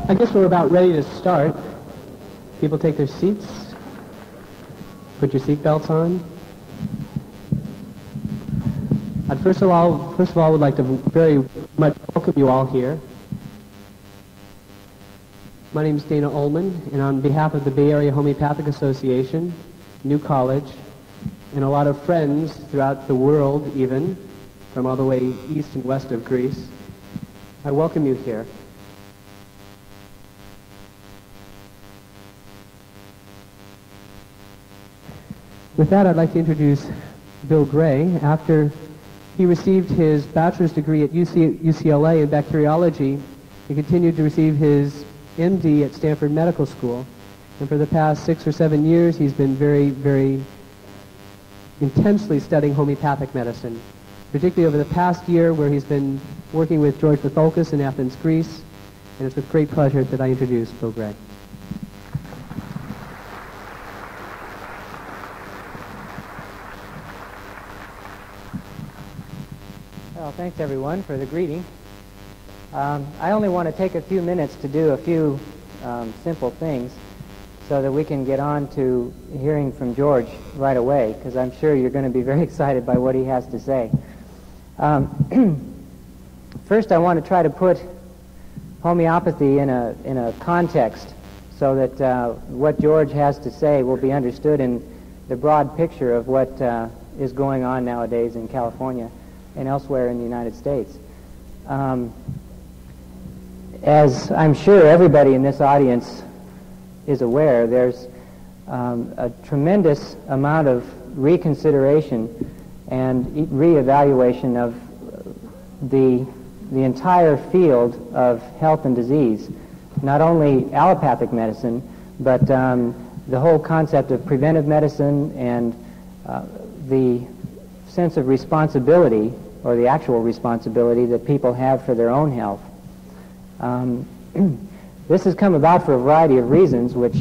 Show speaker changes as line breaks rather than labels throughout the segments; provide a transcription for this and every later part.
I guess we're about ready to start. People take their seats. Put your seatbelts on. I'd first of all, would like to very much welcome you all here. My name is Dana Ullman, and on behalf of the Bay Area Homeopathic Association, New College, and a lot of friends throughout the world even, from all the way east and west of Greece, I welcome you here. With that, I'd like to introduce Bill Gray. After he received his bachelor's degree at UCLA in bacteriology, he continued to receive his MD at Stanford Medical School. And for the past 6 or 7 years, he's been very, very intensely studying homeopathic medicine, particularly over the past year where he's been working with George Vithoulkas in Athens, Greece. And it's with great pleasure that I introduce Bill Gray.
Well, thanks everyone for the greeting. I only want to take a few minutes to do a few simple things so that we can get on to hearing from George right away, because I'm sure you're going to be very excited by what he has to say. First, I want to try to put homeopathy in a context so that what George has to say will be understood in the broad picture of what is going on nowadays in California and elsewhere in the United States. As I'm sure everybody in this audience is aware, there's a tremendous amount of reconsideration and reevaluation of the entire field of health and disease, not only allopathic medicine, but the whole concept of preventive medicine and the sense of responsibility, or the actual responsibility that people have for their own health. This has come about for a variety of reasons, which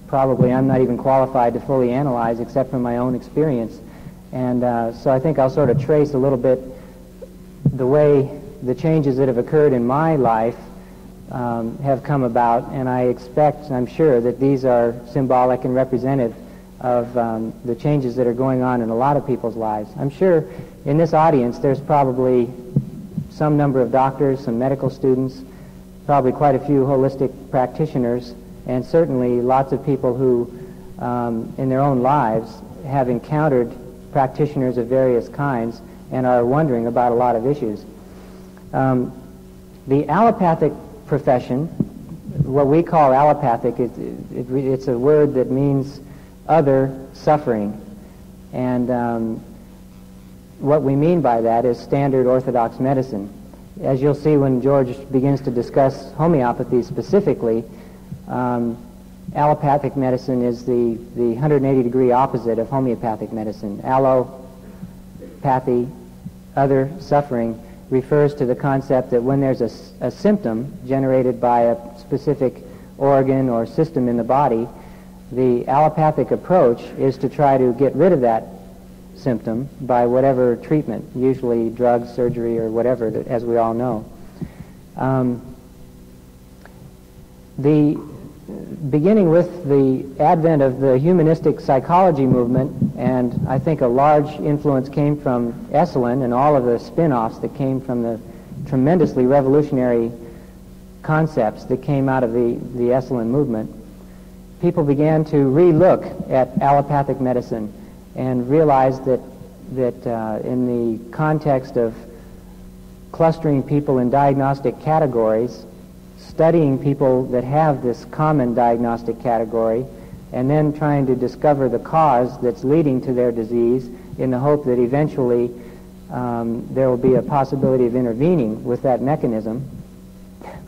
probably I'm not even qualified to fully analyze except from my own experience. And so I think I'll sort of trace a little bit the way the changes that have occurred in my life have come about, and I expect, I'm sure, that these are symbolic and representative of the changes that are going on in a lot of people's lives. I'm sure in this audience there's probably some number of doctors, some medical students, probably quite a few holistic practitioners, and certainly lots of people who in their own lives have encountered practitioners of various kinds and are wondering about a lot of issues. The allopathic profession, what we call allopathic, it's a word that means other suffering, and what we mean by that is standard orthodox medicine. As you'll see when George begins to discuss homeopathy specifically, allopathic medicine is the 180-degree opposite of homeopathic medicine. Allopathy, other suffering, refers to the concept that when there's a symptom generated by a specific organ or system in the body, the allopathic approach is to try to get rid of that symptom by whatever treatment, usually drugs, surgery, or whatever, as we all know. Beginning with the advent of the humanistic psychology movement, and I think a large influence came from Esalen and all of the spin-offs that came from the tremendously revolutionary concepts that came out of the Esalen movement, people began to re-look at allopathic medicine and realized that in the context of clustering people in diagnostic categories, studying people that have this common diagnostic category, and then trying to discover the cause that's leading to their disease in the hope that eventually there will be a possibility of intervening with that mechanism.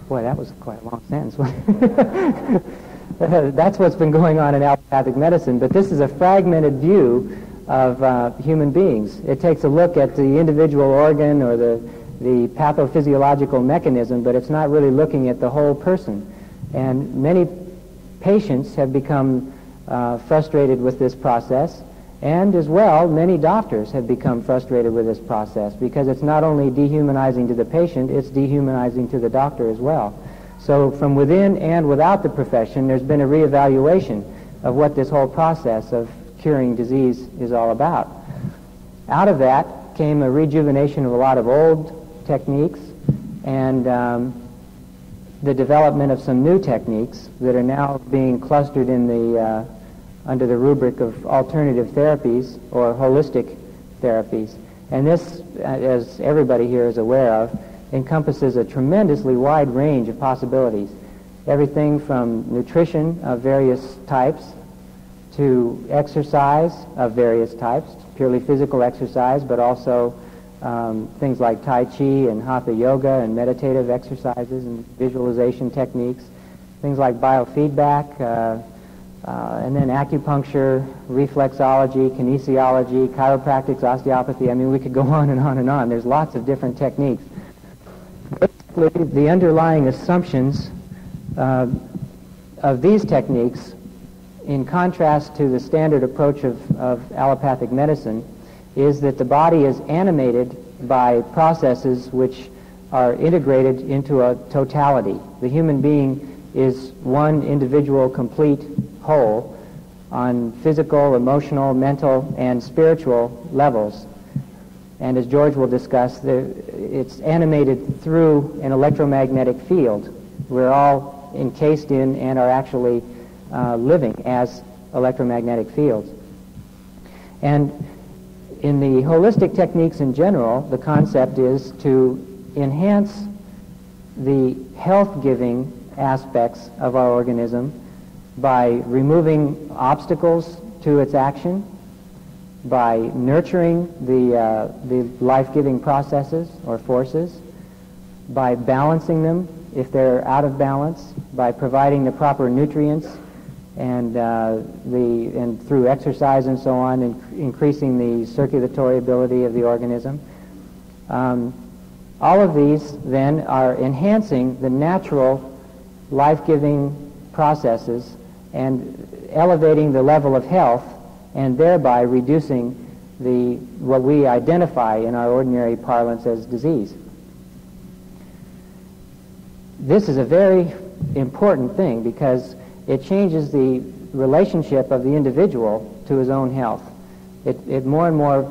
Boy, that was quite a long sentence. That's what's been going on in allopathic medicine, but this is a fragmented view of human beings. It takes a look at the individual organ or the pathophysiological mechanism, but it's not really looking at the whole person. And many patients have become frustrated with this process, and as well, many doctors have become frustrated with this process because it's not only dehumanizing to the patient, it's dehumanizing to the doctor as well. So from within and without the profession, there's been a reevaluation of what this whole process of curing disease is all about. Out of that came a rejuvenation of a lot of old techniques and the development of some new techniques that are now being clustered in the under the rubric of alternative therapies or holistic therapies. And this, as everybody here is aware of, encompasses a tremendously wide range of possibilities. Everything from nutrition of various types to exercise of various types, purely physical exercise, but also things like Tai Chi and Hatha Yoga and meditative exercises and visualization techniques, things like biofeedback, and then acupuncture, reflexology, kinesiology, chiropractics, osteopathy. I mean, we could go on and on and on. There's lots of different techniques. Basically, the underlying assumptions of these techniques, in contrast to the standard approach of allopathic medicine, is that the body is animated by processes which are integrated into a totality. The human being is one individual, complete whole on physical, emotional, mental, and spiritual levels. And as George will discuss, it's animated through an electromagnetic field. We're all encased in and are actually living as electromagnetic fields. And in the holistic techniques in general, the concept is to enhance the health-giving aspects of our organism by removing obstacles to its action, by nurturing the life-giving processes or forces, by balancing them if they're out of balance, by providing the proper nutrients, and through exercise and so on, increasing the circulatory ability of the organism. All of these then are enhancing the natural life-giving processes and elevating the level of health, and thereby reducing what we identify in our ordinary parlance as disease. This is a very important thing because it changes the relationship of the individual to his own health. It more and more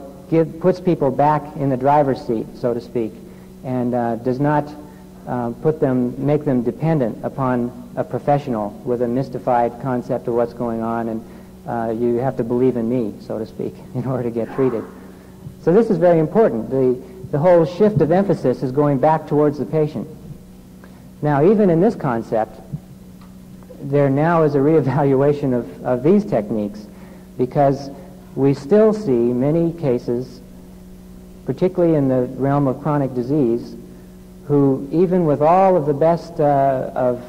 puts people back in the driver's seat, so to speak, and does not make them dependent upon a professional with a mystified concept of what's going on, and you have to believe in me, so to speak, in order to get treated. So this is very important. The whole shift of emphasis is going back towards the patient. Now, even in this concept, there now is a reevaluation of these techniques, because we still see many cases, particularly in the realm of chronic disease, who, even with all of the best of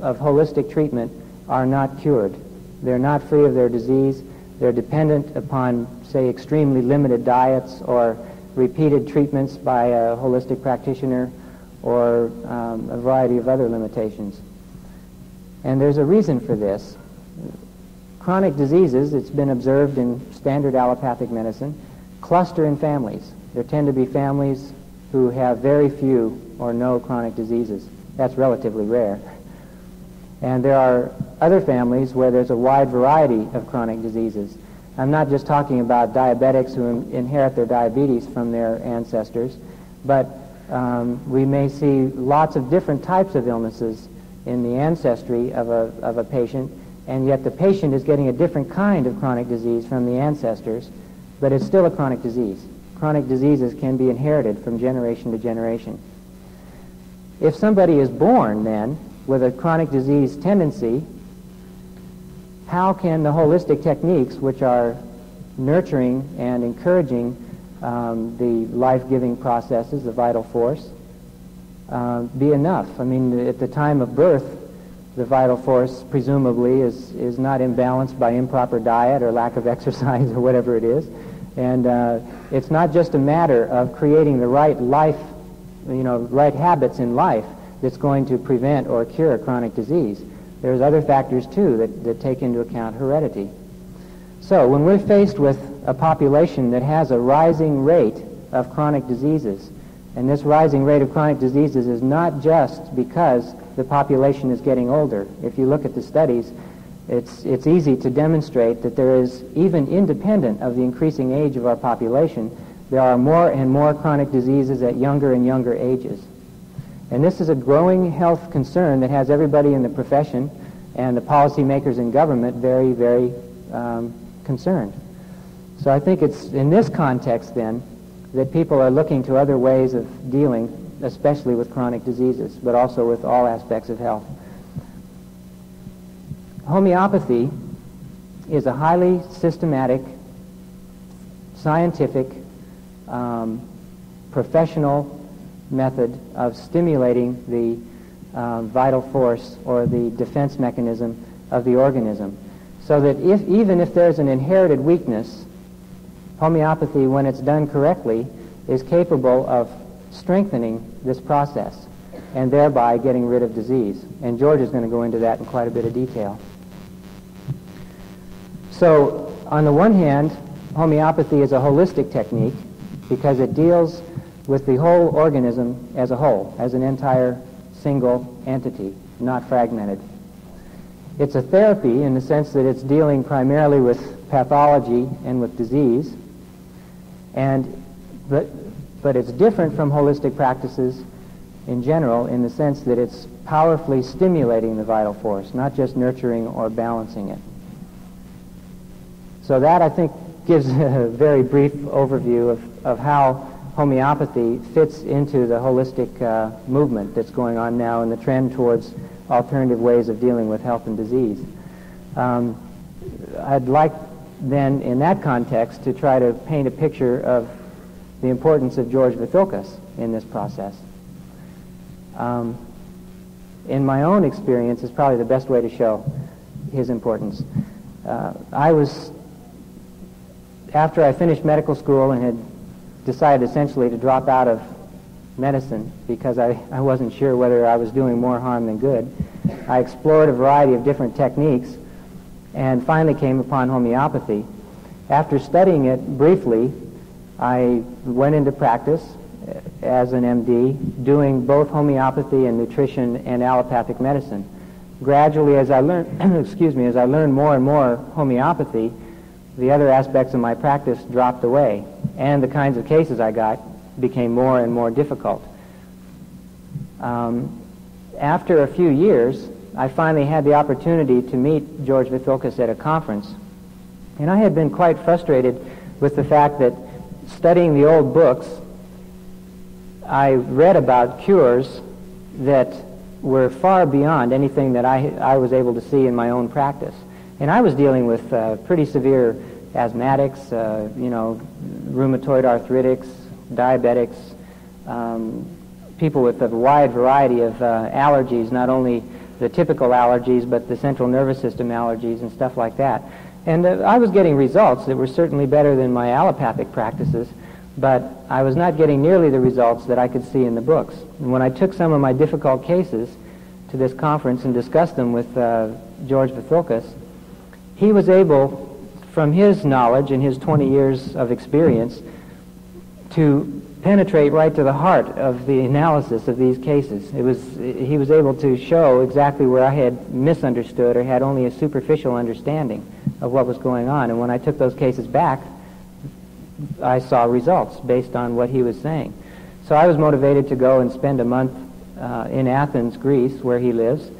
holistic treatment, are not cured. They're not free of their disease. They're dependent upon, say, extremely limited diets or repeated treatments by a holistic practitioner or a variety of other limitations. And there's a reason for this. Chronic diseases, it's been observed in standard allopathic medicine, cluster in families. There tend to be families who have very few or no chronic diseases. That's relatively rare. And there are other families where there's a wide variety of chronic diseases. I'm not just talking about diabetics who inherit their diabetes from their ancestors, but we may see lots of different types of illnesses in the ancestry of a patient, and yet the patient is getting a different kind of chronic disease from the ancestors, but it's still a chronic disease. Chronic diseases can be inherited from generation to generation. If somebody is born, then, with a chronic disease tendency, how can the holistic techniques, which are nurturing and encouraging the life-giving processes, the vital force, be enough? I mean, at the time of birth, the vital force presumably is not imbalanced by improper diet or lack of exercise or whatever it is. And it's not just a matter of creating the right life, right habits in life that's going to prevent or cure chronic disease. There's other factors, too, that take into account heredity. So when we're faced with a population that has a rising rate of chronic diseases, and this rising rate of chronic diseases is not just because the population is getting older. If you look at the studies, it's easy to demonstrate that there is, even independent of the increasing age of our population, there are more and more chronic diseases at younger and younger ages. And this is a growing health concern that has everybody in the profession and the policymakers in government very, very concerned. So I think it's in this context, then, that people are looking to other ways of dealing, especially with chronic diseases, but also with all aspects of health. Homeopathy is a highly systematic, scientific, professional method of stimulating the vital force or the defense mechanism of the organism. So that even if there's an inherited weakness, homeopathy, when it's done correctly, is capable of strengthening this process and thereby getting rid of disease. And George is going to go into that in quite a bit of detail. So, on the one hand, homeopathy is a holistic technique because it deals with the whole organism as a whole, as an entire single entity, not fragmented. It's a therapy in the sense that it's dealing primarily with pathology and with disease, but it's different from holistic practices in general in the sense that it's powerfully stimulating the vital force, not just nurturing or balancing it. So that, I think, gives a very brief overview of how homeopathy fits into the holistic movement that's going on now and the trend towards alternative ways of dealing with health and disease. I'd like then, in that context, to try to paint a picture of the importance of George Vithoulkas in this process. In my own experience, is probably the best way to show his importance. After I finished medical school and had decided essentially to drop out of medicine because I wasn't sure whether I was doing more harm than good, I explored a variety of different techniques and finally came upon homeopathy. After studying it briefly, I went into practice as an MD, doing both homeopathy and nutrition and allopathic medicine. Gradually, as I learned, as I learned more and more homeopathy, the other aspects of my practice dropped away, and the kinds of cases I got became more and more difficult. After a few years, I finally had the opportunity to meet George Vithoulkas at a conference, and I had been quite frustrated with the fact that studying the old books, I read about cures that were far beyond anything that I was able to see in my own practice. And I was dealing with pretty severe asthmatics, rheumatoid arthritics, diabetics, people with a wide variety of allergies, not only the typical allergies, but the central nervous system allergies and stuff like that. And I was getting results that were certainly better than my allopathic practices, but I was not getting nearly the results that I could see in the books. And when I took some of my difficult cases to this conference and discussed them with George Vithoulkas, he was able, from his knowledge and his 20 years of experience, to penetrate right to the heart of the analysis of these cases. He was able to show exactly where I had misunderstood or had only a superficial understanding of what was going on. And when I took those cases back, I saw results based on what he was saying. So I was motivated to go and spend a month in Athens, Greece, where he lives,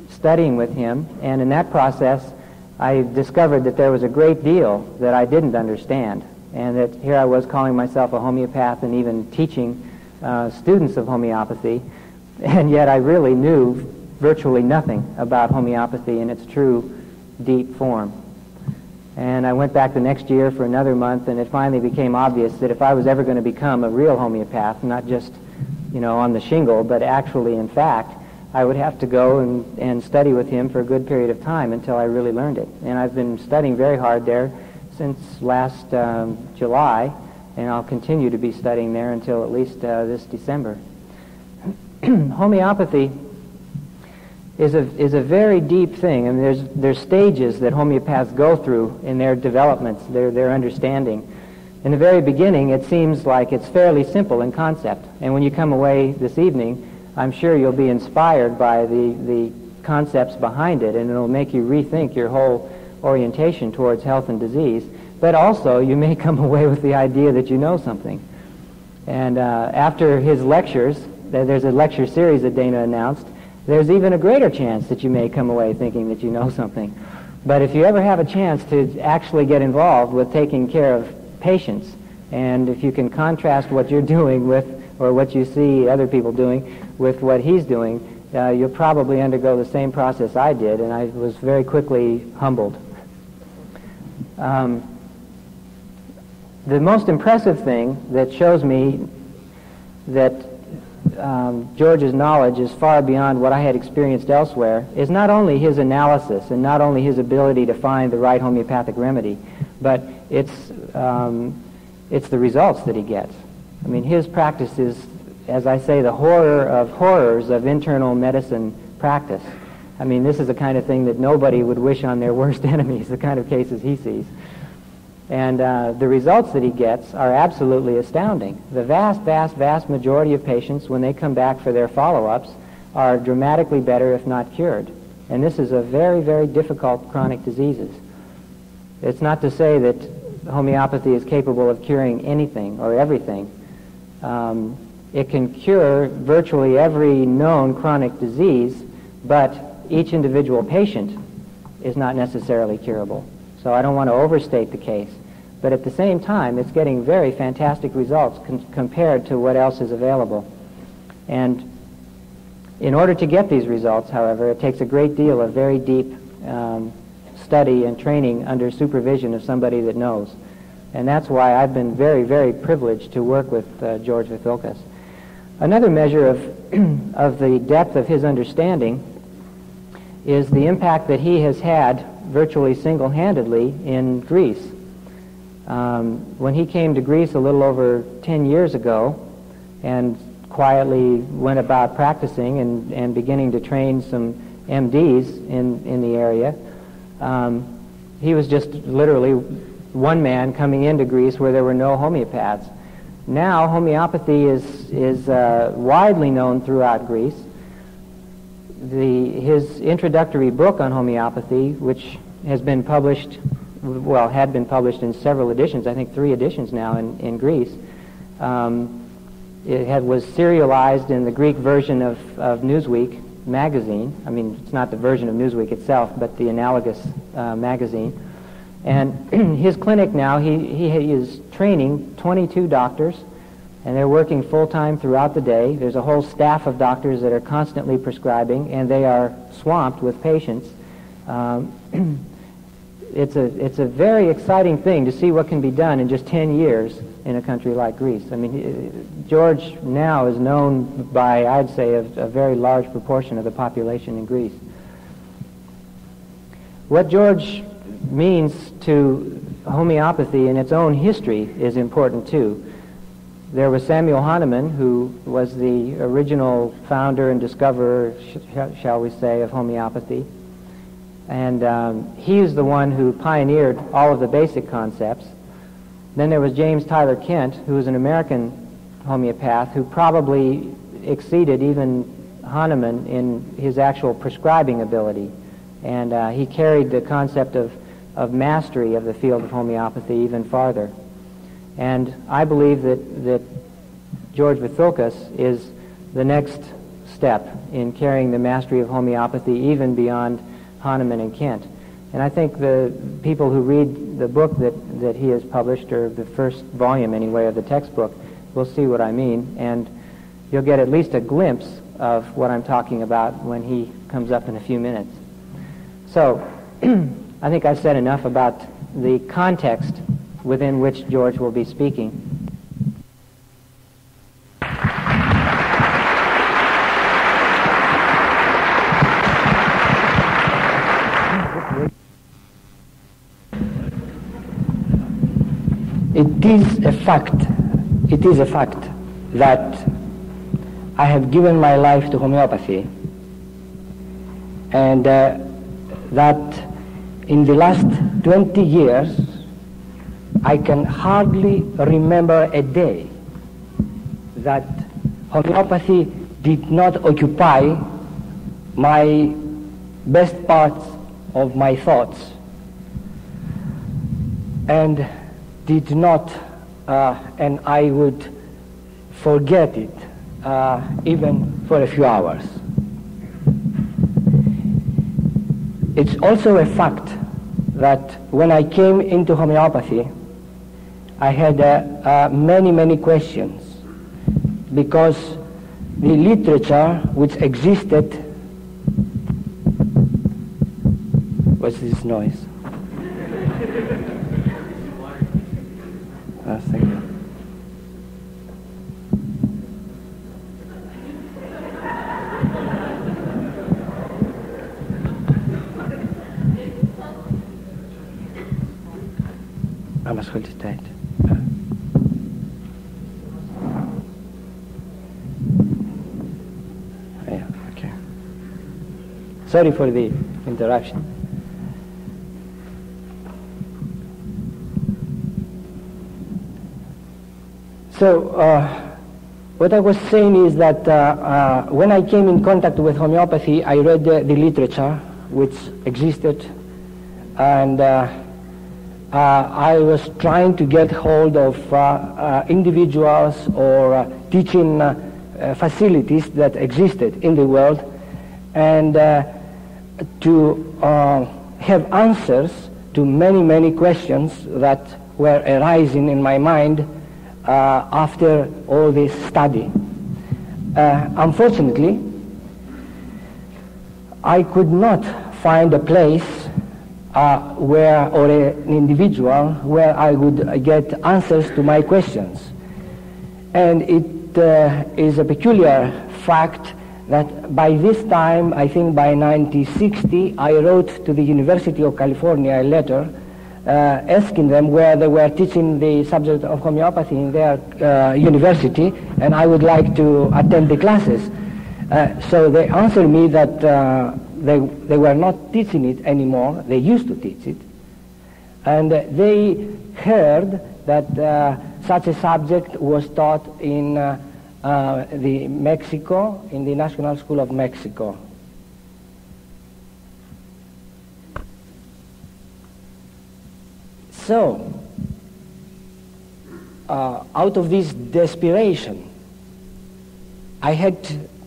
studying with him. And in that process, I discovered that there was a great deal that I didn't understand, and that here I was calling myself a homeopath and even teaching students of homeopathy, and yet I really knew virtually nothing about homeopathy in its true, deep form. And I went back the next year for another month, and it finally became obvious that if I was ever going to become a real homeopath, not just, on the shingle, but actually, in fact, I would have to go and study with him for a good period of time until I really learned it. And I've been studying very hard there since last July, and I'll continue to be studying there until at least this December. Homeopathy is a very deep thing, and there's stages that homeopaths go through in their developments, their understanding. In the very beginning, it seems like it's fairly simple in concept, and when you come away this evening, I'm sure you'll be inspired by the concepts behind it, and it'll make you rethink your whole orientation towards health and disease. But also, you may come away with the idea that you know something. And after his lectures, there's a lecture series that Dana announced, there's even a greater chance that you may come away thinking that you know something. But if you ever have a chance to actually get involved with taking care of patients, and if you can contrast what you're doing with, or what you see other people doing, with what he's doing, you'll probably undergo the same process I did, and I was very quickly humbled. The most impressive thing that shows me that George's knowledge is far beyond what I had experienced elsewhere is not only his analysis and not only his ability to find the right homeopathic remedy, but it's the results that he gets. I mean, his practice is, as I say, the horror of horrors of internal medicine practice. I mean, this is the kind of thing that nobody would wish on their worst enemies, the kind of cases he sees. And the results that he gets are absolutely astounding. The vast, vast, vast majority of patients, when they come back for their follow-ups, are dramatically better, if not cured. And this is a very, very difficult chronic diseases. It's not to say that homeopathy is capable of curing anything or everything. It can cure virtually every known chronic disease, but each individual patient is not necessarily curable. So I don't want to overstate the case. But at the same time, it's getting very fantastic results compared to what else is available. And in order to get these results, however, it takes a great deal of very deep study and training under supervision of somebody that knows. And that's why I've been very, very privileged to work with George Vithoulkas. Another measure of the depth of his understanding is the impact that he has had virtually single-handedly in Greece. When he came to Greece a little over 10 years ago and quietly went about practicing and beginning to train some MDs in the area, he was just literally one man coming into Greece where there were no homeopaths. Now homeopathy is widely known throughout Greece. His introductory book on homeopathy, which has been published, well, had been published in several editions, I think 3 editions now in Greece. It was serialized in the Greek version of Newsweek magazine. I mean, it's not the version of Newsweek itself, but the analogous magazine. And his clinic now, he is training 22 doctors, and they're working full-time throughout the day. There's a whole staff of doctors that are constantly prescribing, and they are swamped with patients. It's a very exciting thing to see what can be done in just 10 years in a country like Greece. I mean, George now is known by, I'd say, a very large proportion of the population in Greece. What George means to homeopathy in its own history is important too. There was Samuel Hahnemann, who was the original founder and discoverer, shall we say, of homeopathy. And he is the one who pioneered all of the basic concepts. Then there was James Tyler Kent, who was an American homeopath who probably exceeded even Hahnemann in his actual prescribing ability. And he carried the concept of mastery of the field of homeopathy even farther. And I believe that George Vithoulkas is the next step in carrying the mastery of homeopathy even beyond Hahnemann and Kent. And I think the people who read the book that he has published, or the first volume anyway of the textbook, will see what I mean, and you'll get at least a glimpse of what I'm talking about when he comes up in a few minutes. So, I think I've said enough about the context within which George will be speaking.
It is a fact that I have given my life to homeopathy, and that in the last 20 years I can hardly remember a day that homeopathy did not occupy my best parts of my thoughts, and did not, and I would forget it even for a few hours. It's also a fact that when I came into homeopathy, I had many questions, because the literature which existed, what's this noise? Thank you. Anders goed de tijd. Yeah, okay. Sorry for the interruption. So, what I was saying is that when I came in contact with homeopathy, I read the literature which existed, and I was trying to get hold of individuals or teaching facilities that existed in the world, and to have answers to many questions that were arising in my mind after all this study. Unfortunately, I could not find a place where, or an individual where I would get answers to my questions. And it is a peculiar fact that by this time, I think by 1960, I wrote to the University of California a letter asking them where they were teaching the subject of homeopathy in their university, and I would like to attend the classes. So they answered me that they were not teaching it anymore. They used to teach it, and they heard that such a subject was taught in Mexico, in the National School of Mexico. So, out of this desperation, I had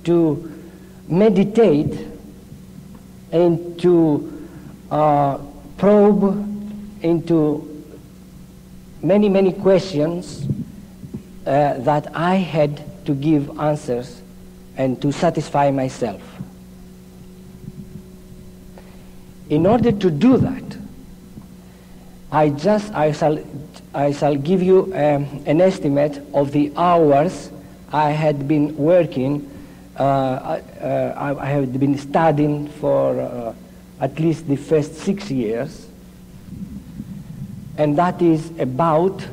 to meditate and to probe into many questions that I had to give answers and to satisfy myself. In order to do that, I shall give you an estimate of the hours I had been working. I had been studying for at least the first 6 years, and that is about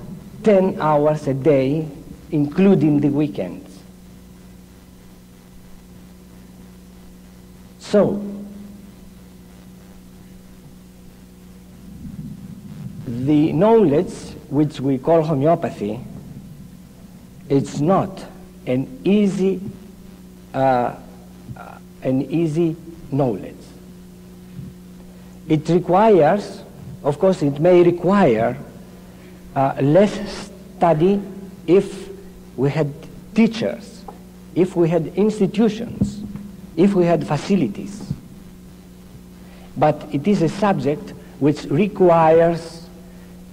10 hours a day, including the weekends. So, the knowledge which we call homeopathy, it's not an easy knowledge. It requires, of course, it may require less study if we had teachers, if we had institutions, if we had facilities. But it is a subject which requires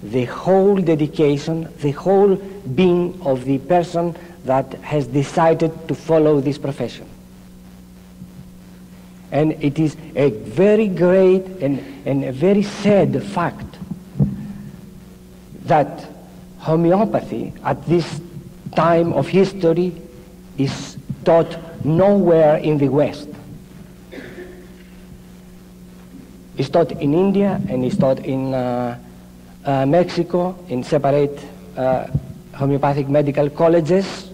the whole dedication, the whole being of the person that has decided to follow this profession. And it is a very great and a very sad fact that homeopathy at this time of history is taught nowhere in the West. It's taught in India and it's taught in Mexico in separate homeopathic medical colleges,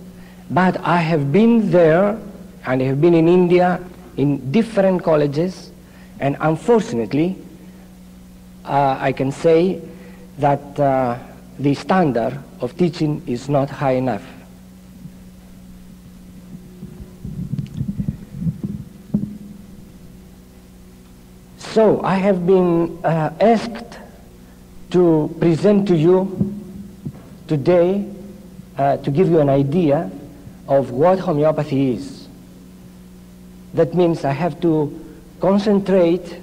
but I have been there and I have been in India in different colleges, and unfortunately I can say that the standard of teaching is not high enough. So I have been asked to present to you today to give you an idea of what homeopathy is. That means I have to concentrate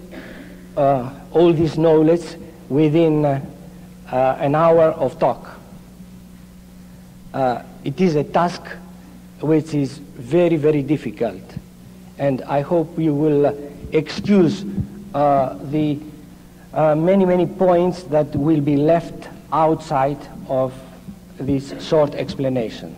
all this knowledge within an hour of talk. It is a task which is very, very difficult, and I hope you will excuse the many points that will be left outside of this short explanation.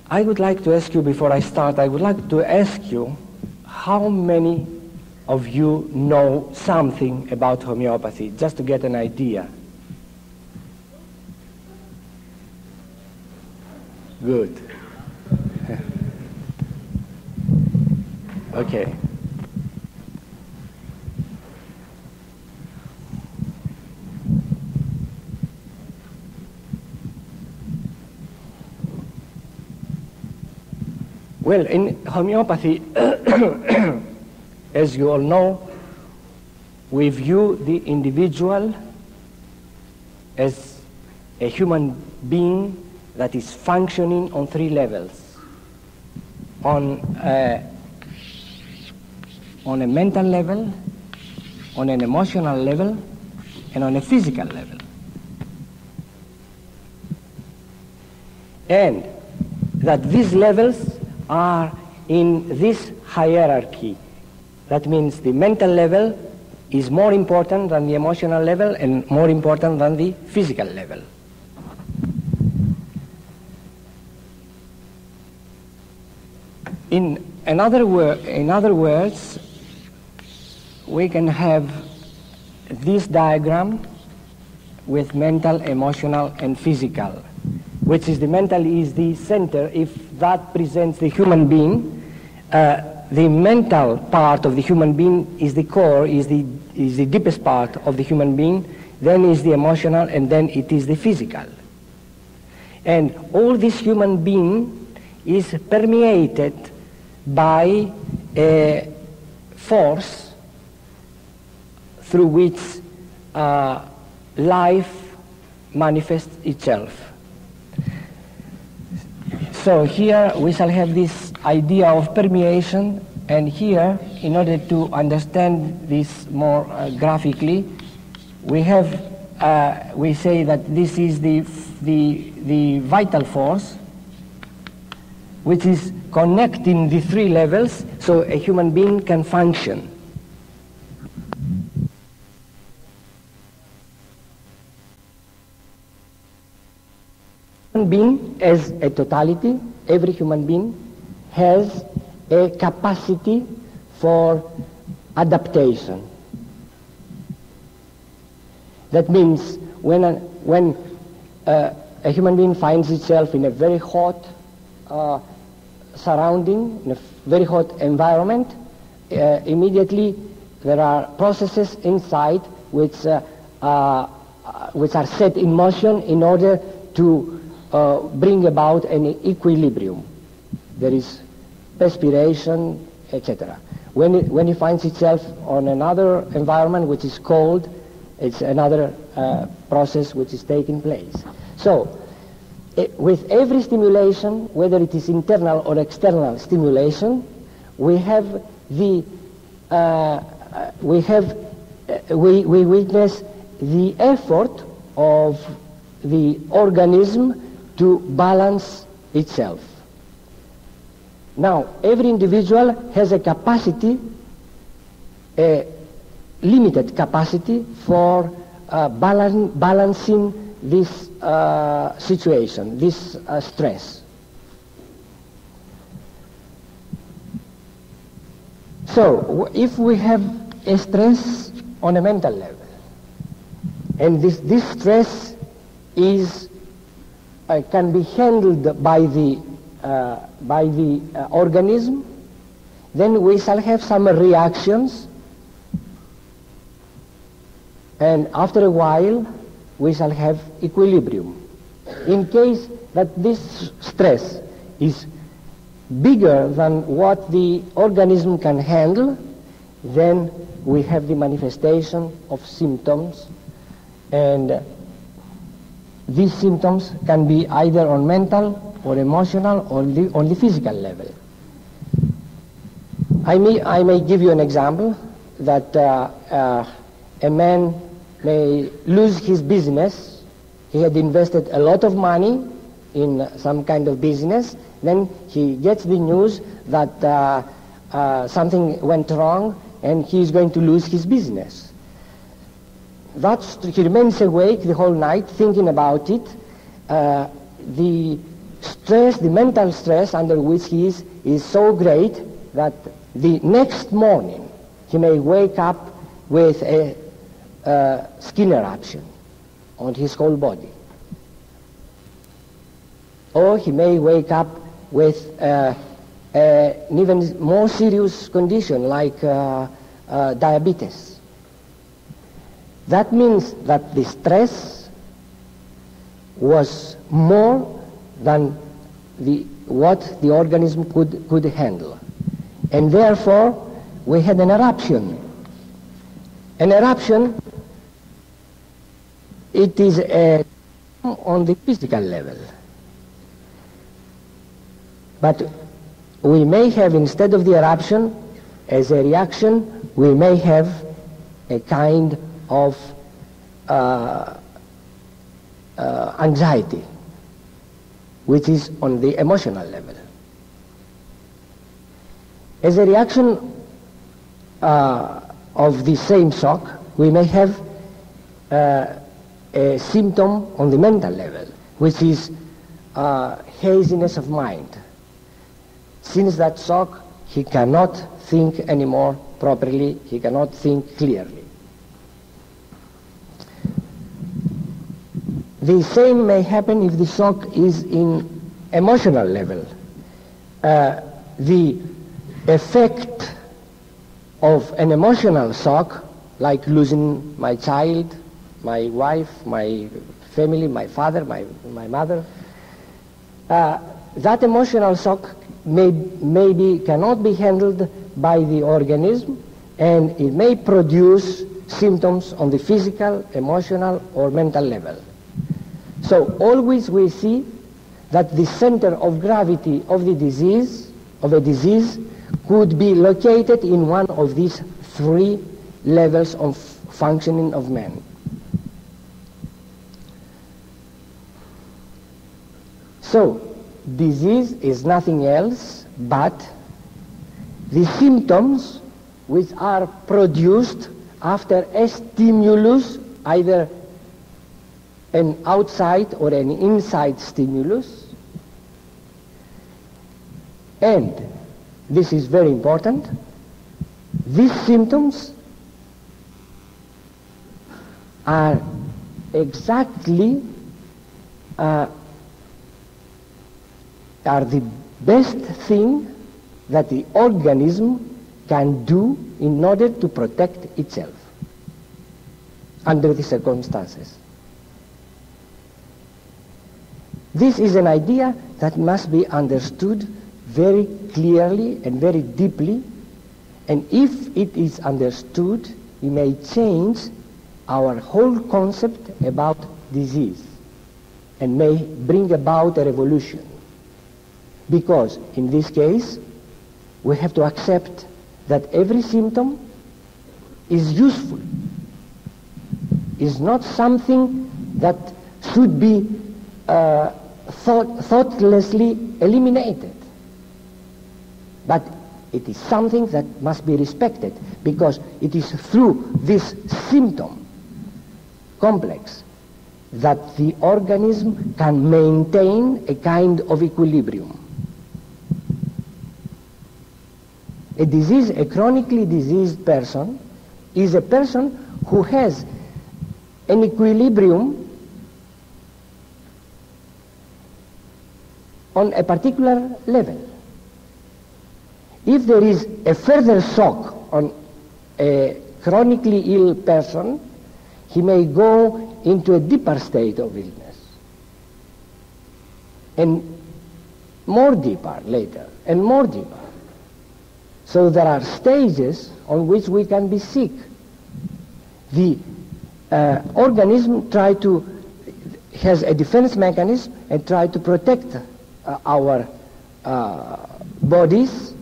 I would like to ask you, before I start, I would like to ask you how many of you know something about homeopathy, just to get an idea. Good. Okay. Well, in homeopathy, as you all know, we view the individual as a human being that is functioning on three levels. On a mental level, on an emotional level, and on a physical level. And that these levels are in this hierarchy. That means the mental level is more important than the emotional level and more important than the physical level. In other words, we can have this diagram with mental, emotional, and physical, which is the mental is the center. If that presents the human being, the mental part of the human being is the core, is the deepest part of the human being, then is the emotional, and then it is the physical. And all this human being is permeated by a force through which life manifests itself. So here we shall have this idea of permeation, and here, in order to understand this more graphically, we say that this is the vital force, which is connecting the three levels so a human being can function. Human being as a totality, every human being has a capacity for adaptation. That means when a human being finds itself in a very hot surrounding, in a very hot environment, immediately there are processes inside which are set in motion in order to bring about an equilibrium. There is perspiration, etc. When he finds itself on another environment which is cold, it's another process which is taking place. So, with every stimulation, whether it is internal or external stimulation, we have we witness the effort of the organism to balance itself. Now, every individual has a capacity, a limited capacity for balancing this situation, this stress. So, if we have a stress on a mental level, and this stress is can be handled by the organism, then we shall have some reactions, and after a while we shall have equilibrium. In case that this stress is bigger than what the organism can handle, then we have the manifestation of symptoms, and these symptoms can be either on mental or emotional or on the physical level. I may give you an example that a man may lose his business. He had invested a lot of money in some kind of business. Then he gets the news that something went wrong and he is going to lose his business. He remains awake the whole night thinking about it. The stress, the mental stress under which he is so great that the next morning he may wake up with a skin eruption on his whole body. Or he may wake up with an even more serious condition like diabetes. That means that the stress was more than what the organism could handle. And therefore, we had an eruption. An eruption, it is on the physical level. But we may have, instead of the eruption, as a reaction, we may have a kind of anxiety, which is on the emotional level. As a reaction of the same shock, we may have a symptom on the mental level, which is haziness of mind. Since that shock, he cannot think anymore properly, he cannot think clearly. The same may happen if the shock is in emotional level. The effect of an emotional shock, like losing my child, my wife, my family, my father, my mother, that emotional shock maybe cannot be handled by the organism, and it may produce symptoms on the physical, emotional, or mental level. So always we see that the center of gravity of a disease, could be located in one of these three levels of functioning of man. So, disease is nothing else but the symptoms which are produced after a stimulus, either an outside or an inside stimulus. And this is very important. These symptoms are exactly are the best thing that the organism can do in order to protect itself under the circumstances. This is an idea that must be understood very clearly and very deeply, and if it is understood, it may change our whole concept about disease and may bring about a revolution. Because in this case, we have to accept that every symptom is useful, is not something that should be thoughtlessly eliminated. But it is something that must be respected, because it is through this symptom complex that the organism can maintain a kind of equilibrium. A chronically diseased person is a person who has an equilibrium on a particular level. if there is a further shock on a chronically ill person, he may go into a deeper state of illness, and more deeper later, and more deeper. So there are stages on which we can be sick. The organism has a defense mechanism and try to protect our bodies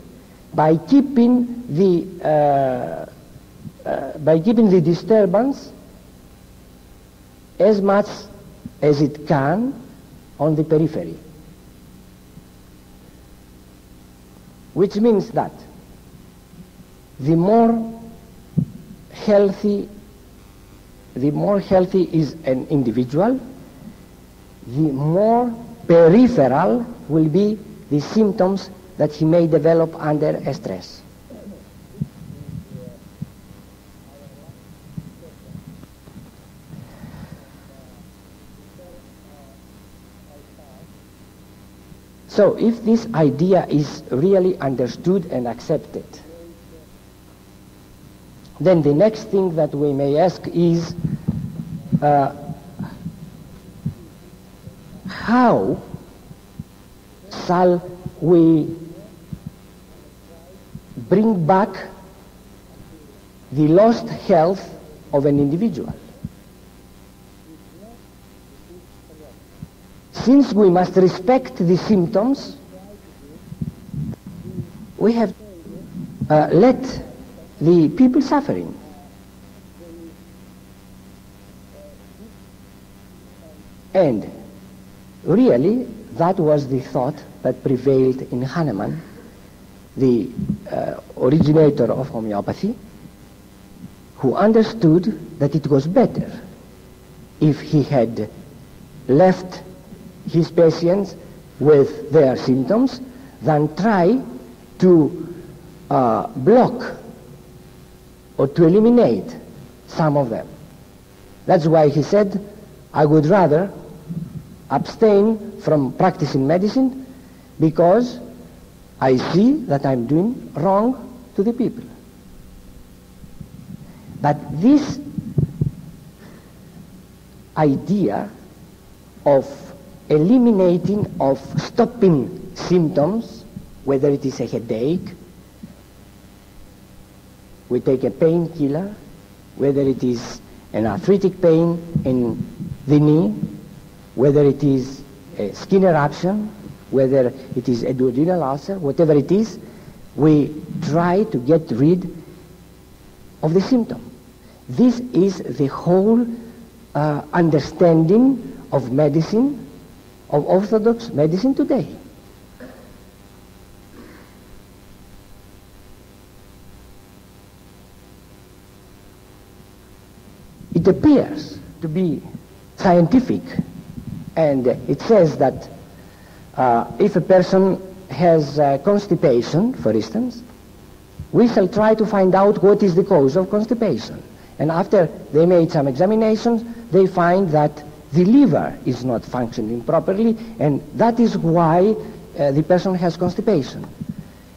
by keeping the disturbance as much as it can on the periphery. Which means that the more healthy is an individual, the more peripheral will be the symptoms that he may develop under a stress. So if this idea is really understood and accepted, then the next thing that we may ask is how shall we bring back the lost health of an individual? Since we must respect the symptoms, we have let the people suffering. And really, that was the thought that prevailed in Hahnemann, the originator of homeopathy, who understood that it was better if he had left his patients with their symptoms than try to block or to eliminate some of them. That's why he said, I would rather abstain from practicing medicine because I see that I'm doing wrong to the people. But this idea of eliminating, of stopping symptoms, whether it is a headache, we take a painkiller, whether it is an arthritic pain in the knee, whether it is a skin eruption, whether it is a duodenal ulcer, whatever it is, we try to get rid of the symptom. This is the whole understanding of medicine, of orthodox medicine today. It appears to be scientific, and it says that if a person has constipation, for instance, we shall try to find out what is the cause of constipation. And after they made some examinations, they find that the liver is not functioning properly, and that is why the person has constipation.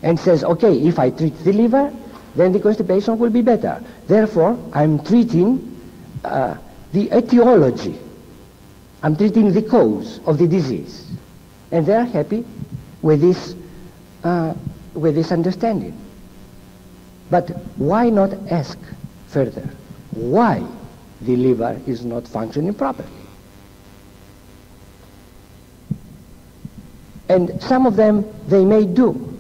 And says, okay, if I treat the liver, then the constipation will be better. Therefore, I'm treating the etiology. I'm treating the cause of the disease. And they're happy with this understanding. But why not ask further why the liver is not functioning properly? And some of them they may do.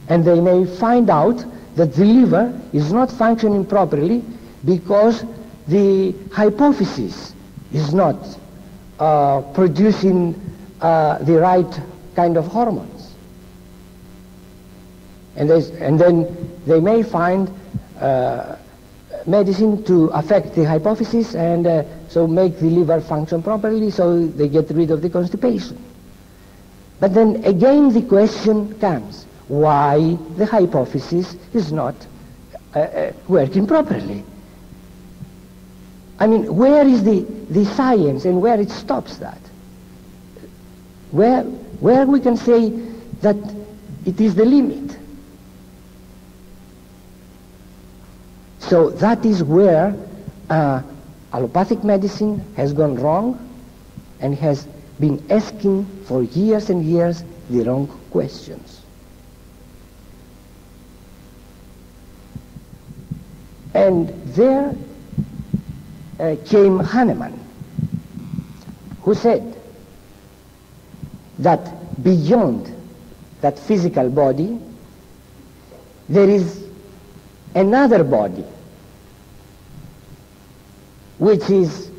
And they may find out that the liver is not functioning properly because the hypophysis is not producing the right kind of hormones. And then they may find medicine to affect the hypophysis and so make the liver function properly, so they get rid of the constipation. But then again the question comes, why the hypophysis is not working properly? I mean, where is the science and where it stops that? Where we can say that it is the limit? So that is where allopathic medicine has gone wrong and has been asking for years and years the wrong questions. And there came Hahnemann, who said that beyond that physical body, there is another body, which is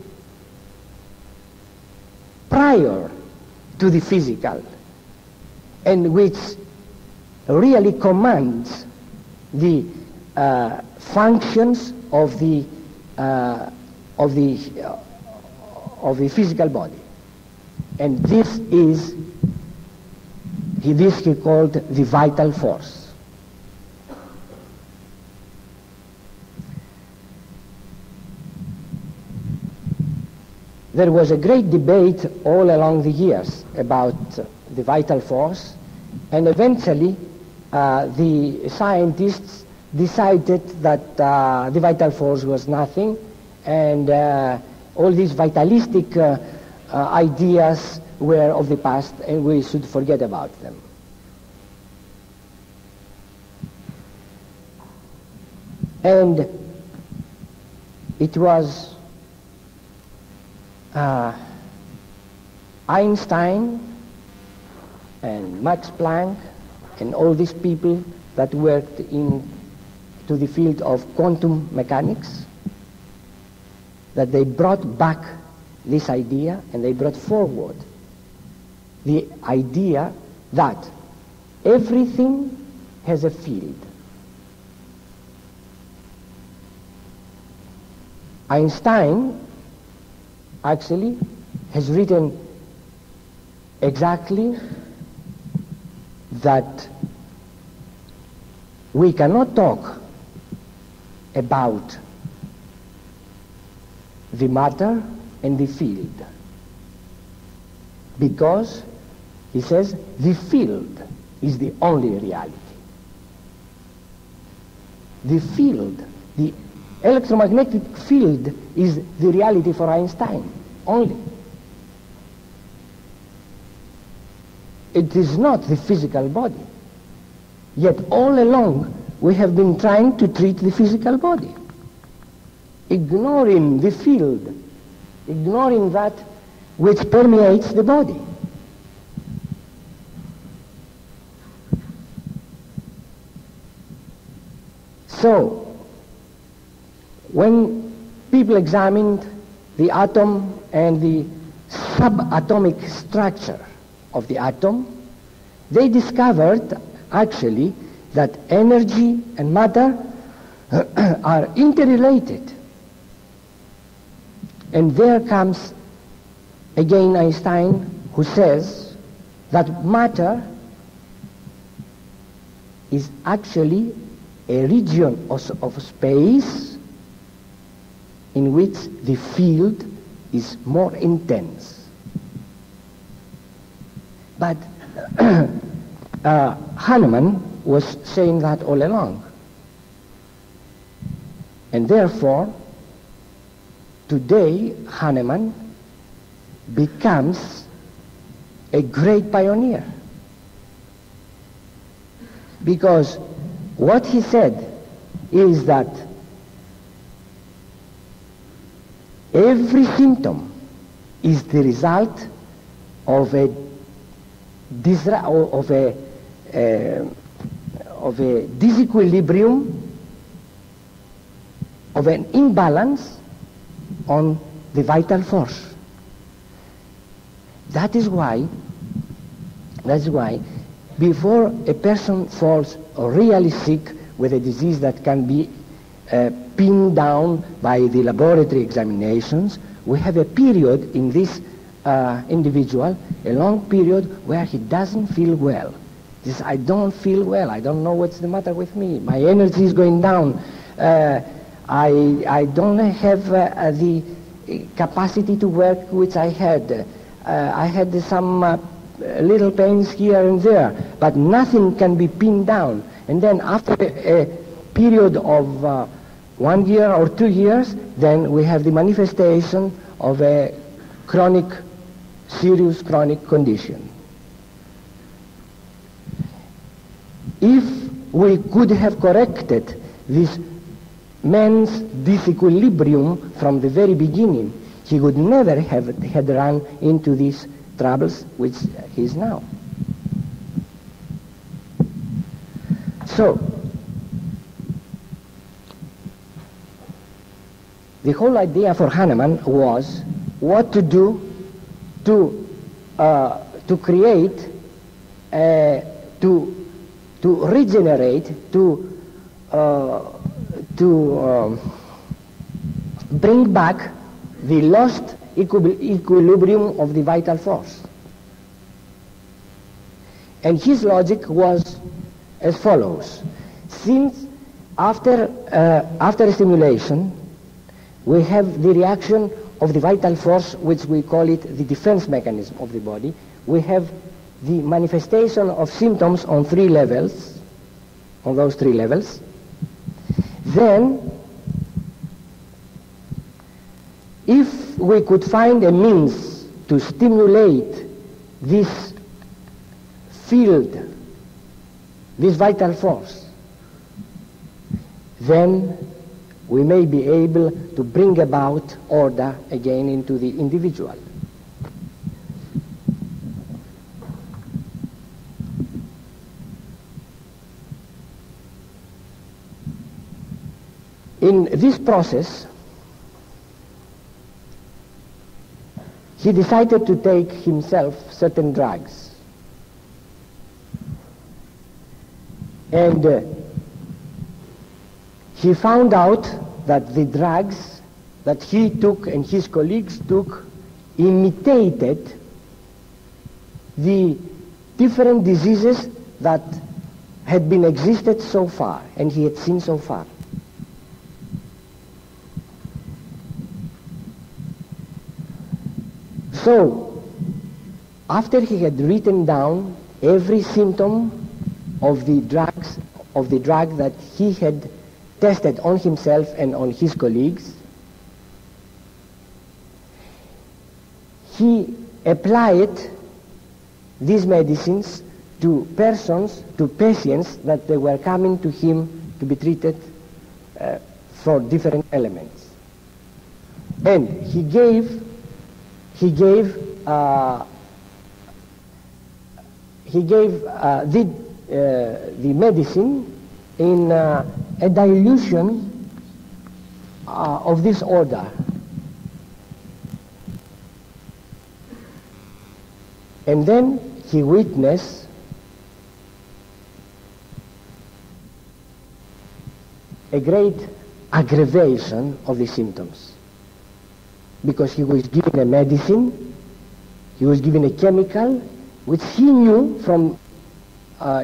prior to the physical, and which really commands the functions of the physical body. And this is he called the vital force. There was a great debate all along the years about the vital force, and eventually the scientists decided that the vital force was nothing, and all these vitalistic ideas were of the past, and we should forget about them. And it was Einstein and Max Planck and all these people that worked into the field of quantum mechanics that they brought back this idea, and they brought forward the idea that everything has a field. Einstein actually has written exactly that we cannot talk about the matter and the field, because he says the field is the only reality. The field, the electromagnetic field, is the reality for Einstein only. It is not the physical body. Yet all along we have been trying to treat the physical body, ignoring the field, ignoring that which permeates the body. So, when people examined the atom and the subatomic structure of the atom, they discovered actually that energy and matter are interrelated. And there comes again Einstein, who says that matter is actually a region of space in which the field is more intense. But Hahnemann was saying that all along. And therefore, today Hahnemann becomes a great pioneer. Because what he said is that every symptom is the result of a disequilibrium, of an imbalance on the vital force. That is why before a person falls really sick with a disease that can be pinned down by the laboratory examinations, we have a period in this individual, a long period where he doesn't feel well. He says, I don't feel well, I don't know what's the matter with me, my energy is going down, I don't have the capacity to work which I had. I had some little pains here and there, but nothing can be pinned down. And then after a period of 1 year or 2 years, then we have the manifestation of a chronic, serious chronic condition. If we could have corrected this man's disequilibrium from the very beginning, he would never have had run into these troubles which he is now. So, the whole idea for Hahnemann was what to do to create, to regenerate, to bring back the lost equilibrium of the vital force. And his logic was as follows. Since after a stimulation, we have the reaction of the vital force, which we call it the defense mechanism of the body. We have the manifestation of symptoms on 3 levels, on those 3 levels. Then, if we could find a means to stimulate this field, this vital force, then we may be able to bring about order again into the individual. In this process, he decided to take himself certain drugs. And he found out that the drugs that he took and his colleagues took imitated the different diseases that had been existed so far and he had seen so far. So, after he had written down every symptom of the drug that he had tested on himself and on his colleagues, he applied these medicines to patients that they were coming to him to be treated for different elements. And he gave the medicine in a dilution of this order. And then he witnessed a great aggravation of the symptoms, because he was given a medicine, he was given a chemical, which he knew from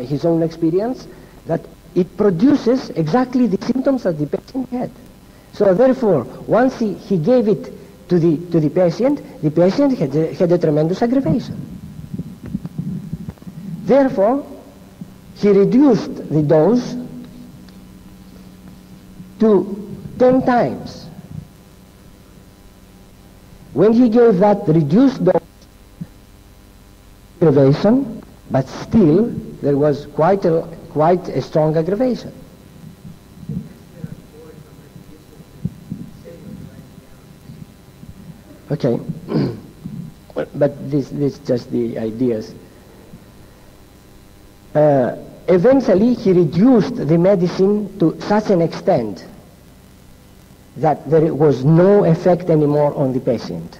his own experience that it produces exactly the symptoms that the patient had. So therefore, once he gave it to the patient had a tremendous aggravation. Therefore, he reduced the dose to 10 times. When he gave that reduced dose, aggravation, but still there was quite a strong aggravation. Okay, but this is just the ideas. Eventually, he reduced the medicine to such an extent that there was no effect anymore on the patient,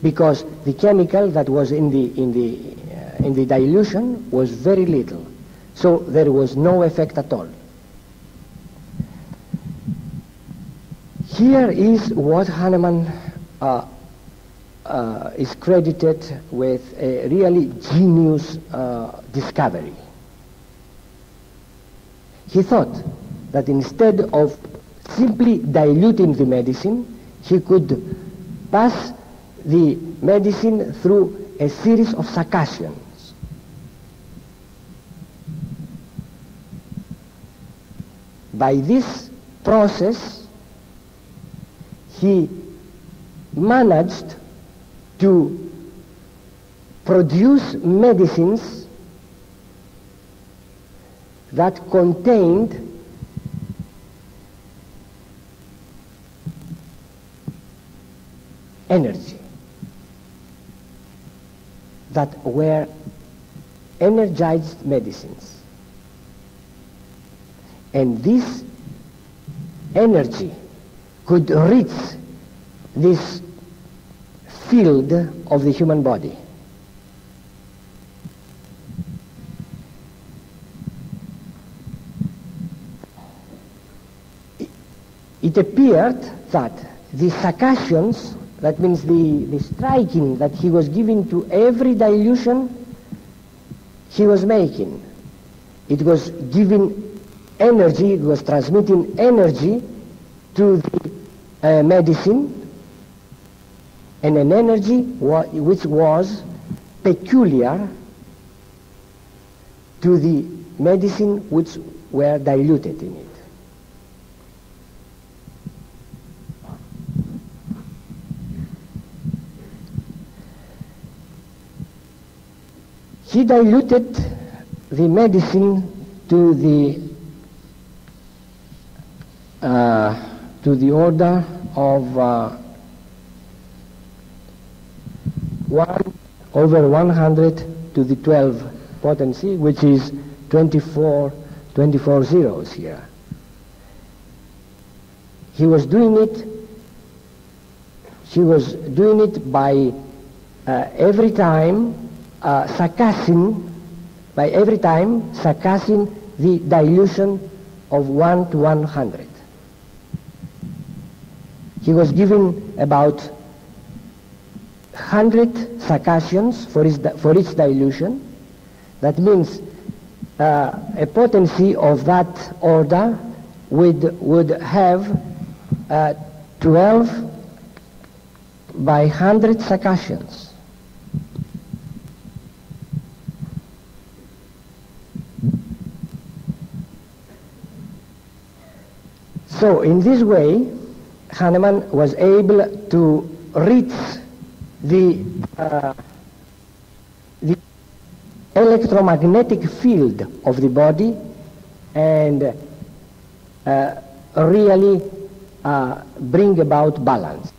because the chemical that was in the dilution was very little, so there was no effect at all. Here is what Hahnemann is credited with a really genius discovery. He thought that instead of simply diluting the medicine, he could pass the medicine through a series of succussions. By this process, he managed to produce medicines that contained energy, that were energized medicines. And this energy could reach this field of the human body. It appeared that the succussions, that means the striking that he was giving to every dilution he was making, it was giving energy, it was transmitting energy to the medicine, and an energy which was peculiar to the medicine which were diluted in it. He diluted the medicine to the order of 1/100 to the 12 potency, which is 24 zeros here. He was doing it by every time succussing the dilution of 1 to 100. He was giving about 100 succussions for each dilution. That means a potency of that order would have 12 by 100 succussions. So in this way, Hahnemann was able to reach the electromagnetic field of the body and really bring about balance.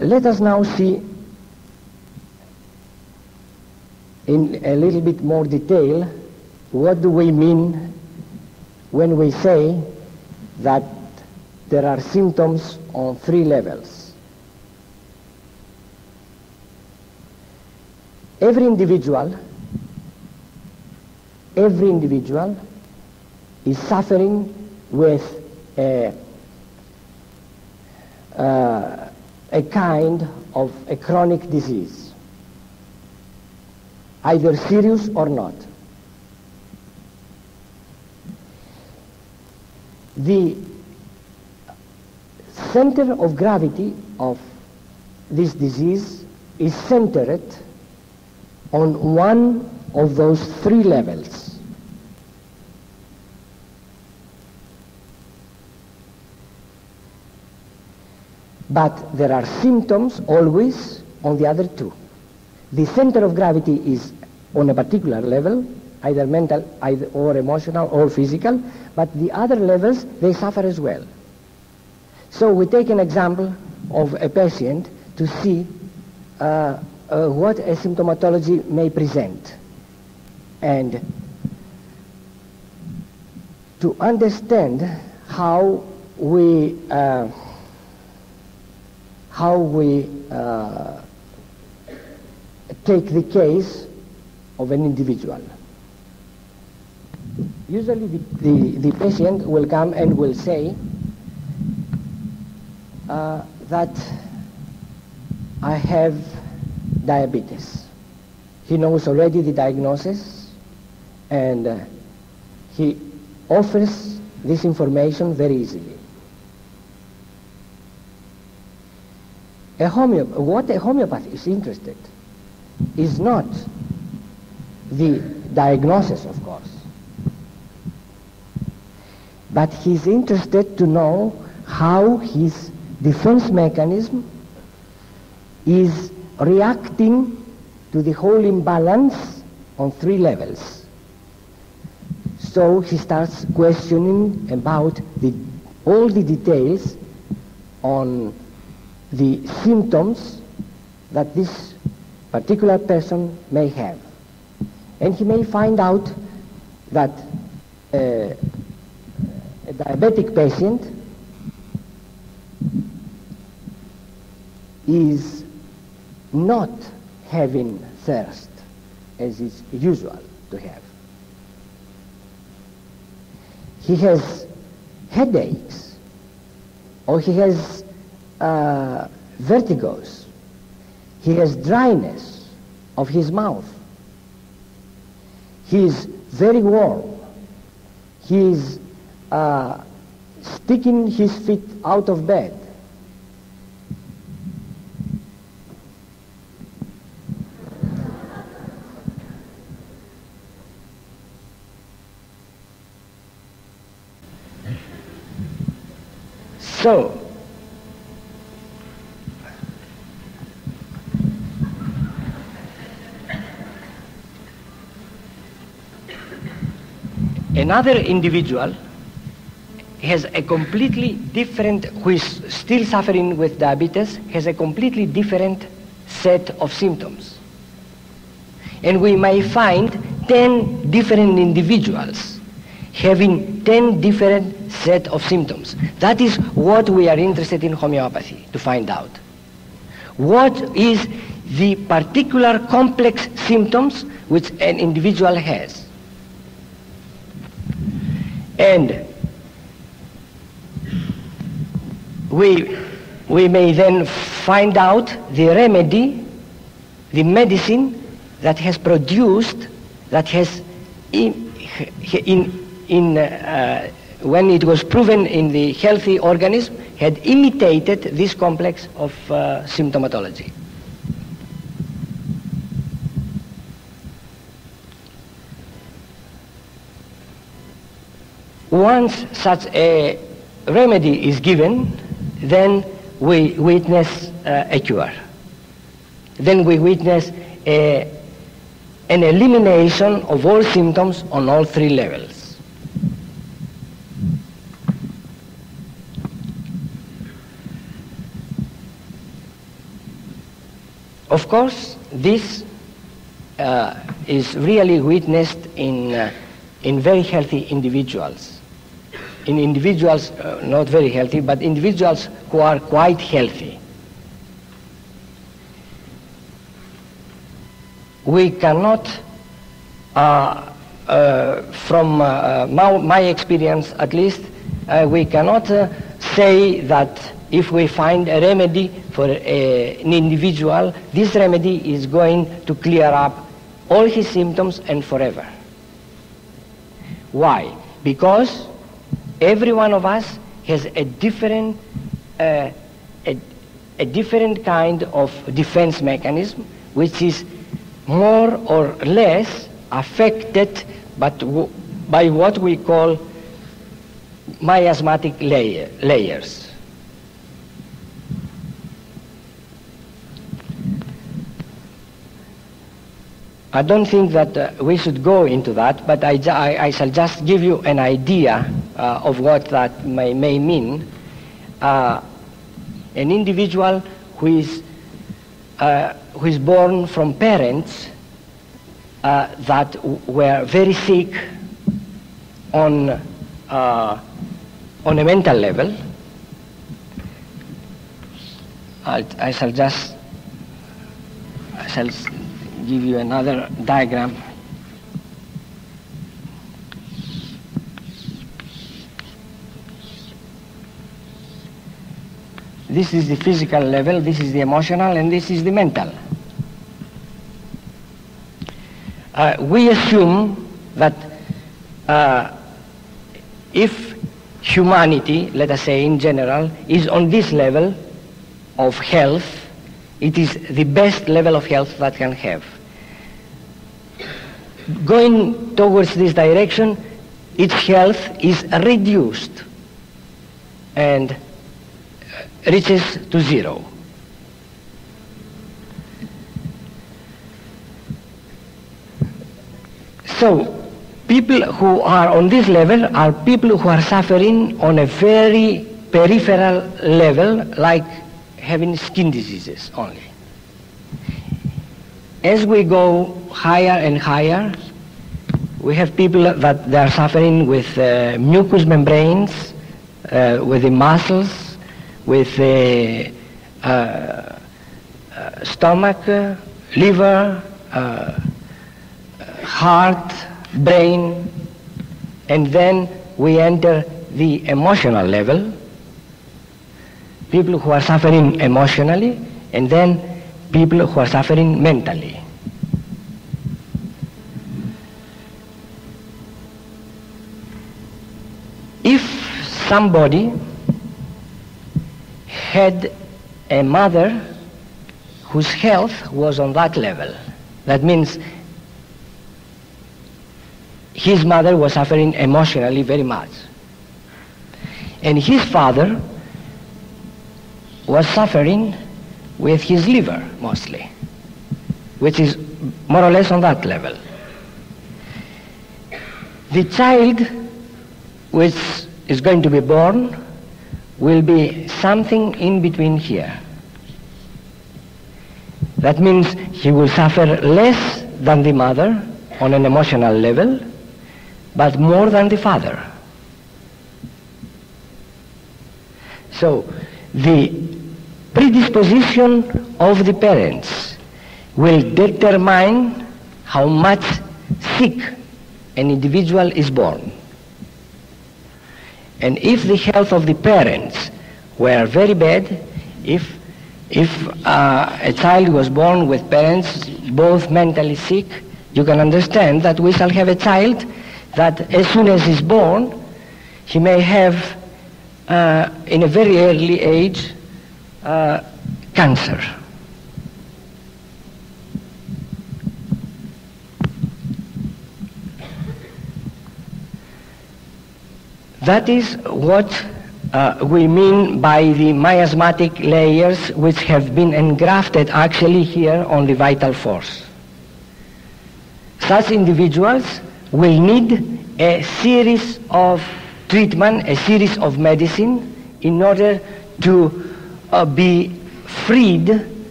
Let us now see in a little bit more detail what do we mean when we say that there are symptoms on 3 levels. Every individual is suffering with a kind of a chronic disease, either serious or not. The center of gravity of this disease is centered on one of those 3 levels. But there are symptoms always on the other 2. The center of gravity is on a particular level, either mental or emotional or physical, but the other levels, they suffer as well. So we take an example of a patient to see what a symptomatology may present. And to understand how we take the case of an individual. Usually the patient will come and will say that I have diabetes. he knows already the diagnosis, and he offers this information very easily. What a homeopath is interested is not the diagnosis, of course, but he's interested to know how his defense mechanism is reacting to the whole imbalance on 3 levels. So he starts questioning about all the details on the symptoms that this particular person may have. And he may find out that a diabetic patient is not having thirst as is usual to have. He has headaches, or he has vertigos, he has dryness of his mouth, he is very warm, he is sticking his feet out of bed. So, another individual has a completely different, who is still suffering with diabetes, has a completely different set of symptoms. And we may find 10 different individuals having 10 different set of symptoms. That is what we are interested in homeopathy, to find out. What is the particular complex symptoms which an individual has? And we may then find out the remedy, the medicine that has produced, that has when it was proven in the healthy organism, had imitated this complex of symptomatology. Once such a remedy is given, then we witness a cure. Then we witness an elimination of all symptoms on all 3 levels. Of course, this is really witnessed in very healthy individuals. In individuals, not very healthy, but individuals who are quite healthy. We cannot, from my experience at least, we cannot say that if we find a remedy for an individual, this remedy is going to clear up all his symptoms and forever. Why? Because every one of us has a different kind of defense mechanism, which is more or less affected by what we call miasmatic layers. I don't think that we should go into that, but I shall just give you an idea of what that may mean. An individual who is born from parents that were very sick on a mental level. I shall give you another diagram. This is the physical level, this is the emotional, and this is the mental. we assume that if humanity, let us say in general, is on this level of health, it is the best level of health that can have. Going towards this direction, its health is reduced and reaches to zero. So, people who are on this level are people who are suffering on a very peripheral level, like having skin diseases only. As we go higher and higher, we have people that they are suffering with mucous membranes, with the muscles, with the stomach, liver, heart, brain, and then we enter the emotional level, people who are suffering emotionally, and then people who are suffering mentally. If somebody had a mother whose health was on that level, that means his mother was suffering emotionally very much, and his father was suffering with his liver mostly, which is more or less on that level. The child which is going to be born will be something in between here. That means he will suffer less than the mother on an emotional level, but more than the father. So the predisposition of the parents will determine how much sick an individual is born. And if the health of the parents were very bad, if a child was born with parents both mentally sick, you can understand that we shall have a child that as soon as he's born, he may have in a very early age cancer. That is what we mean by the miasmatic layers which have been engrafted actually here on the vital force. Such individuals will need a series of treatment, a series of medicine in order to be freed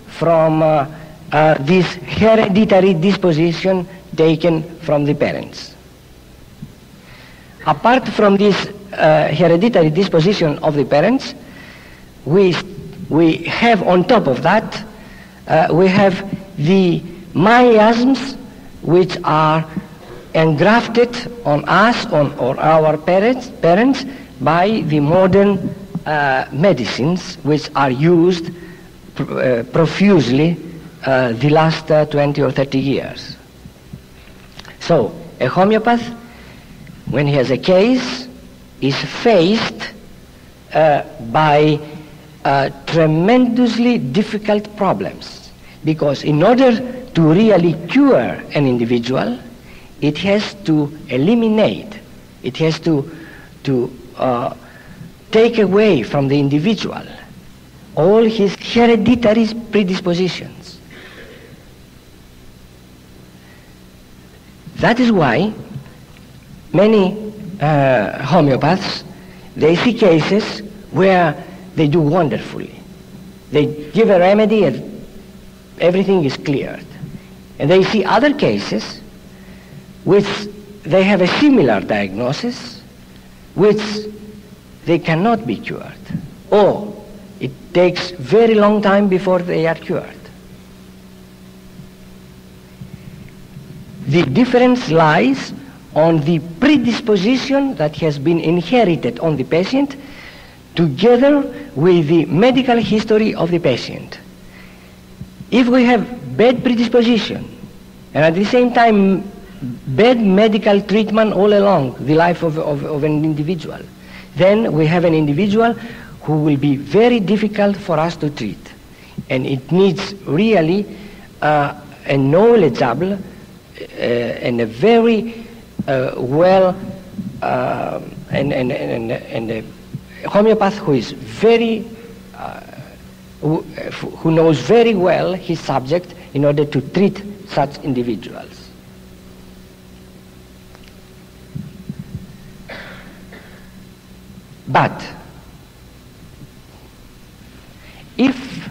from this hereditary disposition taken from the parents. Apart from this hereditary disposition of the parents, we have on top of that, we have the miasms which are engrafted on us, or our parents by the modern medicines which are used profusely the last 20 or 30 years. So a homeopath, when he has a case, is faced by tremendously difficult problems, because in order to really cure an individual, it has to eliminate, it has to take away from the individual all his hereditary predispositions. That is why many homeopaths, they see cases where they do wonderfully. They give a remedy and everything is cleared. And they see other cases which they have a similar diagnosis, which they cannot be cured, or it takes very long time before they are cured. The difference lies on the predisposition that has been inherited on the patient, together with the medical history of the patient. If we have bad predisposition and at the same time bad medical treatment all along the life of an individual, then we have an individual who will be very difficult for us to treat. And it needs really a knowledgeable and a very well and a homeopath who is very who knows very well his subject in order to treat such individuals. But if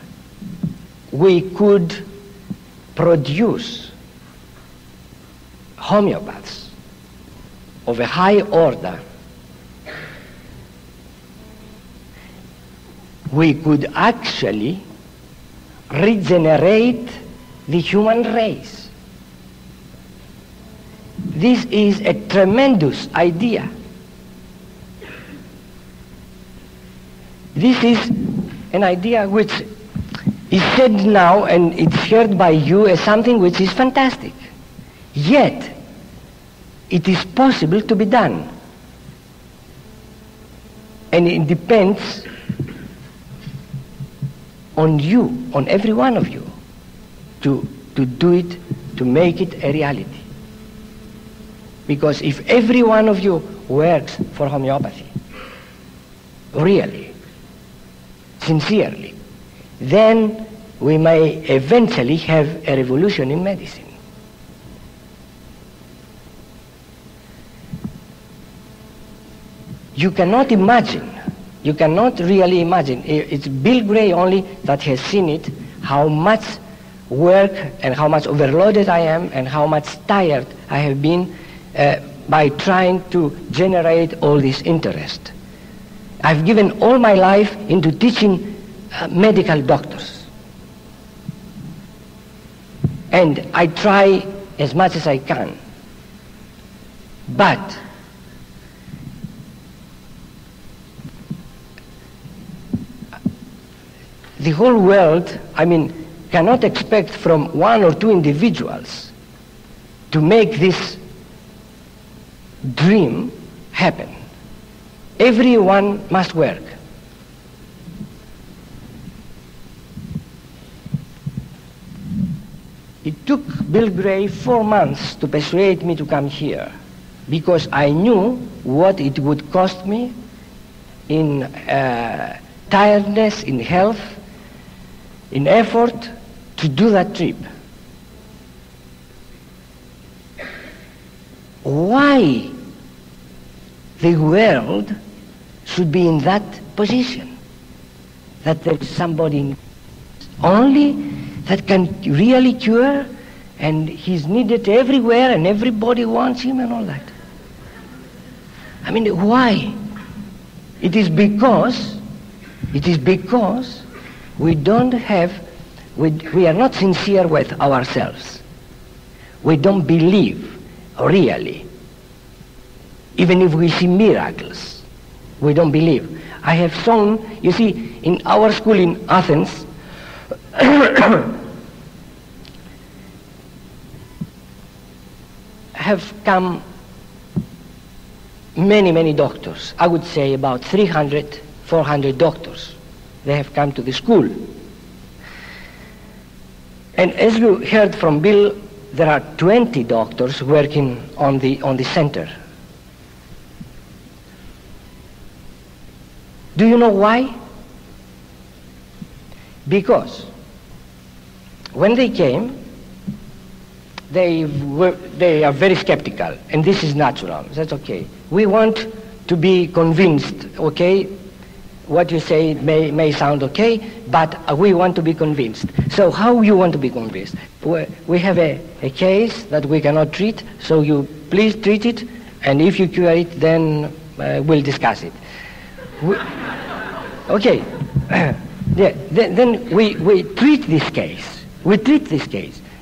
we could produce homeopaths of a high order, we could actually regenerate the human race. This is a tremendous idea. This is an idea which is said now and it's heard by you as something which is fantastic. Yet, it is possible to be done. And it depends on you, on every one of you, to do it, to make it a reality. Because if every one of you works for homeopathy, really, sincerely, then we may eventually have a revolution in medicine. You cannot imagine, you cannot really imagine, it's Bill Gray only that has seen it, how much work and how much overloaded I am and how much tired I have been by trying to generate all this interest. I've given all my life into teaching medical doctors. And I try as much as I can. But the whole world, cannot expect from one or two individuals to make this dream happen. Everyone must work. It took Bill Gray 4 months to persuade me to come here because I knew what it would cost me in tiredness, in health, in effort to do that trip. Why the world should be in that position? That there is somebody only that can really cure, and he's needed everywhere and everybody wants him and all that. Why? It is because we don't have, we are not sincere with ourselves. We don't believe really. Even if we see miracles, we don't believe. I have shown, you see, in our school in Athens, have come many doctors. I would say about 300, 400 doctors. They have come to the school. And as you heard from Bill, there are 20 doctors working on the center. Do you know why? Because when they came, they are very skeptical, and this is natural. That's okay. We want to be convinced, okay? What you say may sound okay, but we want to be convinced. So how you want to be convinced? We have a case that we cannot treat, so you please treat it, and if you cure it, then we'll discuss it. Okay. Yeah, then we treat this case.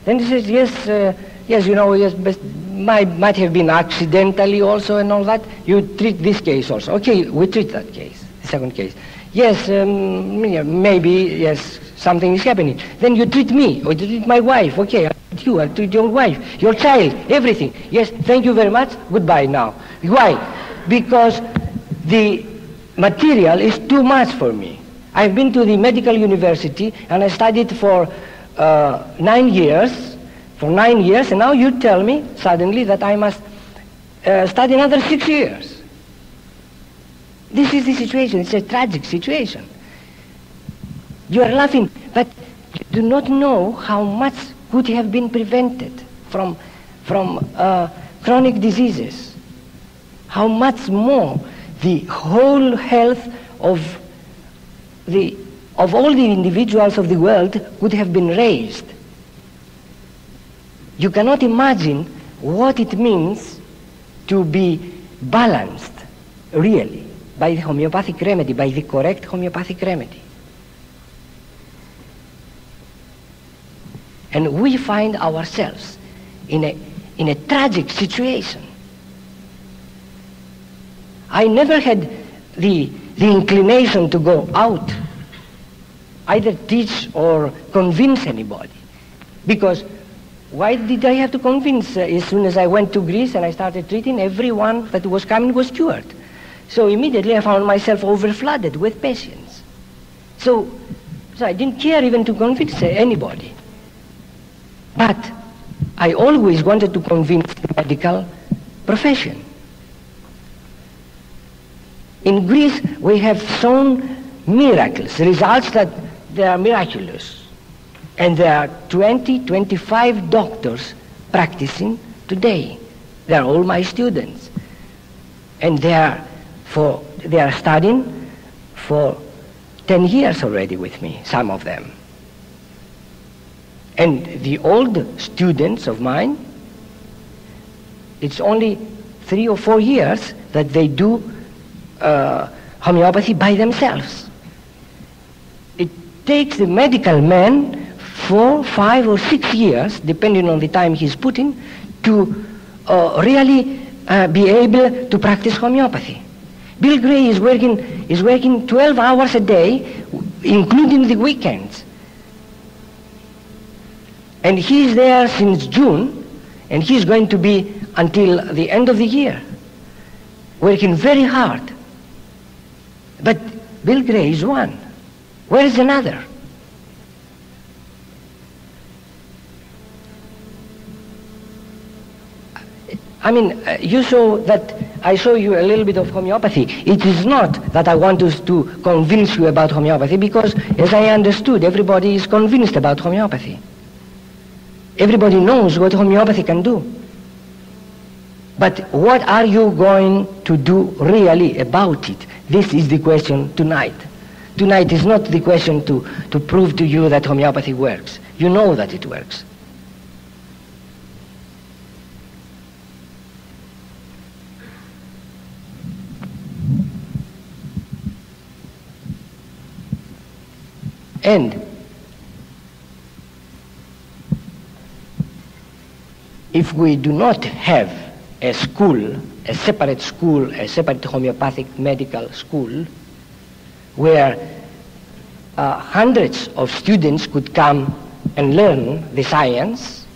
Then he says, yes, but might have been accidentally also and all that. You treat this case also. Okay, we treat that case, the second case. Yes, maybe, yes, something is happening. Then you treat me, or you treat my wife. Okay, you and treat your wife, your child, everything. Yes, thank you very much, goodbye now. Why? Because the material is too much for me. I've been to the medical university and I studied for 9 years, and now you tell me suddenly that I must study another 6 years. This is the situation. It's a tragic situation. You are laughing, but you do not know how much could have been prevented from chronic diseases. How much more the whole health of all the individuals of the world could have been raised. You cannot imagine what it means to be balanced, really, by the homeopathic remedy, by the correct homeopathic remedy. And we find ourselves in a tragic situation. I never had the inclination to go out, either teach or convince anybody. Because why did I have to convince? As soon as I went to Greece and I started treating, everyone that was coming was cured. So immediately I found myself overflooded with patients. So I didn't care even to convince anybody. But I always wanted to convince the medical profession. In Greece, we have shown miracles, results that they are miraculous. And there are 25 doctors practicing today. They are all my students. And they are studying for 10 years already with me, some of them. And the old students of mine, it's only 3 or 4 years that they do homeopathy by themselves. It takes the medical man 4, 5, or 6 years, depending on the time he's putting, to really be able to practice homeopathy. Bill Gray is working 12 hours a day, including the weekends. And he's there since June, and he's going to be until the end of the year, working very hard. But Bill Gray is one. Where is another? I mean, you saw that I show you a little bit of homeopathy. It is not that I want to convince you about homeopathy, because as I understood, everybody is convinced about homeopathy. Everybody knows what homeopathy can do. But what are you going to do really about it? This is the question tonight. Tonight is not the question to prove to you that homeopathy works. You know that it works. And if we do not have a school, a separate homeopathic medical school, where hundreds of students could come and learn the science,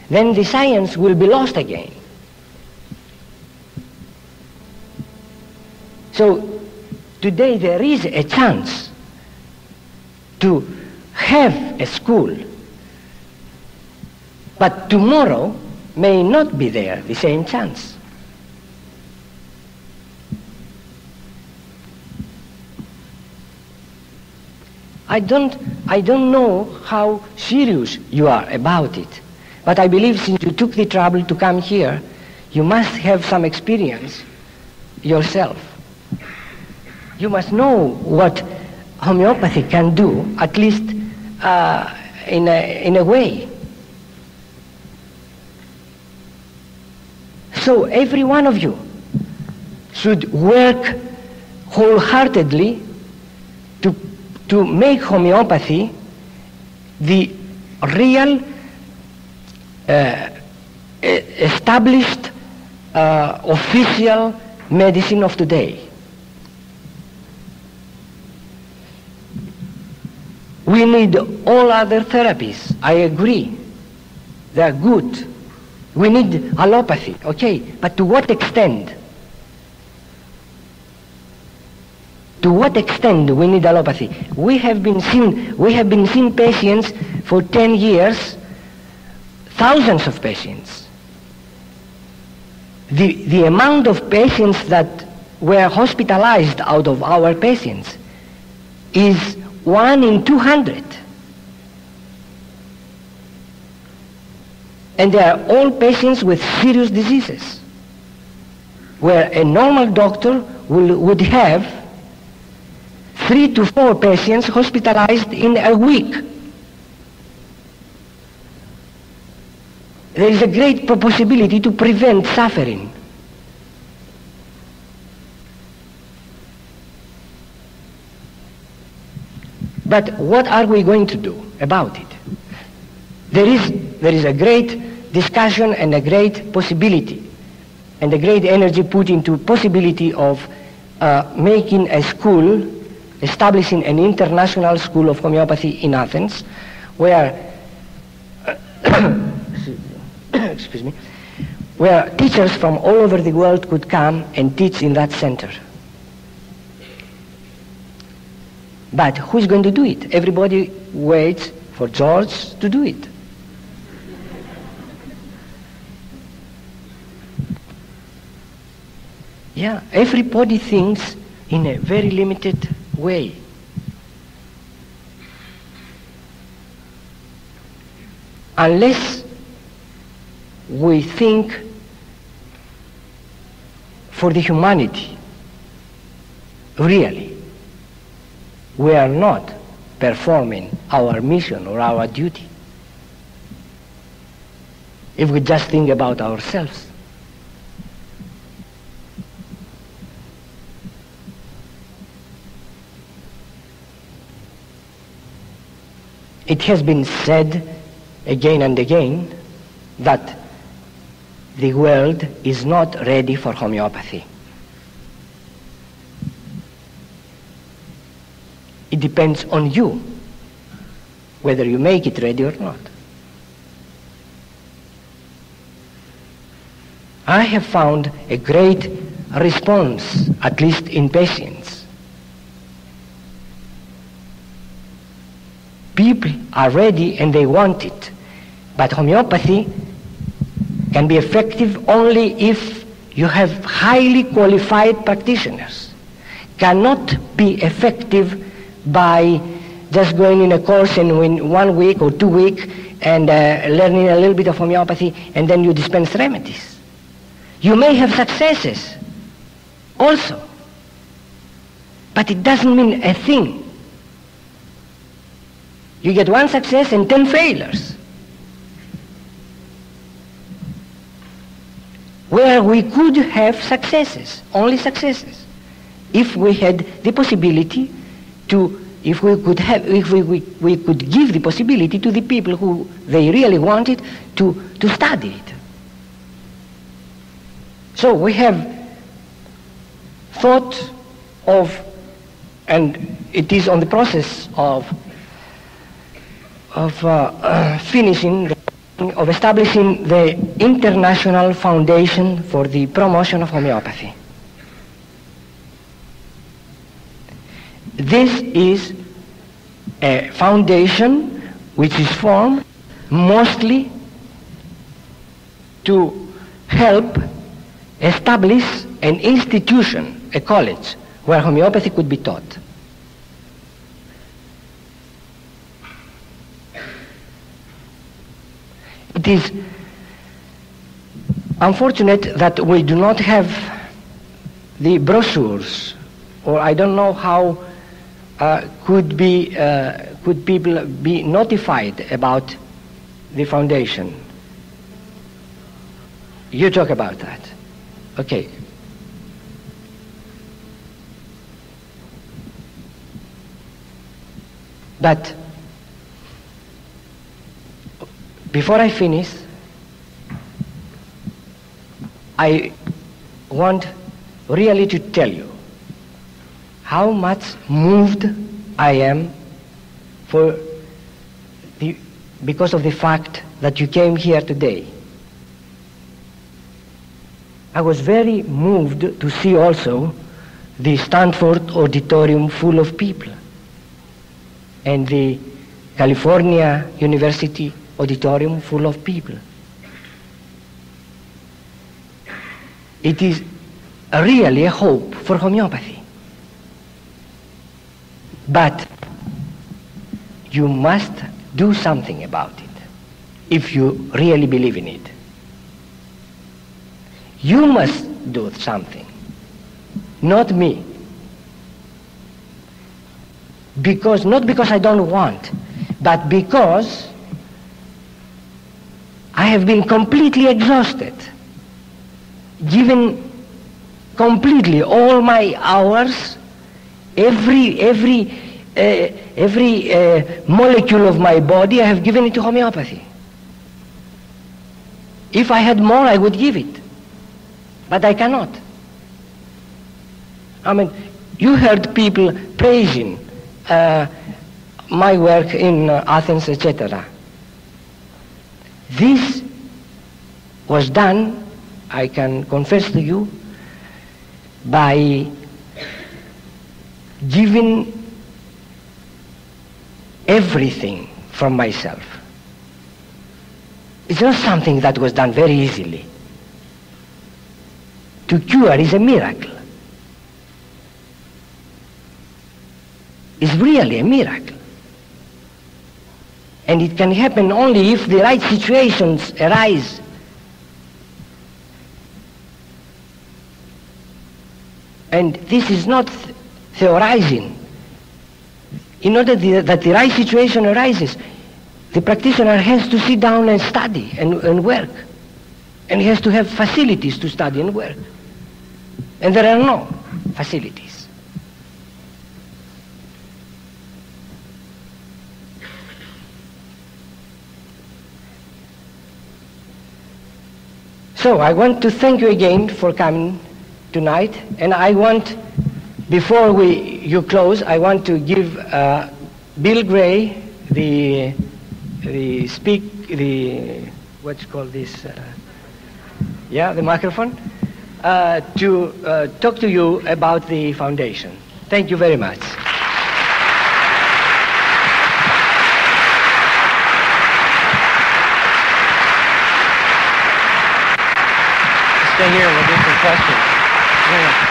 then the science will be lost again. So today there is a chance to have a school, but tomorrow may not be there the same chance. I don't know how serious you are about it, but I believe since you took the trouble to come here, you must have some experience yourself. You must know what homeopathy can do, at least in a way. So every one of you should work wholeheartedly to make homeopathy the real established official medicine of today. We need all other therapies, I agree. They are good. We need allopathy, okay, but to what extent? To what extent do we need allopathy? We have been seeing patients for 10 years, thousands of patients. The amount of patients that were hospitalized out of our patients is 1 in 200. And they are all patients with serious diseases, where a normal doctor would have 3 to 4 patients hospitalized in a week. There is a great possibility to prevent suffering. But what are we going to do about it? There is a great discussion and a great possibility and a great energy put into possibility of making a school, establishing an international school of homeopathy in Athens, where excuse me, where teachers from all over the world could come and teach in that center. But who's going to do it? Everybody waits for George to do it. Yeah, everybody thinks in a very limited way. Unless we think for the humanity, really, we are not performing our mission or our duty. If we just think about ourselves. It has been said again and again that the world is not ready for homeopathy. It depends on you whether you make it ready or not. I have found a great response, at least in patients. People are ready and they want it, but homeopathy can be effective only if you have highly qualified practitioners. Cannot be effective by just going in a course and in 1 week or 2 weeks and learning a little bit of homeopathy and then you dispense remedies. You may have successes also, but it doesn't mean a thing. You get 1 success and 10 failures. Where we could have successes, only successes, if we had the possibility to, if we could give the possibility to the people who they really wanted to study it. So we have thought of, and it is on the process of finishing, of establishing the International Foundation for the Promotion of Homeopathy. This is a foundation which is formed mostly to help establish an institution, a college, where homeopathy could be taught. It is unfortunate that we do not have the brochures, or I don't know how could people be notified about the foundation. You talk about that. Okay. But before I finish, I want really to tell you how much moved I am because of the fact that you came here today. I was very moved to see also the Stanford auditorium full of people and the California University auditorium full of people. It is really a hope for homeopathy. But you must do something about it if you really believe in it. You must do something, not me. Not because I don't want, but because I have been completely exhausted, given completely all my hours, every molecule of my body, I have given it to homeopathy. If I had more, I would give it. But I cannot. I mean, you heard people praising my work in Athens, etc. This was done, I can confess to you, by giving everything from myself. It's not something that was done very easily. To cure is a miracle. It's really a miracle. And it can happen only if the right situations arise. And this is not theorizing. In order that the right situation arises, the practitioner has to sit down and study and work. And he has to have facilities to study and work. And there are no facilities. So I want to thank you again for coming tonight, and I want, before you close, I want to give Bill Gray the what's called this, the microphone, to talk to you about the foundation. Thank you very much. Stay here and we'll do some questions. Yeah.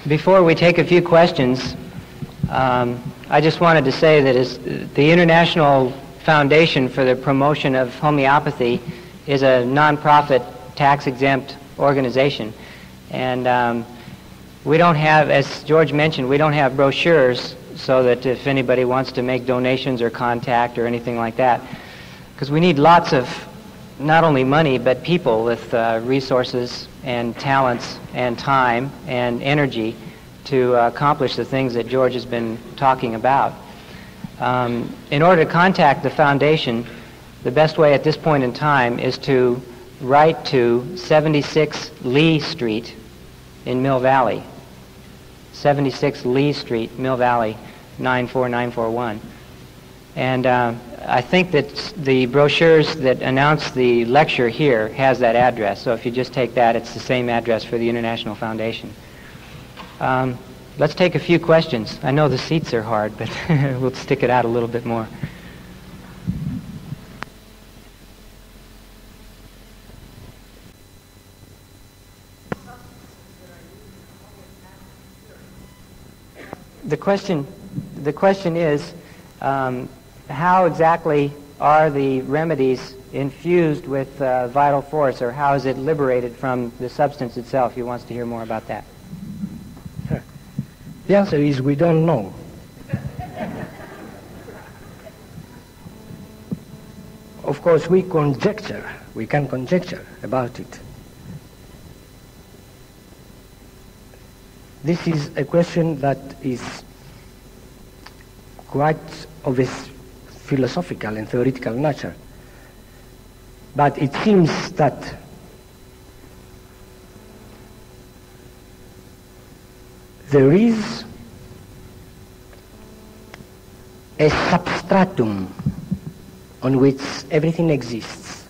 Before we take a few questions, I just wanted to say that the International Foundation for the Promotion of Homeopathy is a non-profit, tax-exempt organization. And we don't have, as George mentioned, we don't have brochures so that if anybody wants to make donations or contact or anything like that, because we need lots of not only money but people with resources and talents and time and energy to accomplish the things that George has been talking about. In order to contact the foundation, the best way at this point in time is to write to 76 Lee Street in Mill Valley. 76 Lee Street, Mill Valley, 94941. And I think that the brochures that announce the lecture here has that address. So if you just take that, it's the same address for the International Foundation. Let's take a few questions. I know the seats are hard, but we'll stick it out a little bit more. The question is, how exactly are the remedies infused with vital force, or how is it liberated from the substance itself? He wants to hear more about that.
The answer is we don't know. of course, we can conjecture about it. This is a question that is quite of a philosophical and theoretical nature. But it seems that there is a substratum on which everything exists.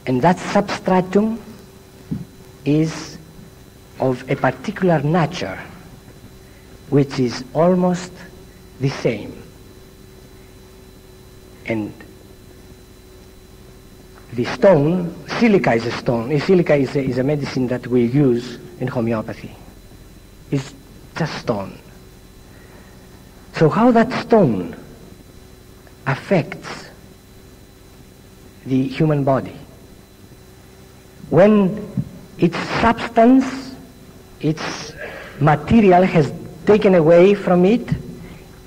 And that substratum is of a particular nature, which is almost the same. And the stone, silica is a stone. Silica is a medicine that we use in homeopathy. It's just stone. So how that stone affects the human body? When its substance, its material has taken away from it,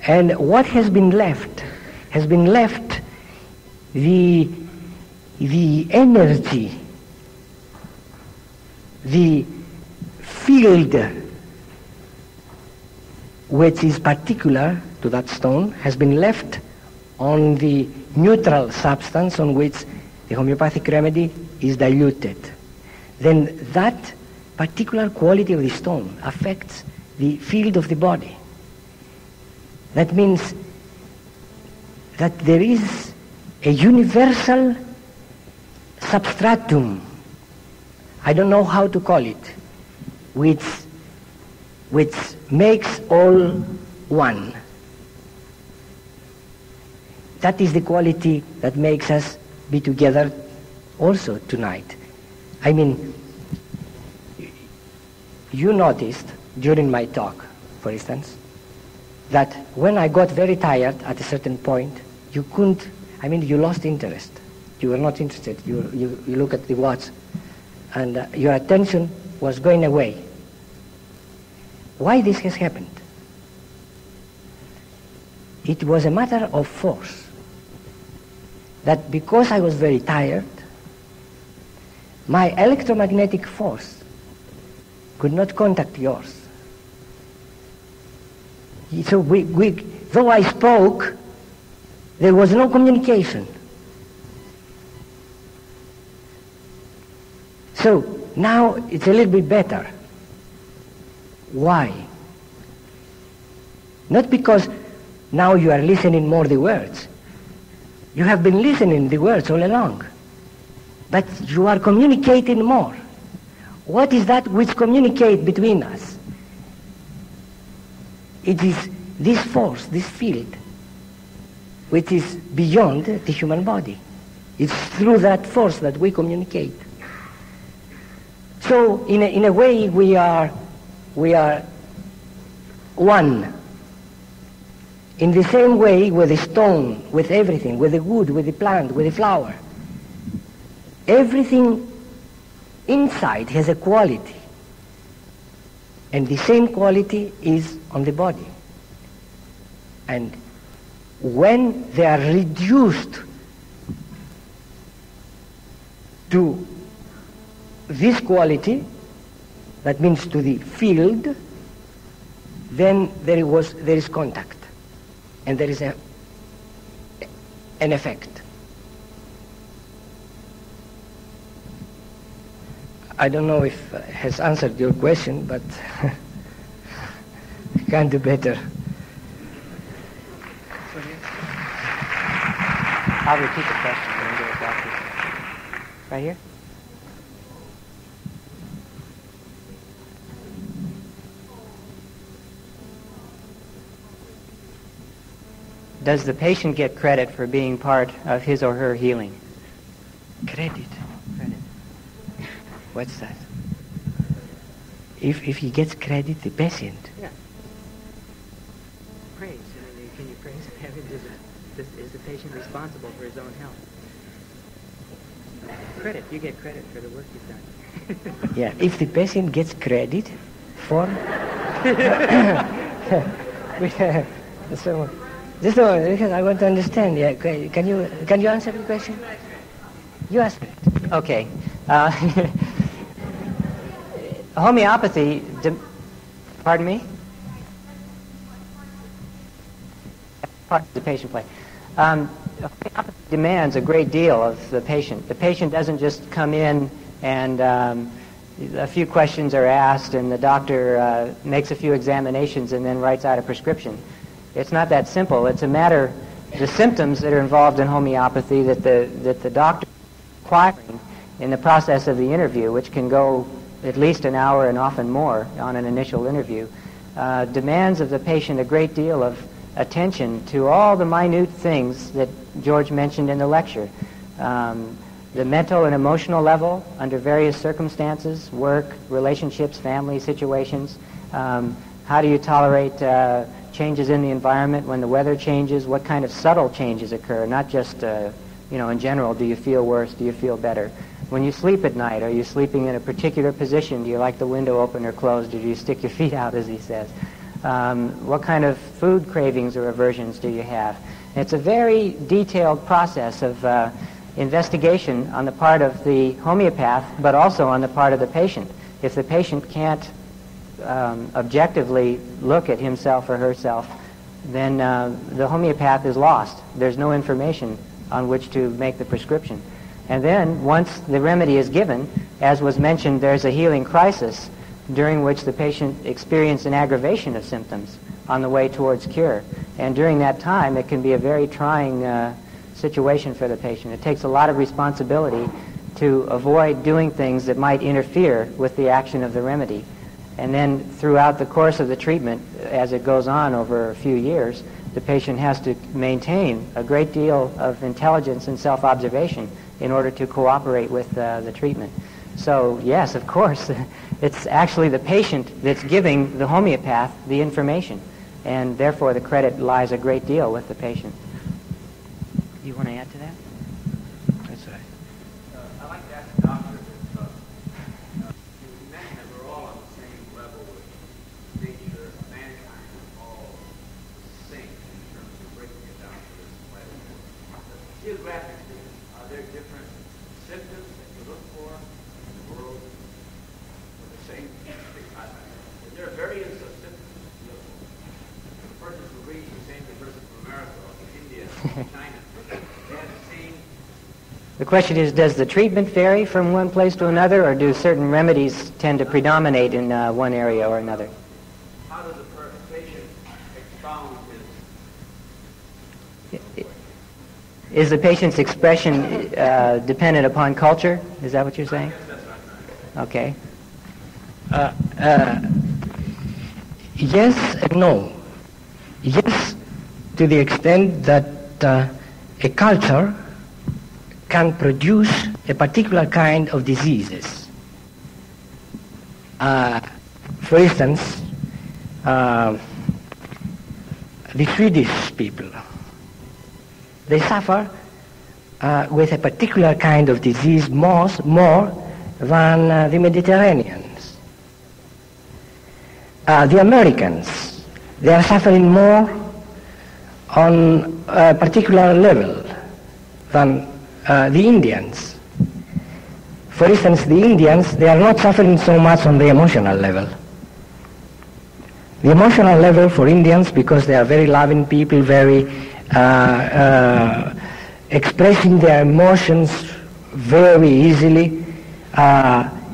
and what has been left? Has been left the energy, the field which is particular to that stone has been left on the neutral substance on which the homeopathic remedy is diluted. Then that particular quality of the stone affects the field of the body. That means that there is a universal substratum, I don't know how to call it, which makes all one. That is the quality that makes us be together also tonight. I mean, you noticed during my talk, for instance, that when I got very tired at a certain point, you lost interest. You were not interested. You look at the watch, and your attention was going away. Why this has happened? It was a matter of force. That because I was very tired, my electromagnetic force could not contact yours. So though I spoke, there was no communication. So now it's a little bit better. Why? Not because now you are listening more the words. You have been listening the words all along. But you are communicating more. What is that which communicates between us? It is this force, this field, which is beyond the human body. It's through that force that we communicate. So in a way we are one. In the same way with the stone, with everything, with the wood, with the plant, with the flower. Everything inside has a quality. And the same quality is on the body. And when they are reduced to this quality, that means to the field, then there is contact. And there is an effect. I don't know if it has answered your question, but I can do better.
I'll repeat the question and get it back to you. Right here? Does the patient get credit for being part of his or her healing?
Credit.
Credit.
What's that? If he gets credit, the patient.
Yeah. Praise. I mean, can you praise him? Is the patient responsible for his own health? Credit. You get credit for the work you've done.
Yeah. If the patient gets credit for... so, This one, because I want to understand. Yeah, can you answer the question? You ask it.
Okay. Homeopathy, pardon me? Part of the patient play. Homeopathy demands a great deal of the patient. The patient doesn't just come in and a few questions are asked and the doctor makes a few examinations and then writes out a prescription. It's not that simple. It's a matter, the symptoms that are involved in homeopathy that the doctor is acquiring in the process of the interview, which can go at least an hour and often more on an initial interview, demands of the patient a great deal of attention to all the minute things that George mentioned in the lecture. The mental and emotional level under various circumstances, work, relationships, family situations. How do you tolerate changes in the environment when the weather changes? What kind of subtle changes occur? Not just, in general, do you feel worse? Do you feel better? When you sleep at night, are you sleeping in a particular position? Do you like the window open or closed, or do you stick your feet out, as he says? What kind of food cravings or aversions do you have? And it's a very detailed process of investigation on the part of the homeopath, but also on the part of the patient. If the patient can't objectively look at himself or herself, then the homeopath is lost. There's no information on which to make the prescription. And then, once the remedy is given, as was mentioned, there's a healing crisis during which the patient experienced an aggravation of symptoms on the way towards cure. And during that time, it can be a very trying situation for the patient. It takes a lot of responsibility to avoid doing things that might interfere with the action of the remedy. And then throughout the course of the treatment, as it goes on over a few years, the patient has to maintain a great deal of intelligence and self-observation in order to cooperate with the treatment. So yes, of course, it's actually the patient that's giving the homeopath the information, and therefore the credit lies a great deal with the patient. Do you want to add to that?
That's right.
I'd like to ask the doctor if you mentioned that we're all on the same level with nature, mankind is all the same in terms of breaking it down to this level. Geographically, are there different symptoms that you look for in the world for the same? Is there a variance of symptoms you look for? The person from Greece is the same as the person from America or from India or China.
The question is, does the treatment vary from one place to another, or do certain remedies tend to predominate in one area or another?
How does the patient expound his...
Is the patient's expression dependent upon culture? Is that what you're saying? Okay.
Yes and no. Yes, to the extent that a culture can produce a particular kind of diseases. For instance, the Swedish people, they suffer with a particular kind of disease more than the Mediterraneans. The Americans, they are suffering more on a particular level than the Indians. For instance, the Indians, they are not suffering so much on the emotional level. The emotional level for Indians, because they are very loving people, very expressing their emotions very easily,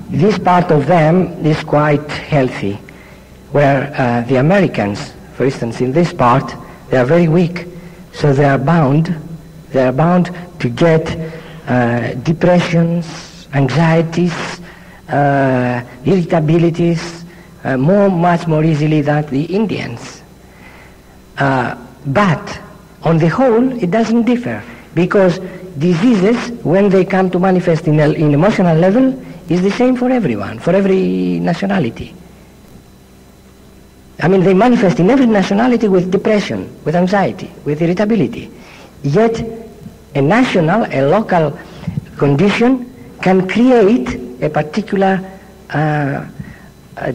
this part of them is quite healthy. Where the Americans, for instance, in this part, they are very weak, so they are bound to get depressions, anxieties, irritabilities, much more easily than the Indians. But on the whole, it doesn't differ, because diseases, when they come to manifest in emotional level, is the same for everyone, for every nationality. I mean, they manifest in every nationality with depression, with anxiety, with irritability. Yet, a local condition can create a particular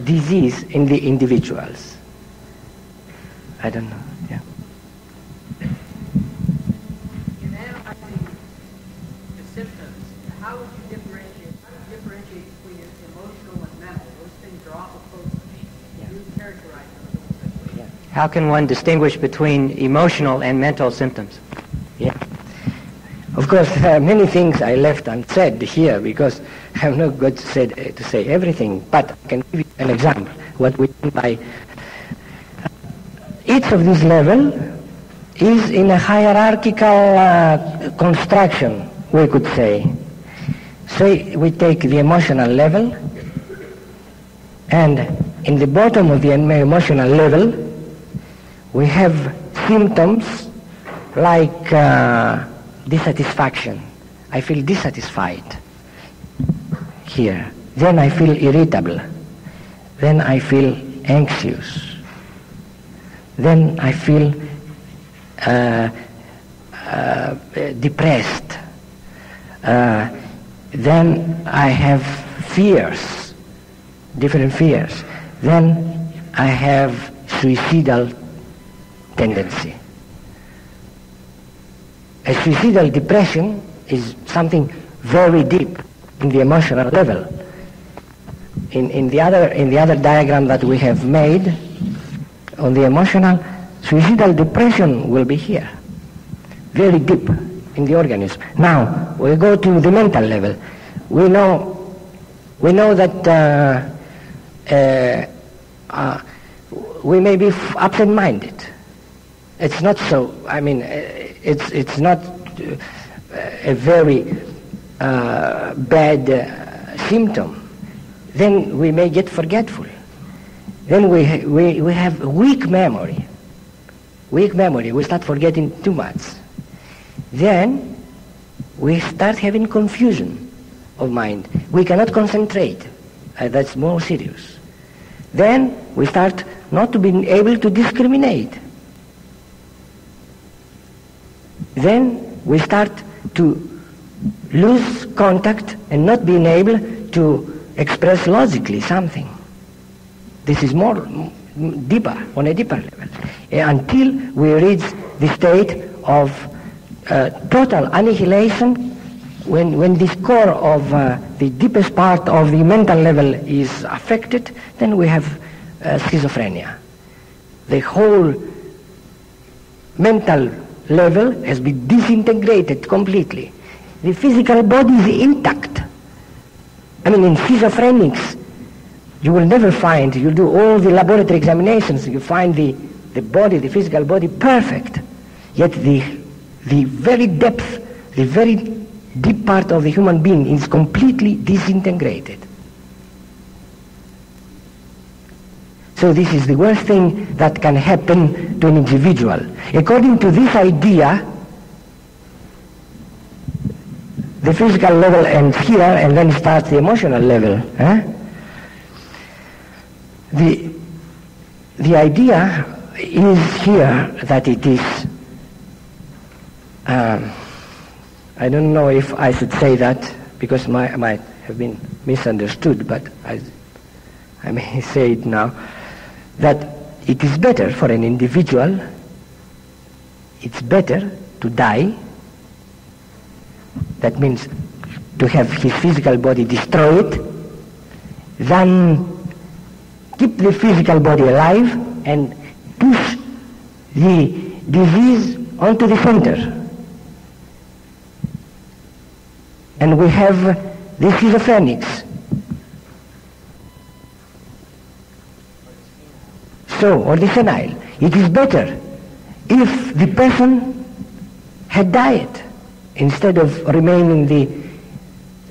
disease in the individuals. I don't know, yeah.
how would you differentiate between emotional and mental? Those things are awful close to me. You characterize them.
Yeah. How can one distinguish between emotional and mental symptoms?
Yeah. Of course, there are many things I left unsaid here because I'm not going to say everything, but I can give you an example. What we mean by each of these levels is in a hierarchical construction, we could say. So we take the emotional level, and in the bottom of the emotional level, we have symptoms like dissatisfaction. I feel dissatisfied here. Then I feel irritable. Then I feel anxious. Then I feel depressed. Then I have fears, different fears. Then I have suicidal tendency. A suicidal depression is something very deep in the emotional level. In the other diagram that we have made on the emotional, suicidal depression will be here, very deep in the organism. Now we go to the mental level. We know that we may be absent-minded. It's not so. I mean, it's not a very bad symptom. Then we may get forgetful. Then we have weak memory. Weak memory. We start forgetting too much. Then we start having confusion of mind. We cannot concentrate. That's more serious. Then we start not to be able to discriminate. Then we start to lose contact and not being able to express logically something. This is more deeper, on a deeper level, until we reach the state of total annihilation. When this core of the deepest part of the mental level is affected, then we have schizophrenia. The whole mental level has been disintegrated completely. The physical body is intact. I mean, in schizophrenics, you will never find, you do all the laboratory examinations, you find the body, the physical body, perfect. Yet the very depth, the very deep part of the human being is completely disintegrated. So this is the worst thing that can happen to an individual. According to this idea, the physical level ends here and then starts the emotional level. The idea is here that it is, I don't know if I should say that because I might have been misunderstood, but I may say it now, that it is better for an individual, it's better to die. That means to have his physical body destroyed, than keep the physical body alive and push the disease onto the center. And we have the schizophrenics. So, or the senile. It is better if the person had died instead of remaining in the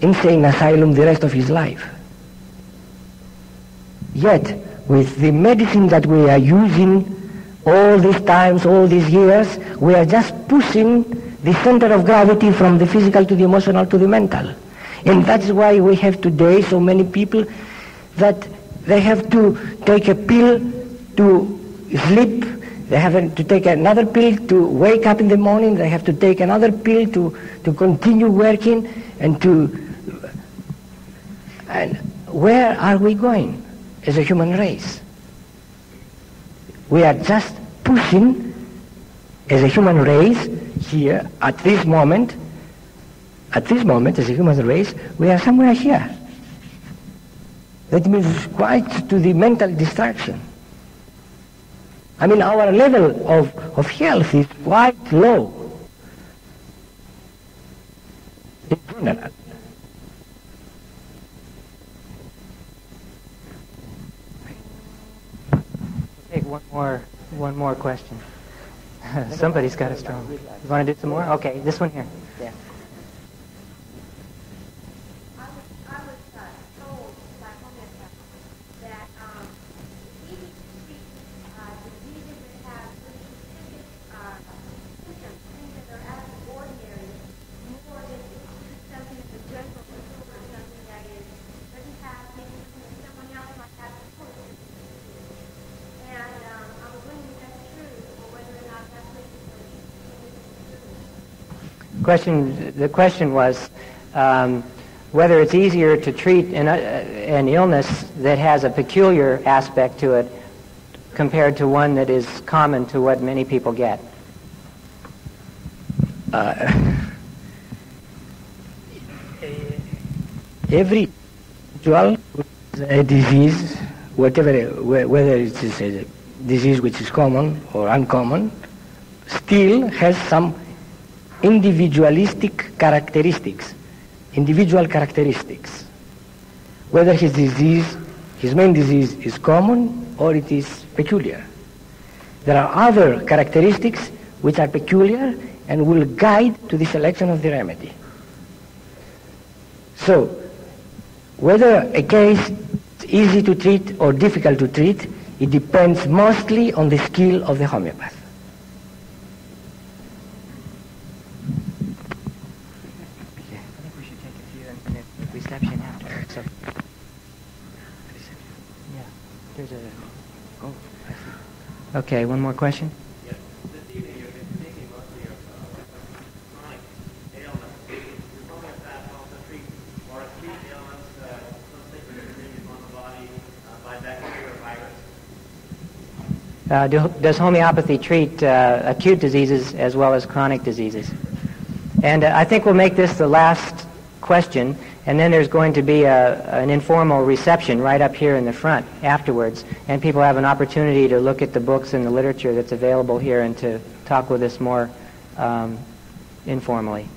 insane asylum the rest of his life. Yet, with the medicine that we are using all these times, all these years, we are just pushing the center of gravity from the physical to the emotional to the mental. And that's why we have today so many people that they have to take a pill to sleep, they have to take another pill to wake up in the morning, they have to take another pill to continue working, and where are we going as a human race? We are just pushing as a human race here at this moment at this moment, as a human race, we are somewhere here. That means quite to the mental distraction. I mean, our level of health is quite low in general.
Take one more question. Somebody's got a strong. You want to do some more? Okay, this one here. Yeah.
I was told by homeopaths that it's easy to treat diseases that have really specific symptoms, things that are out of the ordinary, more than something that's a general disorder, something that doesn't have maybe something that someone else might have before. And I was wondering if that's true, or whether or not that's what
The question was whether it's easier to treat an illness that has a peculiar aspect to it compared to one that is common to what many people get.
Every individual with a disease, whether it is a disease which is common or uncommon, still has some individualistic characteristics, individual characteristics. Whether his main disease is common or it is peculiar. There are other characteristics which are peculiar and will guide to the selection of the remedy. So, whether a case is easy to treat or difficult to treat, it depends mostly on the skill of the homeopath.
Reception after. So, yeah, there's a. Oh, I see. Okay, one more question.
Yes. This evening you've been speaking mostly of chronic ailments. Your homeopath also treat more acute ailments, things that are being on the body by bacteria or virus.
Does homeopathy treat acute diseases as well as chronic diseases? And I think we'll make this the last question, and then there's going to be an informal reception right up here in the front afterwards, and people have an opportunity to look at the books and the literature that's available here and to talk with us more informally.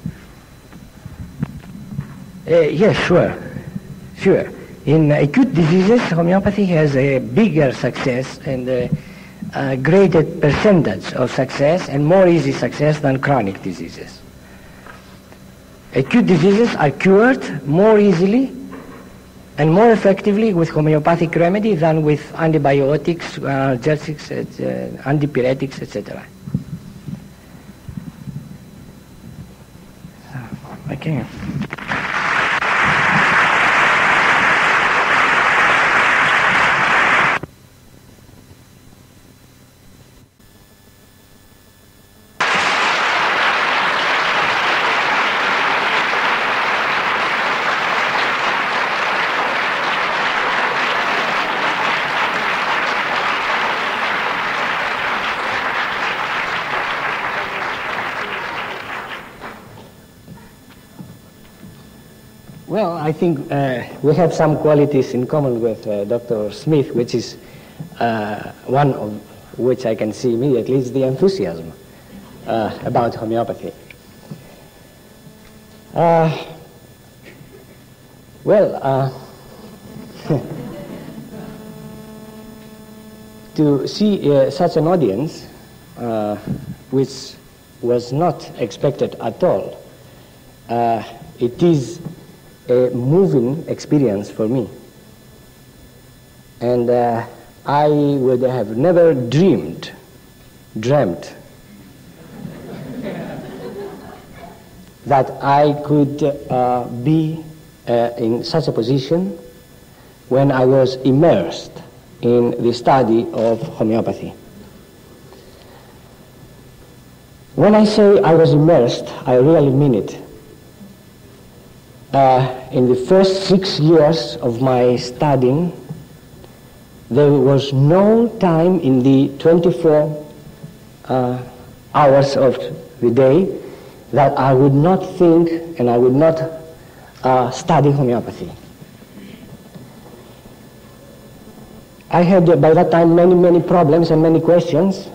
Yes, sure. In acute diseases, homeopathy has a bigger success and a greater percentage of success and more easy success than chronic diseases. Acute diseases are cured more easily and more effectively with homeopathic remedy than with antibiotics, analgesics, antipyretics, etc. Okay. Well, I think we have some qualities in common with Dr. Smith, which is one of which I can see immediately is the enthusiasm about homeopathy. To see such an audience, which was not expected at all, it is a moving experience for me. And I would have never dreamt that I could be in such a position when I was immersed in the study of homeopathy. When I say I was immersed, I really mean it. In the first 6 years of my studying, there was no time in the 24 hours of the day that I would not think and I would not study homeopathy. I had by that time many problems and many questions,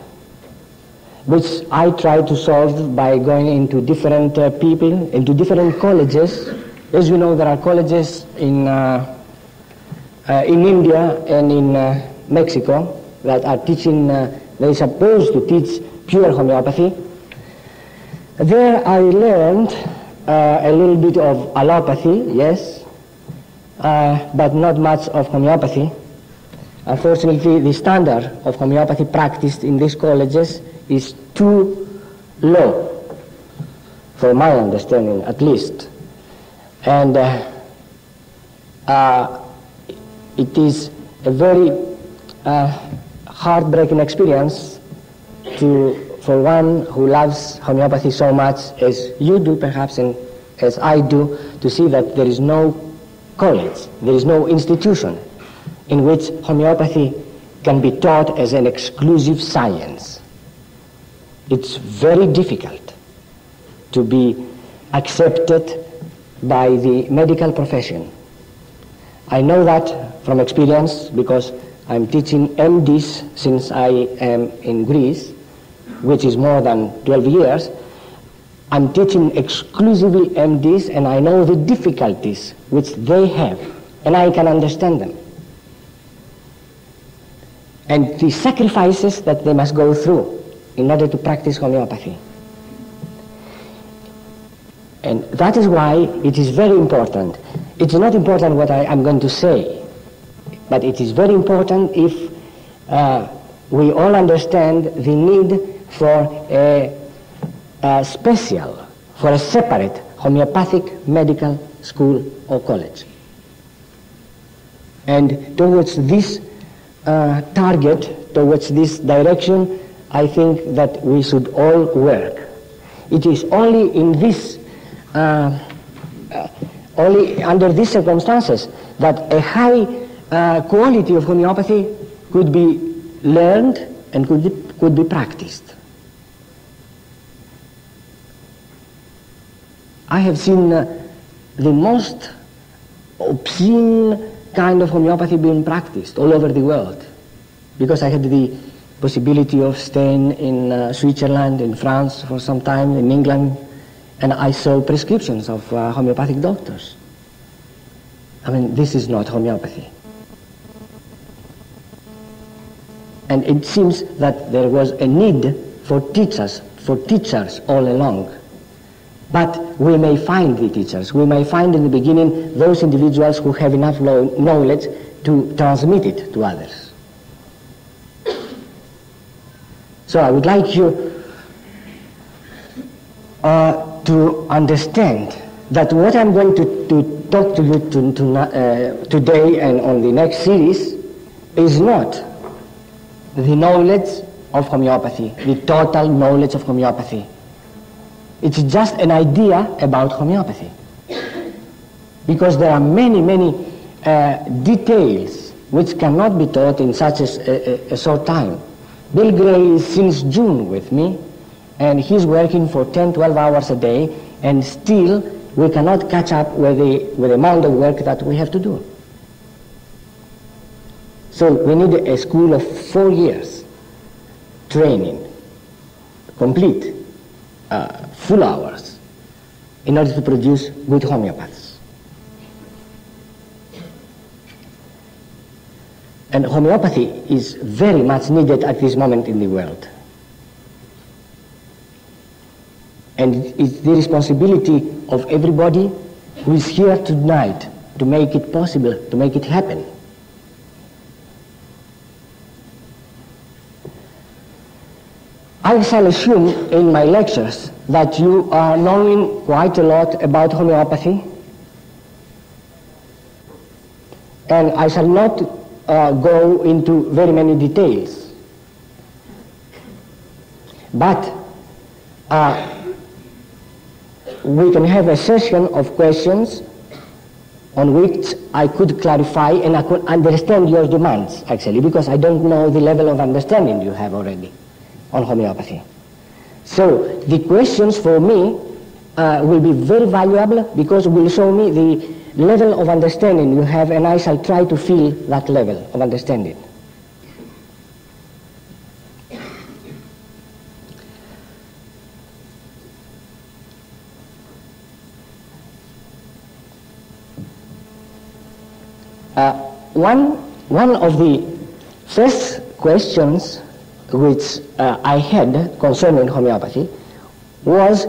which I tried to solve by going into different people, into different colleges. As you know, there are colleges in India and in Mexico that are teaching, they're supposed to teach pure homeopathy. There I learned a little bit of allopathy, yes, but not much of homeopathy. Unfortunately, the standard of homeopathy practiced in these colleges is too low, for my understanding at least. And it is a very heartbreaking experience for one who loves homeopathy so much as you do perhaps and as I do, to see that there is no college, there is no institution in which homeopathy can be taught as an exclusive science. It's very difficult to be accepted by the medical profession. I know that from experience because I'm teaching MDs since I am in Greece, which is more than 12 years. I'm teaching exclusively MDs and I know the difficulties which they have and I can understand them. And the sacrifices that they must go through in order to practice homeopathy. And that is why it is very important. It's not important what I'm going to say, but it is very important if we all understand the need for a separate homeopathic medical school or college. And towards this target, towards this direction, I think that we should all work. It is only in this, only under these circumstances that a high quality of homeopathy could be learned and could be practiced. I have seen the most obscene kind of homeopathy being practiced all over the world, because I had the possibility of staying in Switzerland, in France for some time, in England, and I saw prescriptions of homeopathic doctors. I mean, this is not homeopathy. And it seems that there was a need for teachers all along. But we may find the teachers. We may find in the beginning those individuals who have enough knowledge to transmit it to others. So I would like you to understand that what I'm going to talk to you today and on the next series is not the knowledge of homeopathy, the total knowledge of homeopathy. It's just an idea about homeopathy. Because there are many details which cannot be taught in such a short time. Bill Gray is since June with me, and he's working for 10-12 hours a day, and still we cannot catch up with the amount of work that we have to do. So we need a school of 4 years training, complete, full hours, in order to produce good homeopaths. And homeopathy is very much needed at this moment in the world. And it's the responsibility of everybody who is here tonight to make it possible, to make it happen. I shall assume in my lectures that you are knowing quite a lot about homeopathy, and I shall not go into very many details. But we can have a session of questions on which I could clarify and I could understand your demands, actually, because I don't know the level of understanding you have already on homeopathy. So the questions for me will be very valuable because it will show me the level of understanding you have, and I shall try to feel that level of understanding. One of the first questions which I had concerning homeopathy was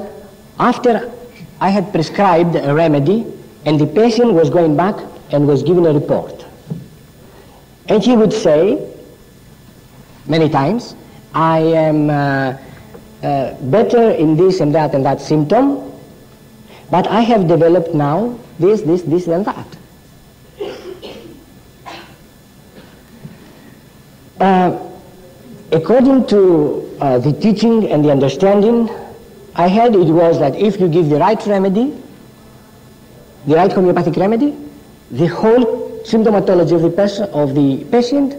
after I had prescribed a remedy and the patient was going back and was given a report. And he would say many times, I am better in this and that symptom, but I have developed now this and that. According to the teaching and the understanding I had, it was that if you give the right remedy, the right homeopathic remedy, the whole symptomatology of the patient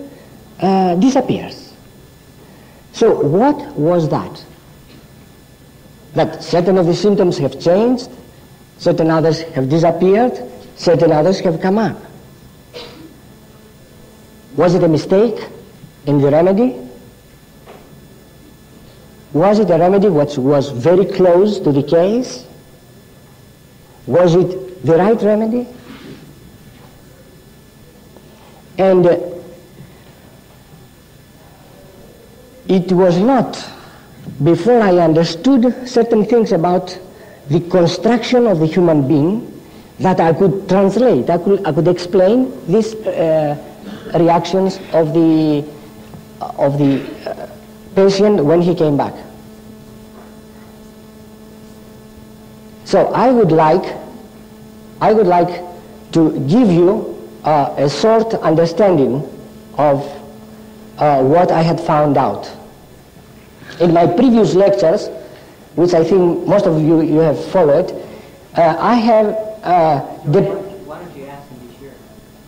disappears. So what was that? That certain of the symptoms have changed, certain others have disappeared, certain others have come up. Was it a mistake in the remedy? Was it a remedy which was very close to the case? Was it the right remedy? And it was not before I understood certain things about the construction of the human being that I could translate, I could explain these reactions of the patient when he came back. So I would like to give you a short understanding of what I had found out. In my previous lectures, which I think most of you have followed, I have
Why don't you ask him this year?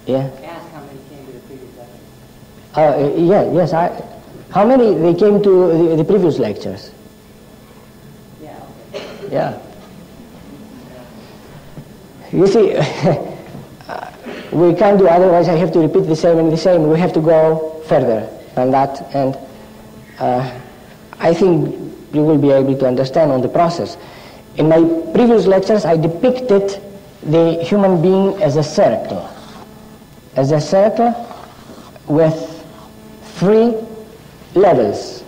Yeah.
Ask how many came to the previous lecture.
Yes. How many they came to the previous lectures?
Yeah, okay.
Yeah. You see, we can't do otherwise. I have to repeat the same and the same. We have to go further than that, and I think you will be able to understand on the process. In my previous lectures, I depicted the human being as a circle with three levels: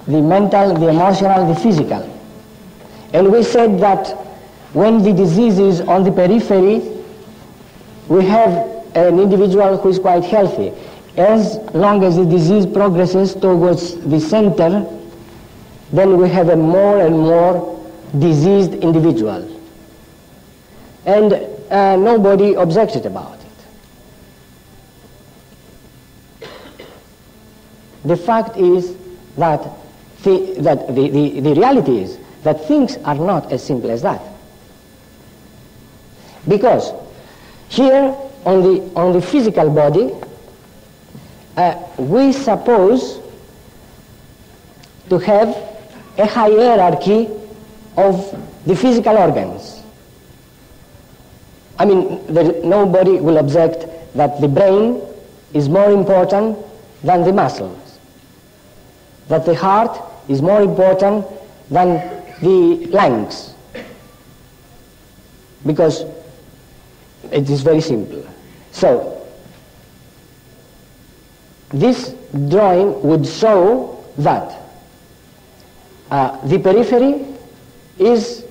the mental, the emotional, the physical. And we said that when the disease is on the periphery, we have an individual who is quite healthy. As long as the disease progresses towards the center, then we have a more and more diseased individual. And nobody objected about it. The fact is that the reality is that things are not as simple as that. Because here on the physical body, we suppose to have a hierarchy of the physical organs. I mean, nobody will object that the brain is more important than the muscles, that the heart is more important than the lungs, because it is very simple. So this drawing would show that the periphery is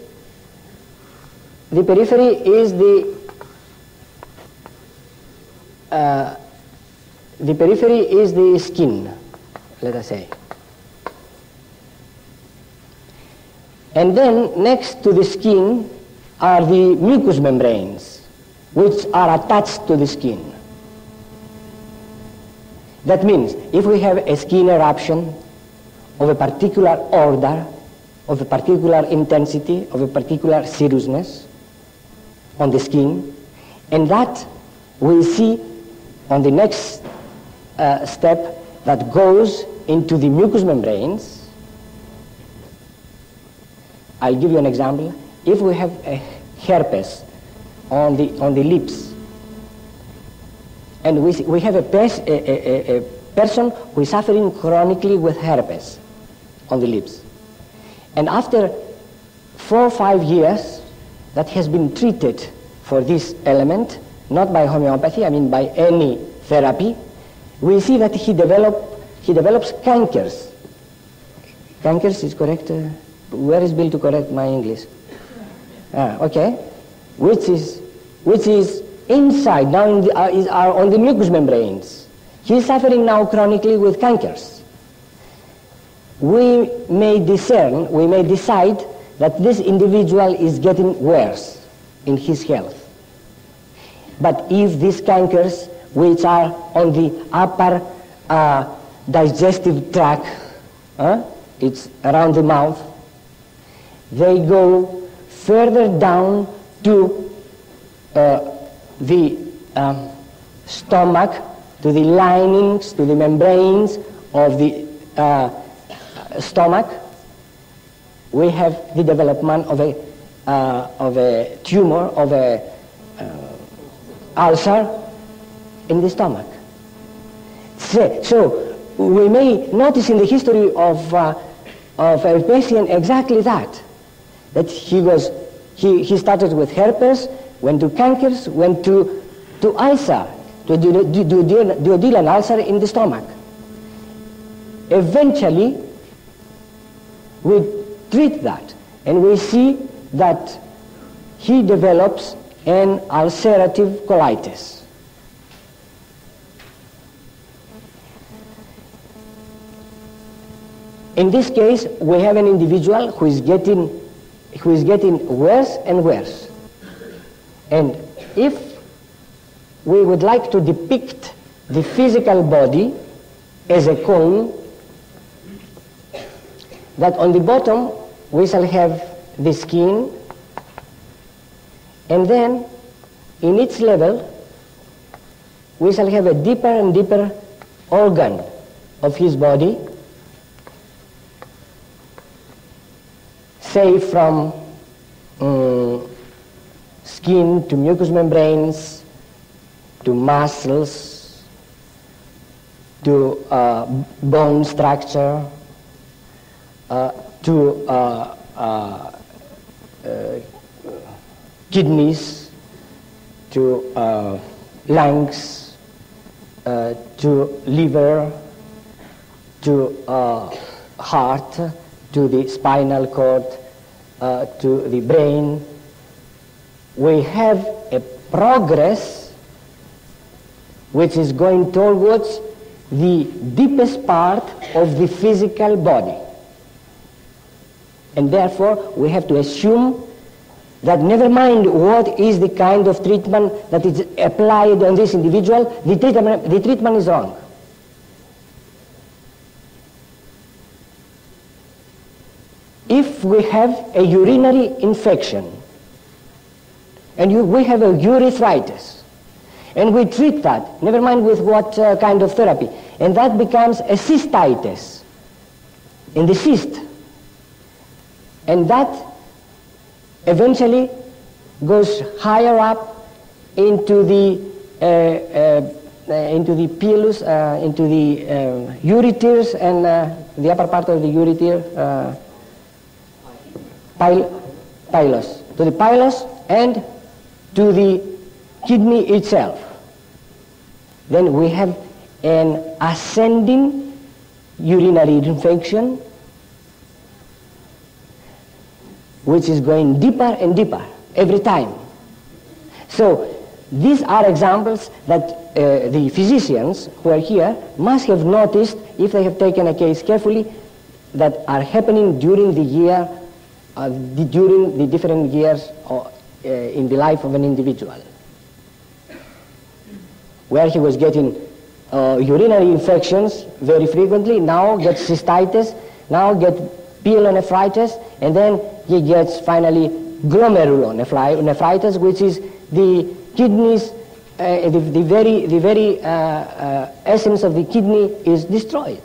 the skin, let us say. And then next to the skin are the mucous membranes, which are attached to the skin. That means if we have a skin eruption of a particular order, of a particular intensity, of a particular seriousness on the skin, and that we see on the next step that goes into the mucous membranes. I'll give you an example. if we have a herpes on the lips, and we have a person who is suffering chronically with herpes on the lips, and after 4 or 5 years that has been treated for this element, not by homeopathy, I mean by any therapy, we see that he develops cankers. Cankers is correct? Where is Bill to correct my English? Okay. Which is inside, now are on the mucous membranes. He is suffering now chronically with cankers. We may decide that this individual is getting worse in his health. But if these cankers, which are on the upper digestive tract, it's around the mouth, they go further down to the stomach, to the linings, to the membranes of the stomach, we have the development of a tumor, of a ulcer in the stomach. So we may notice in the history of a patient exactly that he started with herpes, went to cankers, went to ulcer, to duodenal ulcer in the stomach. Eventually, we treat that, and we see that he develops an ulcerative colitis. In this case, we have an individual who is getting worse and worse. And if we would like to depict the physical body as a cone, that on the bottom we shall have the skin, and then in each level we shall have a deeper and deeper organ of his body, say from skin to mucous membranes to muscles to bone structure to kidneys, to lungs, to liver, to heart, to the spinal cord, to the brain. We have a progress which is going towards the deepest part of the physical body. And therefore, we have to assume that never mind what is the kind of treatment that is applied on this individual, the treatment is wrong. If we have a urinary infection, and we have a urethritis, and we treat that, never mind with what kind of therapy, and that becomes a cystitis in the cyst, and that eventually goes higher up into the pilus, into the ureters and the upper part of the ureter, pilus, to the pilus and to the kidney itself. Then we have an ascending urinary infection which is going deeper and deeper every time. So these are examples that the physicians who are here must have noticed, if they have taken a case carefully, that are happening during the year, during the different years in the life of an individual, where he was getting urinary infections very frequently, now gets cystitis, now gets pyelonephritis, and then he gets finally glomerulonephritis, which is the kidneys, the very essence of the kidney is destroyed.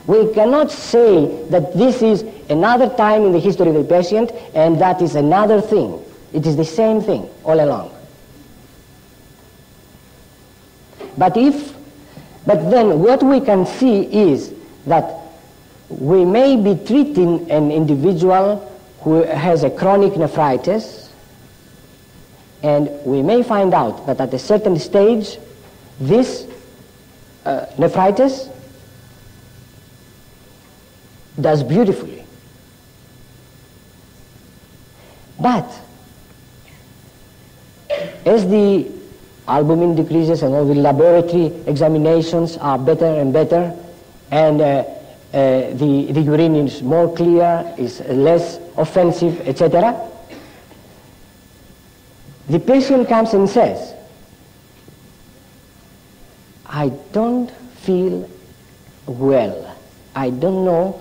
We cannot say that this is another time in the history of the patient, and that is another thing. It is the same thing all along. But then what we can see is that we may be treating an individual who has a chronic nephritis, and we may find out that at a certain stage this nephritis does beautifully. But as the albumin decreases and all the laboratory examinations are better and better, and the urine is more clear, is less offensive, etc., the patient comes and says, I don't feel well. I don't know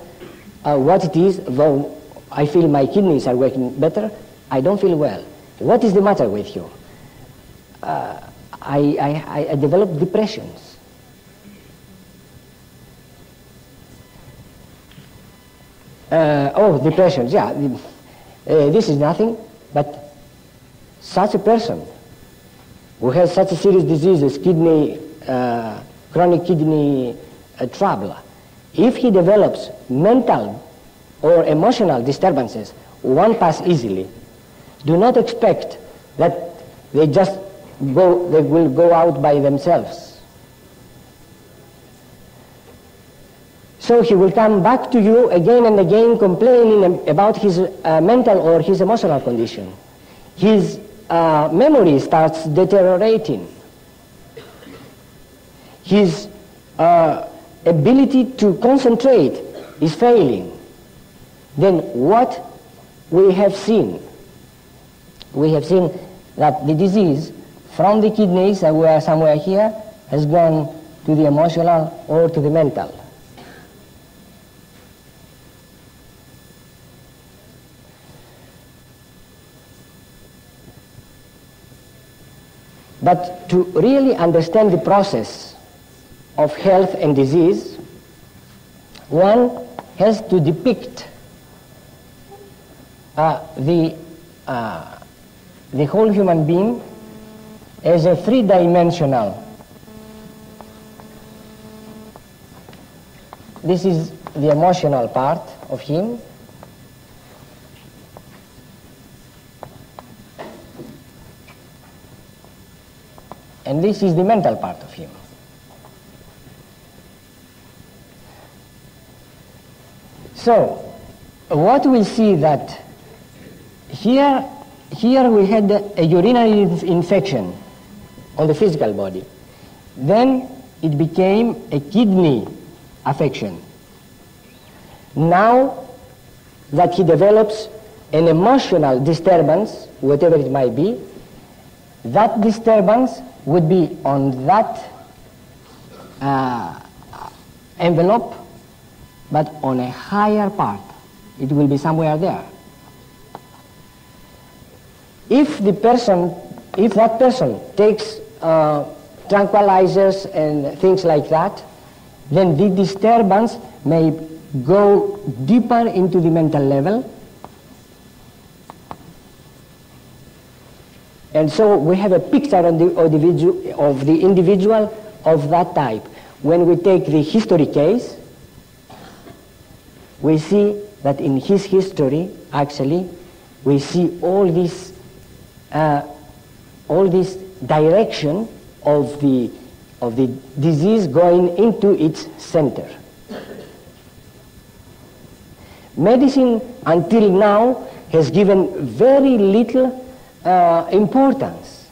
what it is, though I feel my kidneys are working better. I don't feel well. What is the matter with you? I developed depressions. Depressions, yeah. This is nothing, but such a person who has such a serious disease as chronic kidney trouble, if he develops mental or emotional disturbances, one pass easily. Do not expect that they will go out by themselves. So he will come back to you again and again complaining about his mental or his emotional condition. His memory starts deteriorating. His ability to concentrate is failing. Then what we have seen? We have seen that the disease from the kidneys that were somewhere here has gone to the emotional or to the mental. But to really understand the process of health and disease, one has to depict the whole human being as a three-dimensional. This is the emotional part of him. And this is the mental part of him. So, what we see that here we had a urinary infection on the physical body. Then it became a kidney affection. Now that he develops an emotional disturbance, whatever it might be, that disturbance would be on that envelope, but on a higher part. It will be somewhere there. If that person takes tranquilizers and things like that, then the disturbance may go deeper into the mental level. And so we have a picture of the individual of that type. When we take the history case, we see that in his history, actually, we see all this direction of the disease going into its center. Medicine until now has given very little importance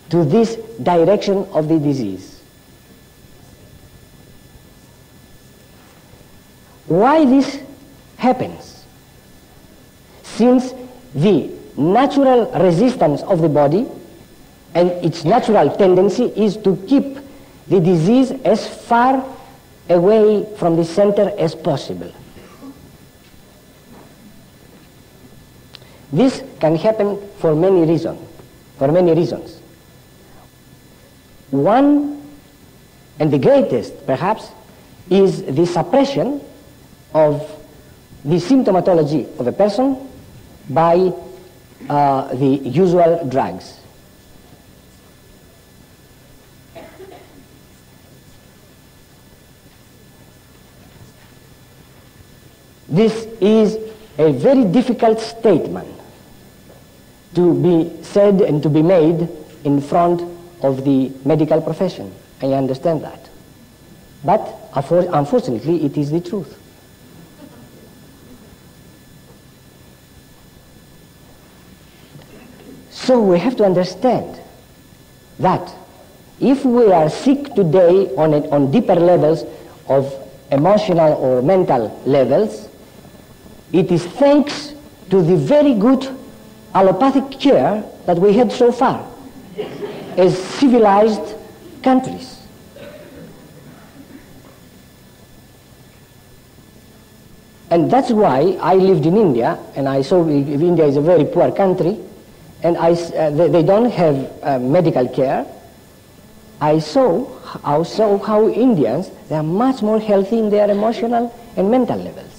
to this direction of the disease. Why this happens? Since the natural resistance of the body and its natural tendency is to keep the disease as far away from the center as possible. This can happen for many reasons. One, and the greatest perhaps, is the suppression of the symptomatology of a person by the usual drugs. This is a very difficult statement to be said and to be made in front of the medical profession. I understand that. But unfortunately, it is the truth. So we have to understand that if we are sick today on deeper levels of emotional or mental levels, it is thanks to the very good allopathic care that we had so far as civilized countries. And that's why I lived in India, and I saw India is a very poor country, and they don't have medical care. I saw how Indians, they are much more healthy in their emotional and mental levels.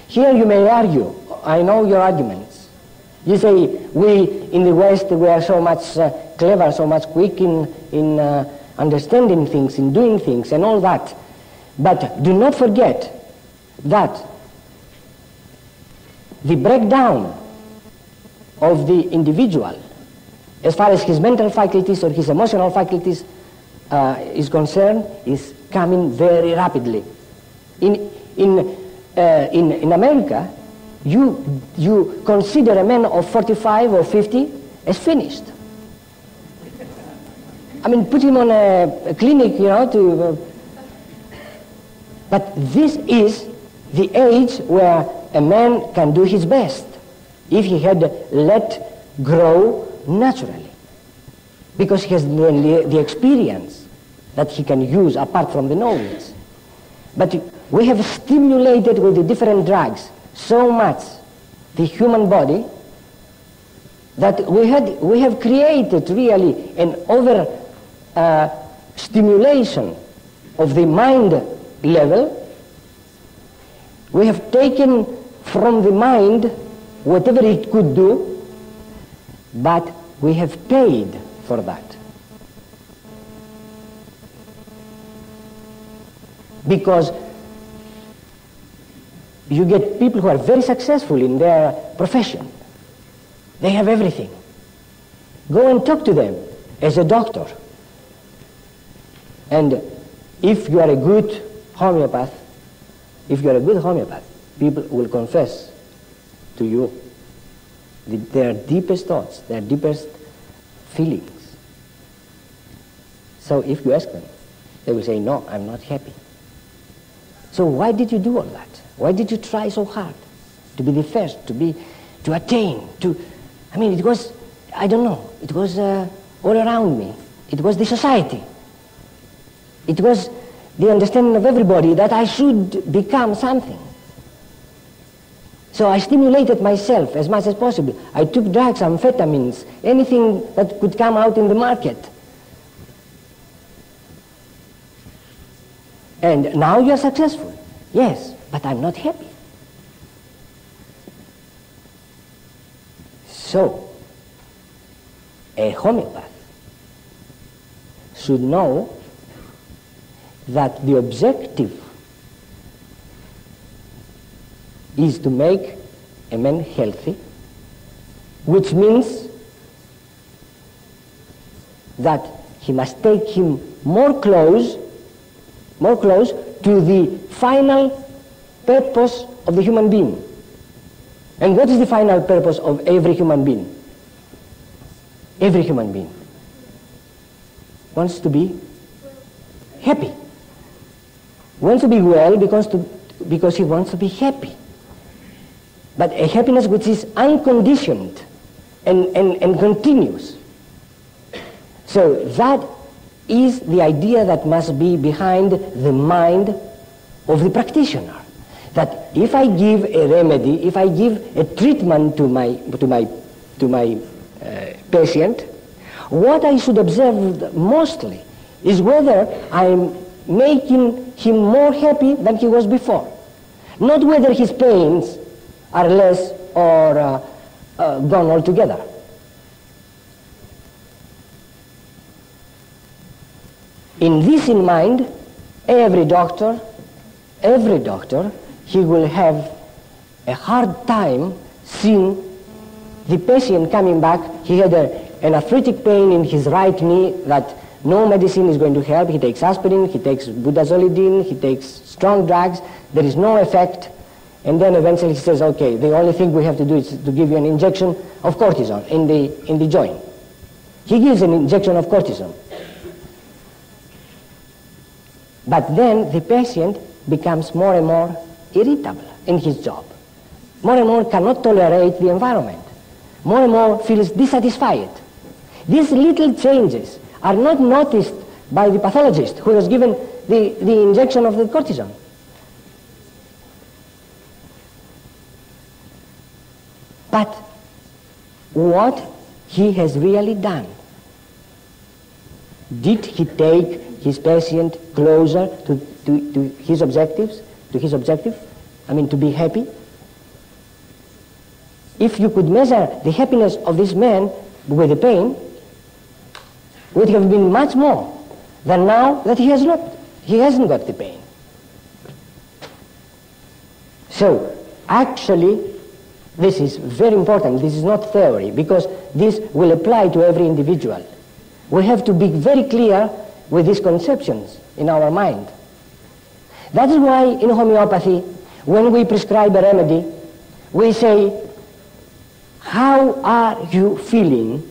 Here you may argue, I know your arguments. You say, we in the West, we are so much clever, so much quick in understanding things, in doing things, and all that. But do not forget that the breakdown of the individual, as far as his mental faculties or his emotional faculties is concerned, is coming very rapidly. In America, you consider a man of 45 or 50 as finished. I mean, put him on a clinic, but this is the age where a man can do his best if he had let grow naturally, because he has the experience that he can use apart from the knowledge. But we have stimulated with the different drugs so much the human body that we have created really an over stimulation of the mind level. We have taken from the mind whatever it could do, but we have paid for that. Because you get people who are very successful in their profession. They have everything. Go and talk to them as a doctor. And if you are a good homeopath, people will confess to you their deepest thoughts, their deepest feelings. So if you ask them, they will say, no, I'm not happy. So why did you do all that? Why did you try so hard to be the first, to attain, it was, I don't know, it was all around me. It was the society. It was the understanding of everybody that I should become something. So I stimulated myself as much as possible. I took drugs, amphetamines, anything that could come out in the market. And now you're successful. Yes, but I'm not happy. So, a homeopath should know that the objective is to make a man healthy, which means that he must take him more close to the final purpose of the human being. And what is the final purpose of every human being? Every human being wants to be happy. Wants to be well because he wants to be happy. But a happiness which is unconditioned and continuous. So that is the idea that must be behind the mind of the practitioner. That if I give a remedy, if I give a treatment to my patient, what I should observe mostly is whether I'm making him more happy than he was before. Not whether his pains are less or gone altogether. In this in mind, every doctor, he will have a hard time seeing the patient coming back. He had an arthritic pain in his right knee that no medicine is going to help. He takes aspirin, he takes budazolidine, he takes strong drugs. There is no effect. And then eventually he says, okay, the only thing we have to do is to give you an injection of cortisone in the joint. He gives an injection of cortisone. But then the patient becomes more and more irritable in his job. More and more cannot tolerate the environment. More and more feels dissatisfied. These little changes are not noticed by the pathologist who has given the injection of the cortisone. But what he has really done, did he take his patient closer to his objectives, to be happy? If you could measure the happiness of this man with the pain, would have been much more than now that he hasn't got the pain. So, actually, this is very important. This is not theory, because this will apply to every individual. We have to be very clear with these conceptions in our mind. That is why in homeopathy, when we prescribe a remedy, we say, how are you feeling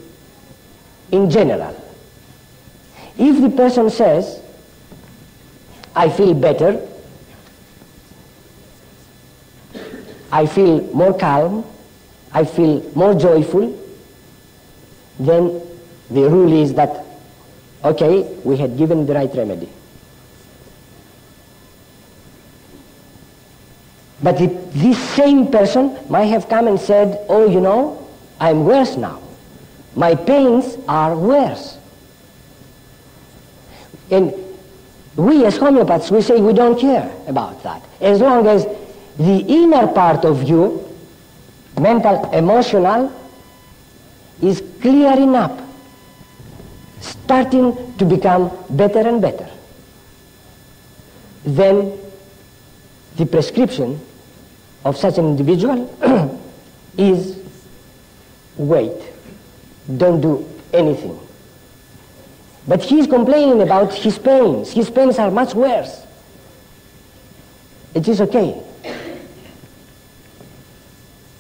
in general? If the person says, I feel better, I feel more calm, I feel more joyful, then the rule is that, okay, we had given the right remedy. But this same person might have come and said, oh, you know, I'm worse now. My pains are worse. And we as homeopaths, we say we don't care about that. As long as the inner part of you, mental, emotional, is clearing up, starting to become better and better, then the prescription of such an individual is wait, don't do anything. But he is complaining about his pains. His pains are much worse. It is okay.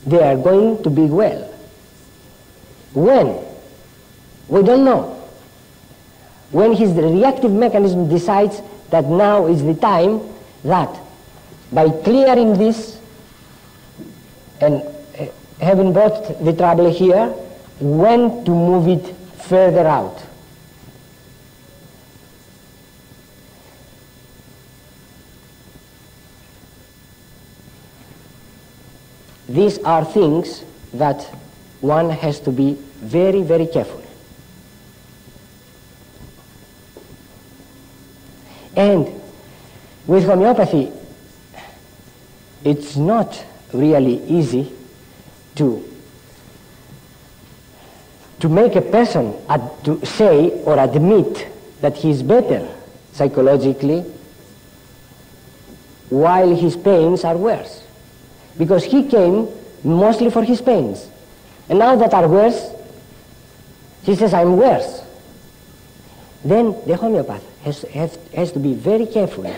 They are going to be well. When? We don't know. When his reactive mechanism decides that now is the time that by clearing this and having brought the trouble here, when to move it further out. These are things that one has to be very, very careful. And with homeopathy, it's not really easy to make a person to say or admit that he is better psychologically while his pains are worse. Because he came mostly for his pains. And now that are worse, he says, I'm worse. Then the homeopath has to be very careful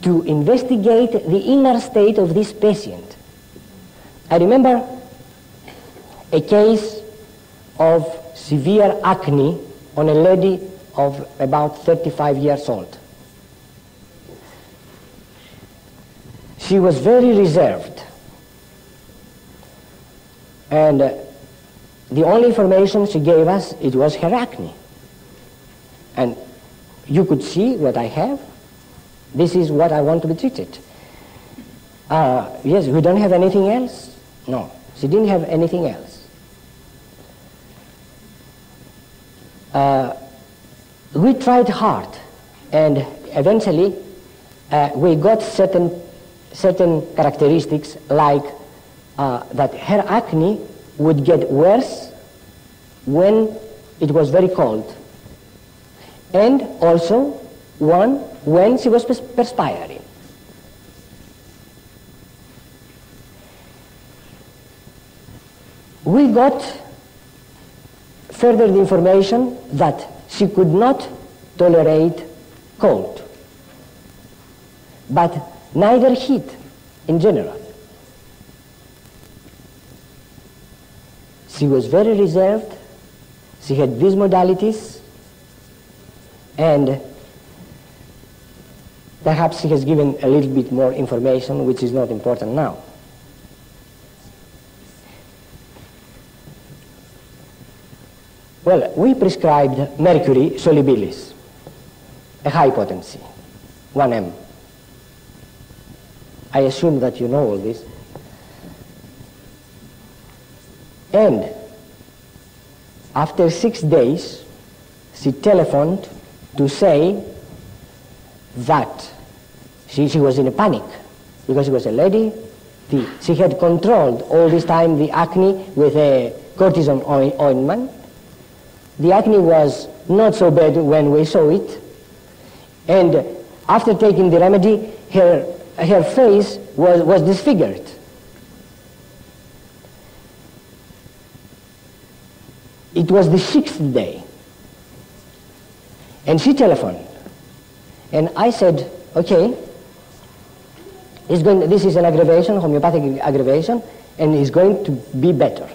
to investigate the inner state of this patient. I remember a case of severe acne on a lady of about 35 years old. She was very reserved. And the only information she gave us, it was her acne. And you could see what I have. This is what I want to be treated. Yes, we don't have anything else? No, she didn't have anything else. We tried hard, and eventually we got certain characteristics like that her acne would get worse when it was very cold, and also when she was perspiring. We got further information that she could not tolerate cold, but neither heat in general. She was very reserved. She had these modalities, and perhaps she has given a little bit more information, which is not important now. Well, we prescribed mercury solubilis, a high potency, 1 m. I assume that you know all this. And after 6 days, she telephoned to say that she was in a panic because she was a lady. She had controlled all this time the acne with a cortisone ointment. The acne was not so bad when we saw it. And after taking the remedy, her face was disfigured. It was the 6th day. And she telephoned. And I said, okay, this is an aggravation, homeopathic aggravation, and it's going to be better.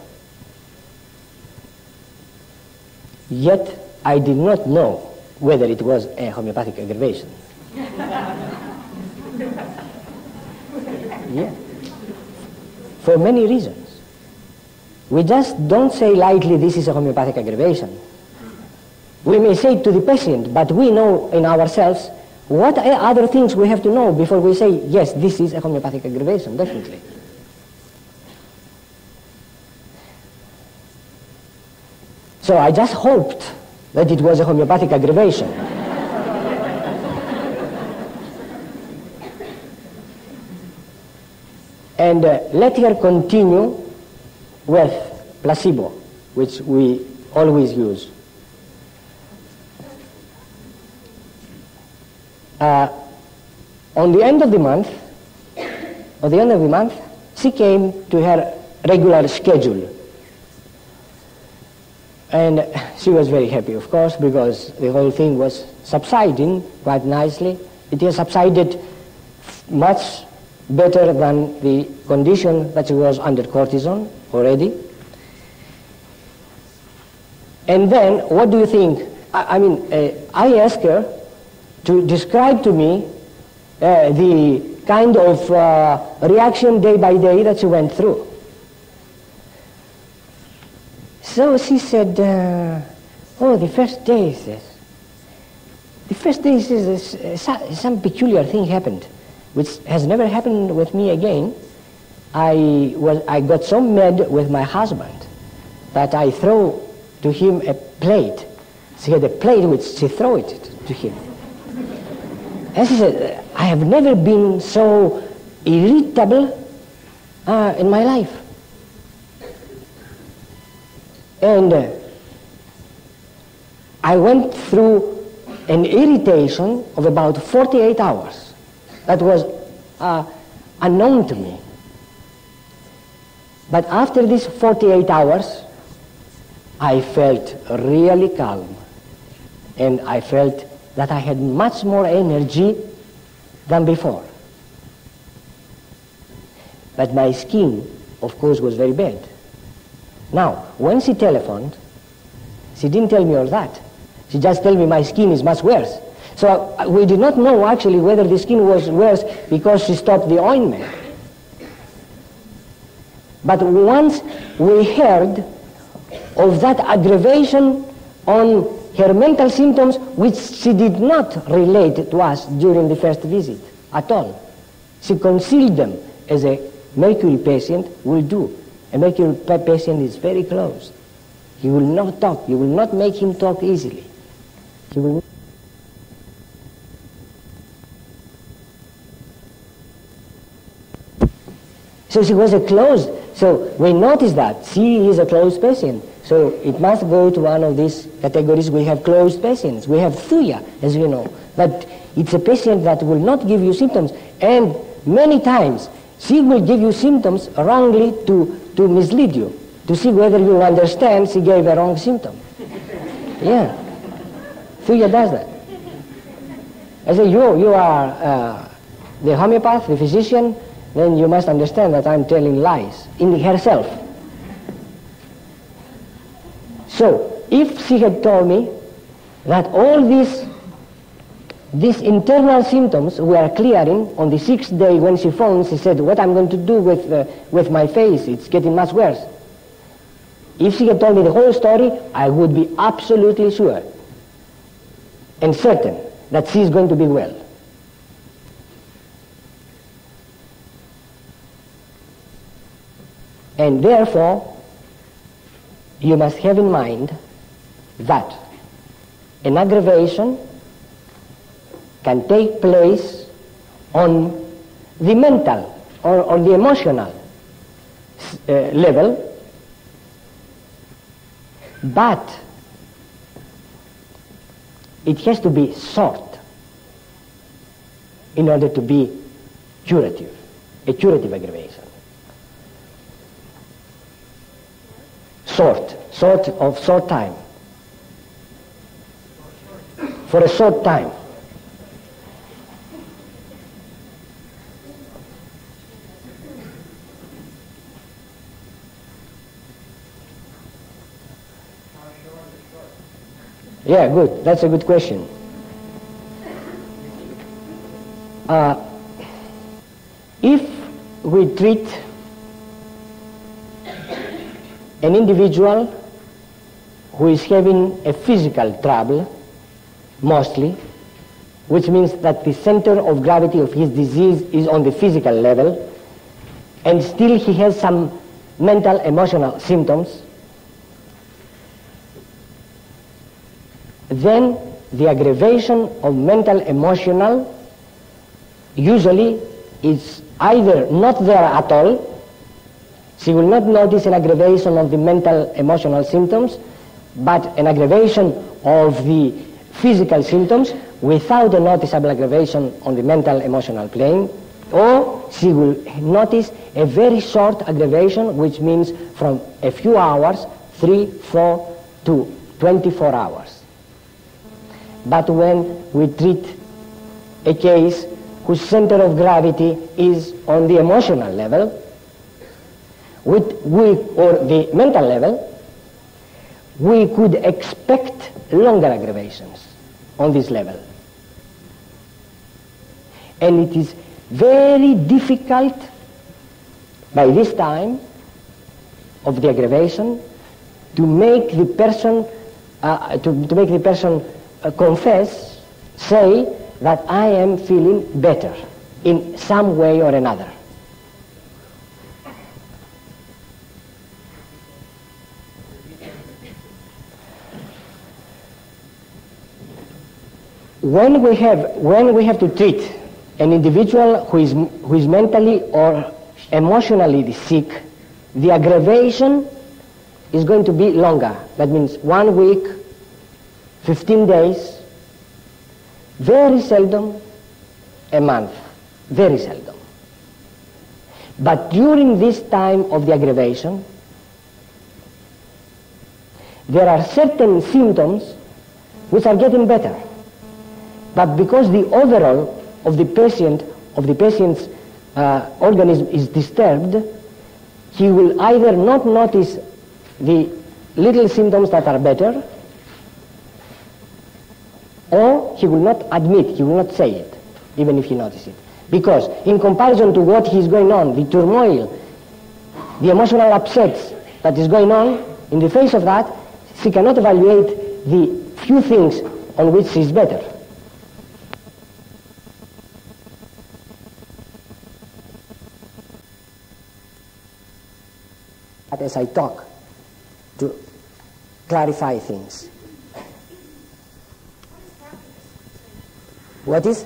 Yet I did not know whether it was a homeopathic aggravation. Yeah. For many reasons. We just don't say lightly this is a homeopathic aggravation. We may say it to the patient, but we know in ourselves what other things we have to know before we say, yes, this is a homeopathic aggravation, definitely. So I just hoped that it was a homeopathic aggravation. And let her continue with placebo, which we always use. On the end of the month, she came to her regular schedule. And she was very happy, of course, because the whole thing was subsiding quite nicely. It has subsided much better than the condition that she was under cortisone already. And then, what do you think? I asked her to describe to me the kind of reaction day by day that she went through. So she said, the first day, some peculiar thing happened, which has never happened with me again. I got so mad with my husband that I threw to him a plate. She had a plate which she threw it to him. And she said, I have never been so irritable in my life. And I went through an irritation of about 48 hours. That was unknown to me. But after these 48 hours, I felt really calm. And I felt that I had much more energy than before. But my skin, of course, was very bad. Now, when she telephoned, she didn't tell me all that. She just told me my skin is much worse. So we did not know actually whether the skin was worse because she stopped the ointment. But once we heard of that aggravation on her mental symptoms, which she did not relate to us during the first visit at all. She concealed them, as a mercury patient will do. A mercury patient is very closed. He will not talk. You will not make him talk easily. He will. So she was a closed, so we noticed that she is a closed patient. So it must go to one of these categories. We have closed patients. We have thuya, as you know. But it's a patient that will not give you symptoms. And many times, she will give you symptoms wrongly to mislead you, to see whether you understand she gave a wrong symptom. Yeah. Thuya does that. I say, you are the homeopath, the physician, then you must understand that I'm telling lies in herself. So, if she had told me that all these internal symptoms were clearing on the 6th day when she phoned, she said, what I'm going to do with my face, it's getting much worse. If she had told me the whole story, I would be absolutely sure and certain that she is going to be well. And therefore, you must have in mind that an aggravation can take place on the mental or on the emotional level, but it has to be short in order to be curative, a curative aggravation. Short time. For a short time. Yeah, good. That's a good question. If we treat an individual who is having a physical trouble, mostly, which means that the center of gravity of his disease is on the physical level, and still he has some mental, emotional symptoms, then the aggravation of mental, emotional usually is either not there at all. She will not notice an aggravation of the mental, emotional symptoms, but an aggravation of the physical symptoms without a noticeable aggravation on the mental, emotional plane, or she will notice a very short aggravation, which means from a few hours, 3, 4 to 24 hours. But when we treat a case whose center of gravity is on the emotional level, or the mental level, we could expect longer aggravations on this level. And it is very difficult by this time of the aggravation to make the person confess, say that I am feeling better in some way or another. When we have to treat an individual who is mentally or emotionally sick, the aggravation is going to be longer. That means 1 week, 15 days, very seldom a month, very seldom. But during this time of the aggravation, there are certain symptoms which are getting better. But because the overall of the patient's organism is disturbed, he will either not notice the little symptoms that are better, or he will not admit, he will not say it, even if he notices it. Because in comparison to what is going on, the turmoil, the emotional upsets that is going on, in the face of that, she cannot evaluate the few things on which she is better. As I talk, to clarify things. What is?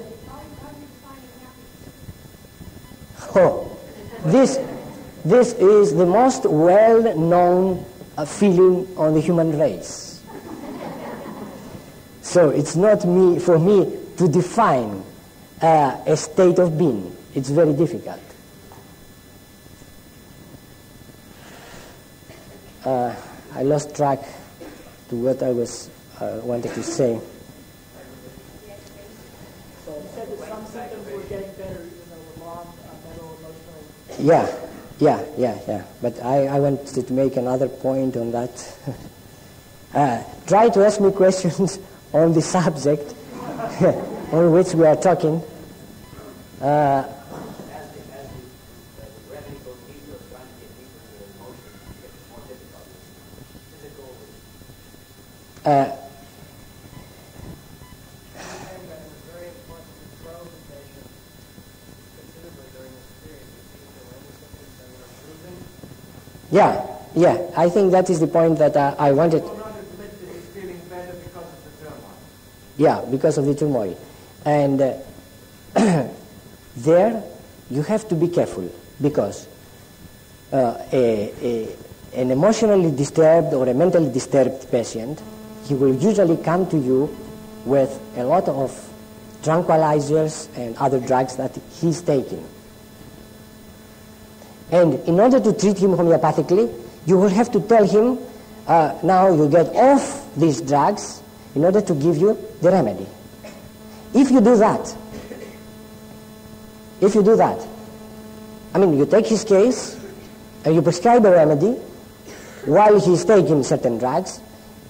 Oh, this this is the most well-known feeling on the human race. So it's not for me to define a state of being. It's very difficult. I lost track to what I was wanted to say.
So you said that some symptoms were getting better even though the long mental emotional.
Yeah. But I wanted to make another point on that. Try to ask me questions on the subject on which we are talking.
As the remedy goes deeper, trying to get deeper into the emotions, it gets more difficult. Physical.
Saying that it was very important to grow the patient considerably during this period. You see if there were any symptoms that were improving.
Yeah. I think that is the point that I wanted.
Well, not admit that he's feeling better because of the turmoil.
Yeah, because of the turmoil. And there you have to be careful because an emotionally disturbed or a mentally disturbed patient, he will usually come to you with a lot of tranquilizers and other drugs that he's taking. And in order to treat him homeopathically, you will have to tell him, now you get off these drugs in order to give you the remedy. If you do that, I mean, you take his case and you prescribe a remedy while he's taking certain drugs,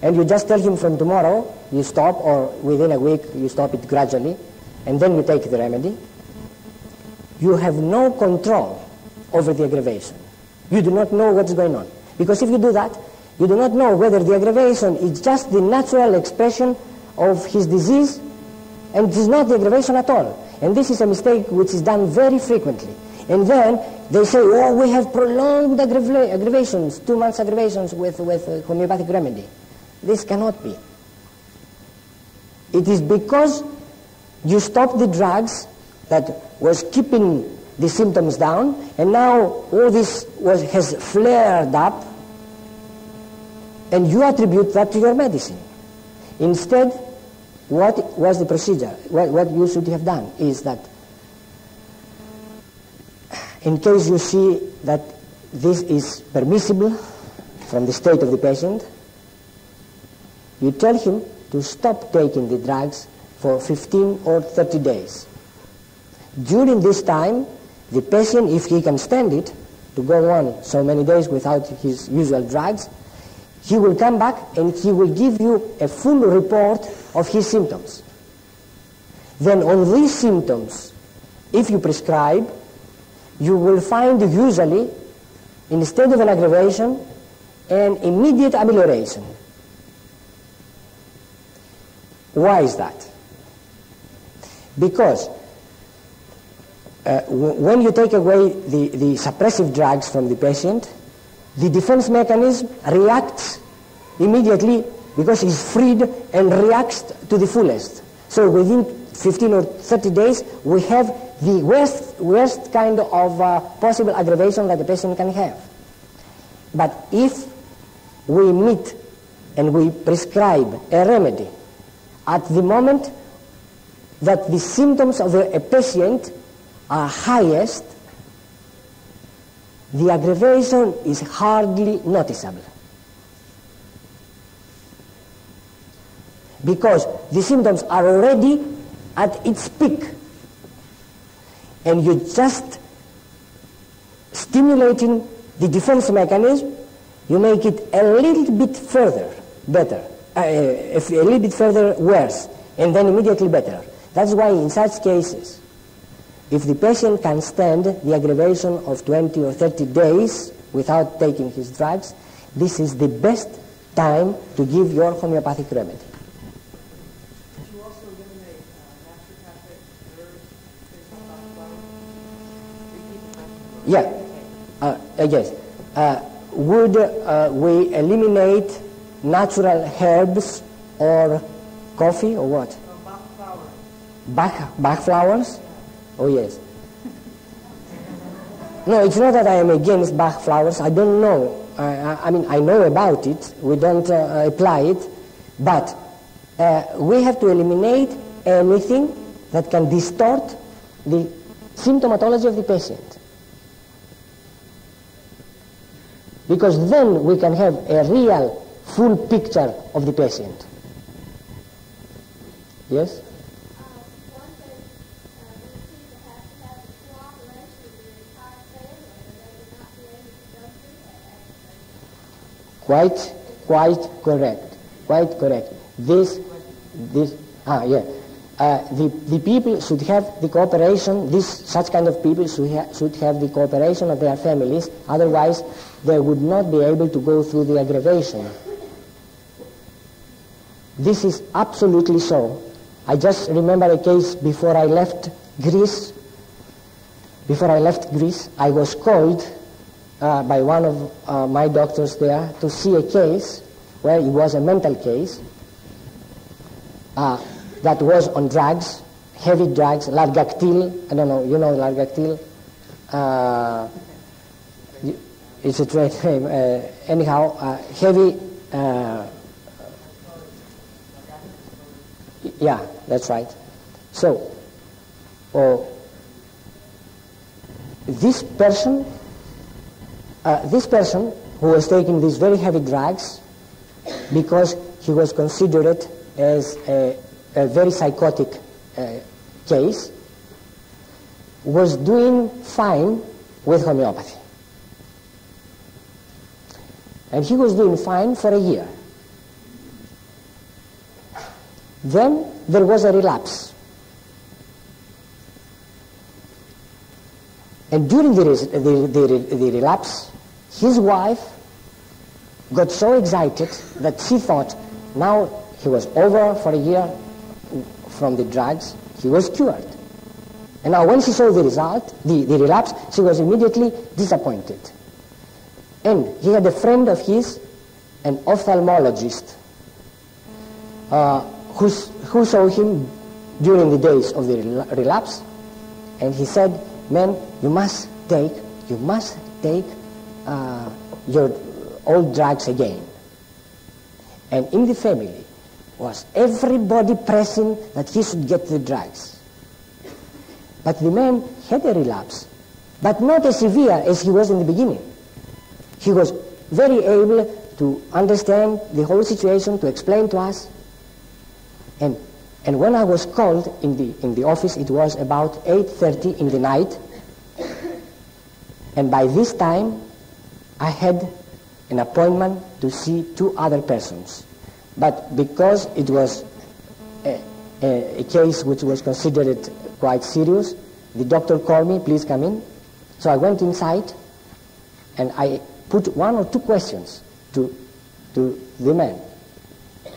and you just tell him from tomorrow you stop, or within a week you stop it gradually, and then you take the remedy. You have no control over the aggravation. You do not know what's going on. Because if you do that, you do not know whether the aggravation is just the natural expression of his disease, and it is not the aggravation at all. And this is a mistake which is done very frequently. And then they say, oh, we have prolonged aggravations, 2 months aggravations with homeopathic remedy. This cannot be. It is because you stopped the drugs that was keeping the symptoms down, and now all this has flared up, and you attribute that to your medicine. Instead, what was the procedure? What you should have done is that, in case you see that this is permissible from the state of the patient, you tell him to stop taking the drugs for 15 or 30 days. During this time, the patient, if he can stand it, to go on so many days without his usual drugs, he will come back and he will give you a full report of his symptoms. Then on these symptoms, if you prescribe, you will find usually, instead of an aggravation, an immediate amelioration. Why is that? Because when you take away the suppressive drugs from the patient, the defense mechanism reacts immediately because he's freed and reacts to the fullest. So within 15 or 30 days, we have the worst kind of possible aggravation that the patient can have. But if we meet and we prescribe a remedy at the moment that the symptoms of a patient are highest, the aggravation is hardly noticeable. Because the symptoms are already at its peak. And you're just stimulating the defense mechanism, you make it a little bit further better, a little bit further worse, and then immediately better. That's why in such cases, if the patient can stand the aggravation of 20 or 30 days without taking his drugs, this is the best time to give your homeopathic remedy.
Did you also eliminate naturopathic herbs,
Yes. Would we eliminate natural herbs or coffee or what?
Bach flowers.
Bach flowers? Oh, yes.
No, it's not that I am against Bach flowers. I don't know. I mean, I know about it. We don't apply it. But we have to eliminate anything that can distort the symptomatology of the patient. Because then we can have a real full picture of the patient. Yes?
One thing, we seem to have the cooperation of the entire family, or they would not be able to go through that exercise.
Quite correct. Quite correct. The people should have the cooperation, such kind of people should have the cooperation of their families, otherwise they would not be able to go through the aggravation. This is absolutely so. I just remember a case before I left Greece. I was called by one of my doctors there to see a case where it was a mental case that was on drugs, heavy drugs, largactil. I don't know, you know largactil? It's a trade name. Anyhow, heavy. Yeah, that's right. So, this person who was taking these very heavy drugs, because he was considered as a very psychotic case, was doing fine with homeopathy. And he was doing fine for a year. Then there was a relapse. And during the relapse, his wife got so excited that she thought, now he was over for a year from the drugs, he was cured. And now when she saw the result, the relapse, she was immediately disappointed. And he had a friend of his, an ophthalmologist, who saw him during the days of the relapse, and he said, man, you must take your old drugs again. And in the family was everybody pressing that he should get the drugs. But the man had a relapse, but not as severe as he was in the beginning. He was very able to understand the whole situation, to explain to us. And when I was called in the office, it was about 8:30 in the night. And by this time, I had an appointment to see 2 other persons. But because it was a case which was considered quite serious, the doctor called me, please come in. So I went inside, and I put 1 or 2 questions to the man.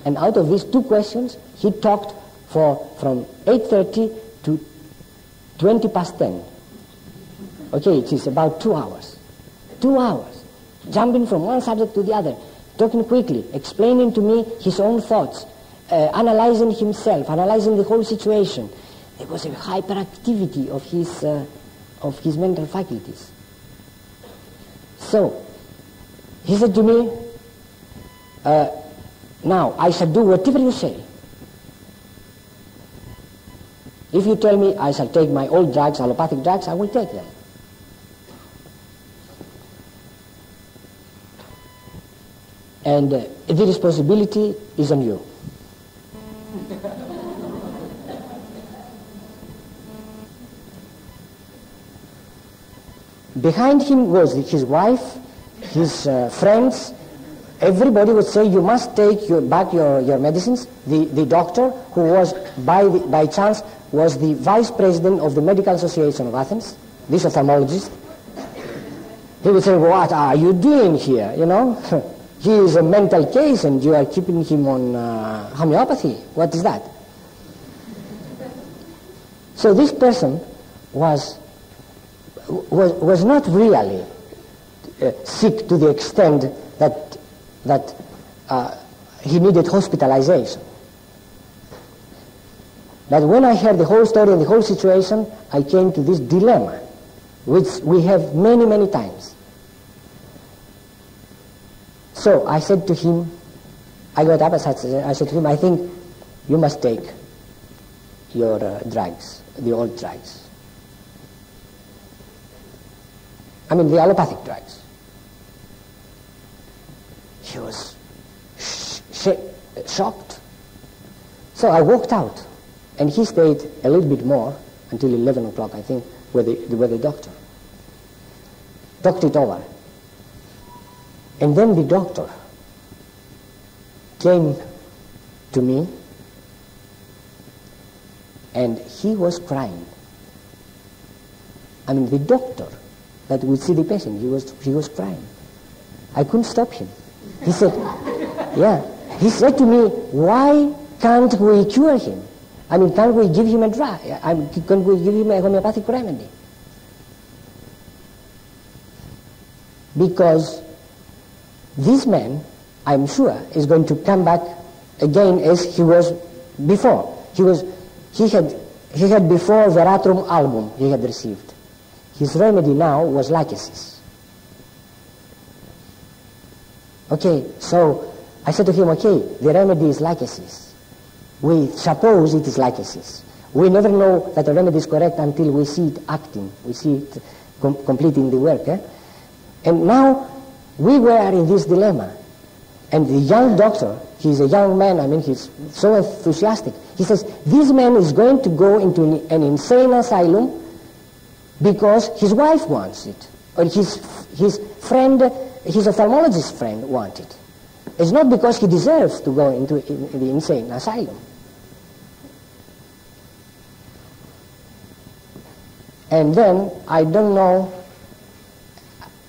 And out of these 2 questions, he talked from 8:30 to 20 past 10. Okay, it is about 2 hours. 2 hours, jumping from one subject to the other, talking quickly, explaining to me his own thoughts, analyzing himself, analyzing the whole situation. There was a hyperactivity of his mental faculties. So, he said to me, now, I shall do whatever you say. If you tell me I shall take my old drugs, allopathic drugs, I will take them. And the responsibility is on you. Behind him was his wife, his friends. Everybody would say, you must take back your medicines. The doctor, who was by chance was the vice president of the Medical Association of Athens, this ophthalmologist, he would say, what are you doing here, you know? He is a mental case and you are keeping him on homeopathy. What is that? So this person was not really sick to the extent that he needed hospitalization. But when I heard the whole story and the whole situation, I came to this dilemma. which we have many, many times. So I said to him, I got up, I said to him, I think you must take your drugs, the old drugs. I mean, the allopathic drugs. He was shocked. So I walked out, and he stayed a little bit more, until 11 o'clock, I think, with the doctor. Talked it over. And then the doctor came to me, and he was crying. I mean, the doctor that would see the patient, he was crying. I couldn't stop him. He said, yeah. He said to me, why can't we cure him? I mean, can't we give him a drug? Can't we give him a homeopathic remedy? Because this man, I'm sure, is going to come back again as he was before. He had before the Ratrum album he had received. His remedy now was lachesis. Okay, so I said to him, okay, the remedy is lachesis. We suppose it is lachesis. We never know that the remedy is correct until we see it acting, we see it completing the work. And now we were in this dilemma. And the young doctor, he's a young man, I mean, he's so enthusiastic. He says, this man is going to go into an insane asylum because his wife wants it, or his friend, his ophthalmologist friend wants it. It's not because he deserves to go into the insane asylum. And then, I don't know,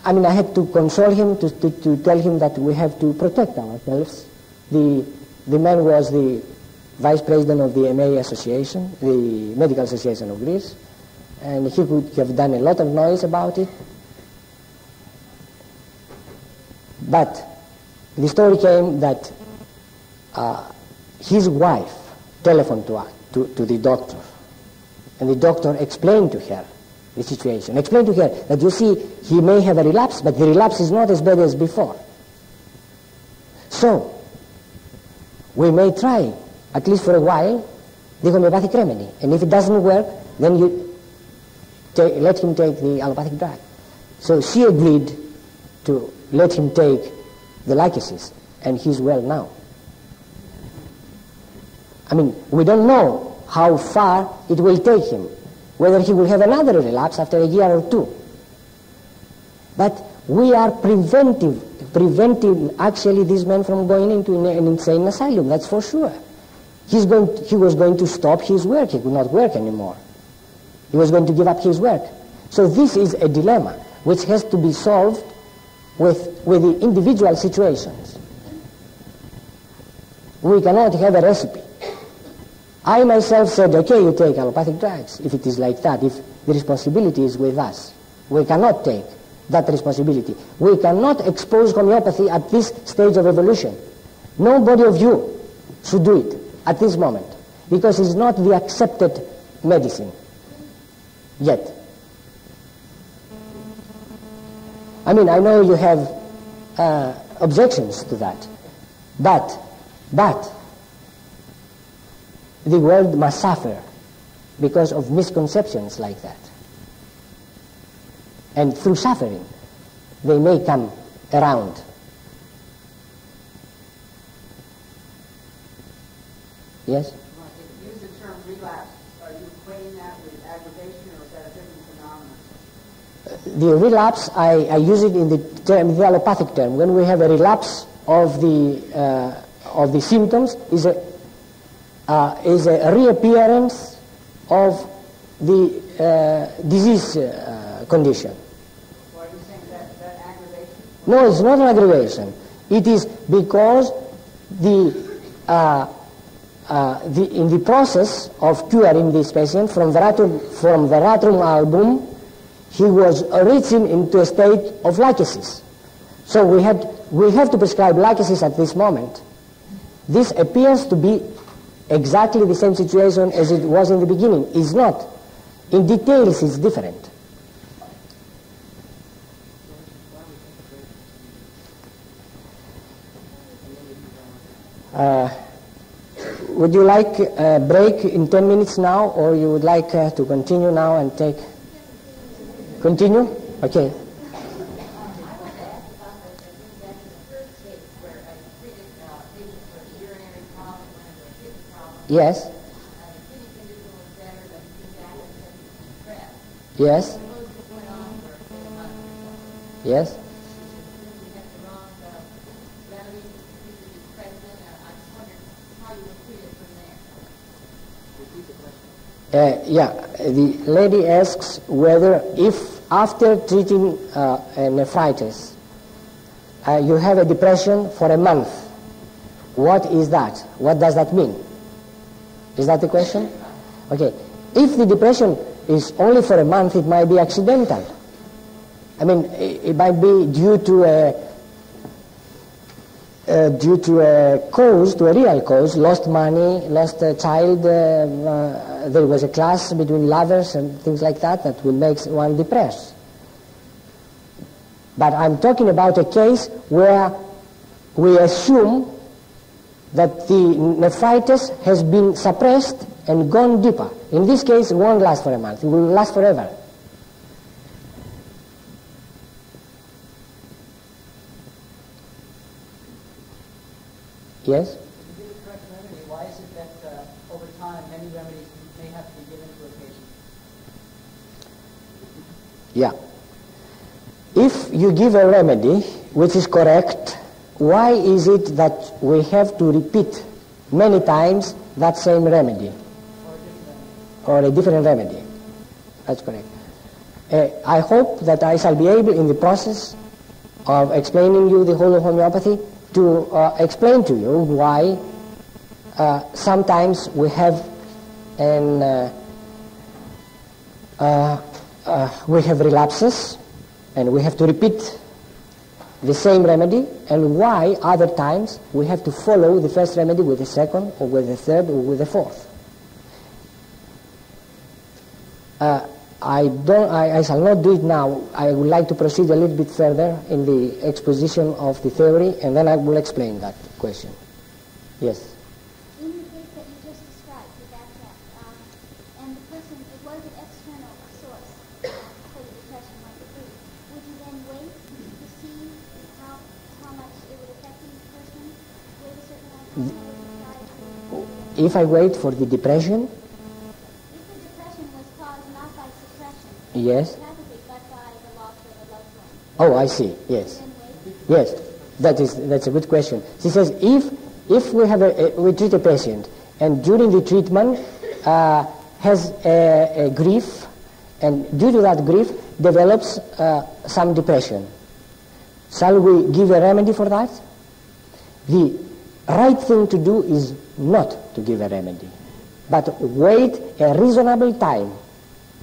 I mean, I had to console him, to tell him that we have to protect ourselves. The man was the vice president of the MA Association, the Medical Association of Greece, and he could have done a lot of noise about it. But the story came that his wife telephoned to the doctor, and the doctor explained to her the situation, explained to her that, you see, he may have a relapse, but the relapse is not as bad as before. So, we may try, at least for a while, the homeopathic remedy. And if it doesn't work, then you let him take the allopathic drug. So she agreed to let him take the lachesis, and he's well now. I mean, we don't know how far it will take him, whether he will have another relapse after a year or two. But we are preventing actually this man from going into an insane asylum, that's for sure. He was going to stop his work, he could not work anymore. He was going to give up his work. So this is a dilemma which has to be solved with the individual situations. We cannot have a recipe. I myself said, okay, you take allopathic drugs, if it is like that, if the responsibility is with us. We cannot take that responsibility. We cannot expose homeopathy at this stage of evolution. Nobody of you should do it at this moment, because it's not the accepted medicine yet. I mean, I know you have objections to that, but the world must suffer because of misconceptions like that. And through suffering, they may come around. Yes?
Well, if you use the term relapse, are you equating that with aggravation, or is that a different phenomenon?
The relapse, I use it in the allopathic term. When we have a relapse of the symptoms, is a reappearance of the disease condition.
Or are you saying that aggravation?
No, it's not an aggravation. It is because in the process of curing this patient from the Ratrum album, he was reaching into a state of lachesis. So we have to prescribe lachesis at this moment. This appears to be exactly the same situation as it was in the beginning. It's not. In details, it's different. Would you like a break in 10 minutes now, or you would like to continue now and take... Continue? Okay. Yes. Yes. Yes. Yeah, the lady asks whether if after treating a nephritis you have a depression for a month, what is that? What does that mean? Is that the question? Okay. If the depression is only for a month, it might be accidental. I mean, it might be due to a cause, to a real cause, lost money, lost a child, there was a clash between lovers and things like that that will make one depressed. But I'm talking about a case where we assume that the nephritis has been suppressed and gone deeper. In this case, it won't last for a month. It will last forever. Yes?
To give the correct remedy, why is it that over time many remedies may have to be given to a patient?
Yeah. If you give a remedy which is correct, why is it that we have to repeat many times that same remedy? Or a different remedy. That's correct. I hope that I shall be able, in the process of explaining you the whole of homeopathy, to explain to you why sometimes we have relapses and we have to repeat the same remedy, and why other times we have to follow the first remedy with the second or with the third or with the fourth. I shall not do it now. I would like to proceed a little bit further in the exposition of the theory, and then I will explain that question. Yes?
In the case that you just described with that test, and the person, it was an external source for the depression like the food, would you then wait to see how much it would affect the person? Wait a certain amount of time, or would you try to...
If I wait for the depression... Yes. Oh, I see. Yes. Yes. That's a good question. She says if we have we treat a patient and during the treatment has a grief, and due to that grief develops some depression, shall we give a remedy for that? The right thing to do is not to give a remedy, but wait a reasonable time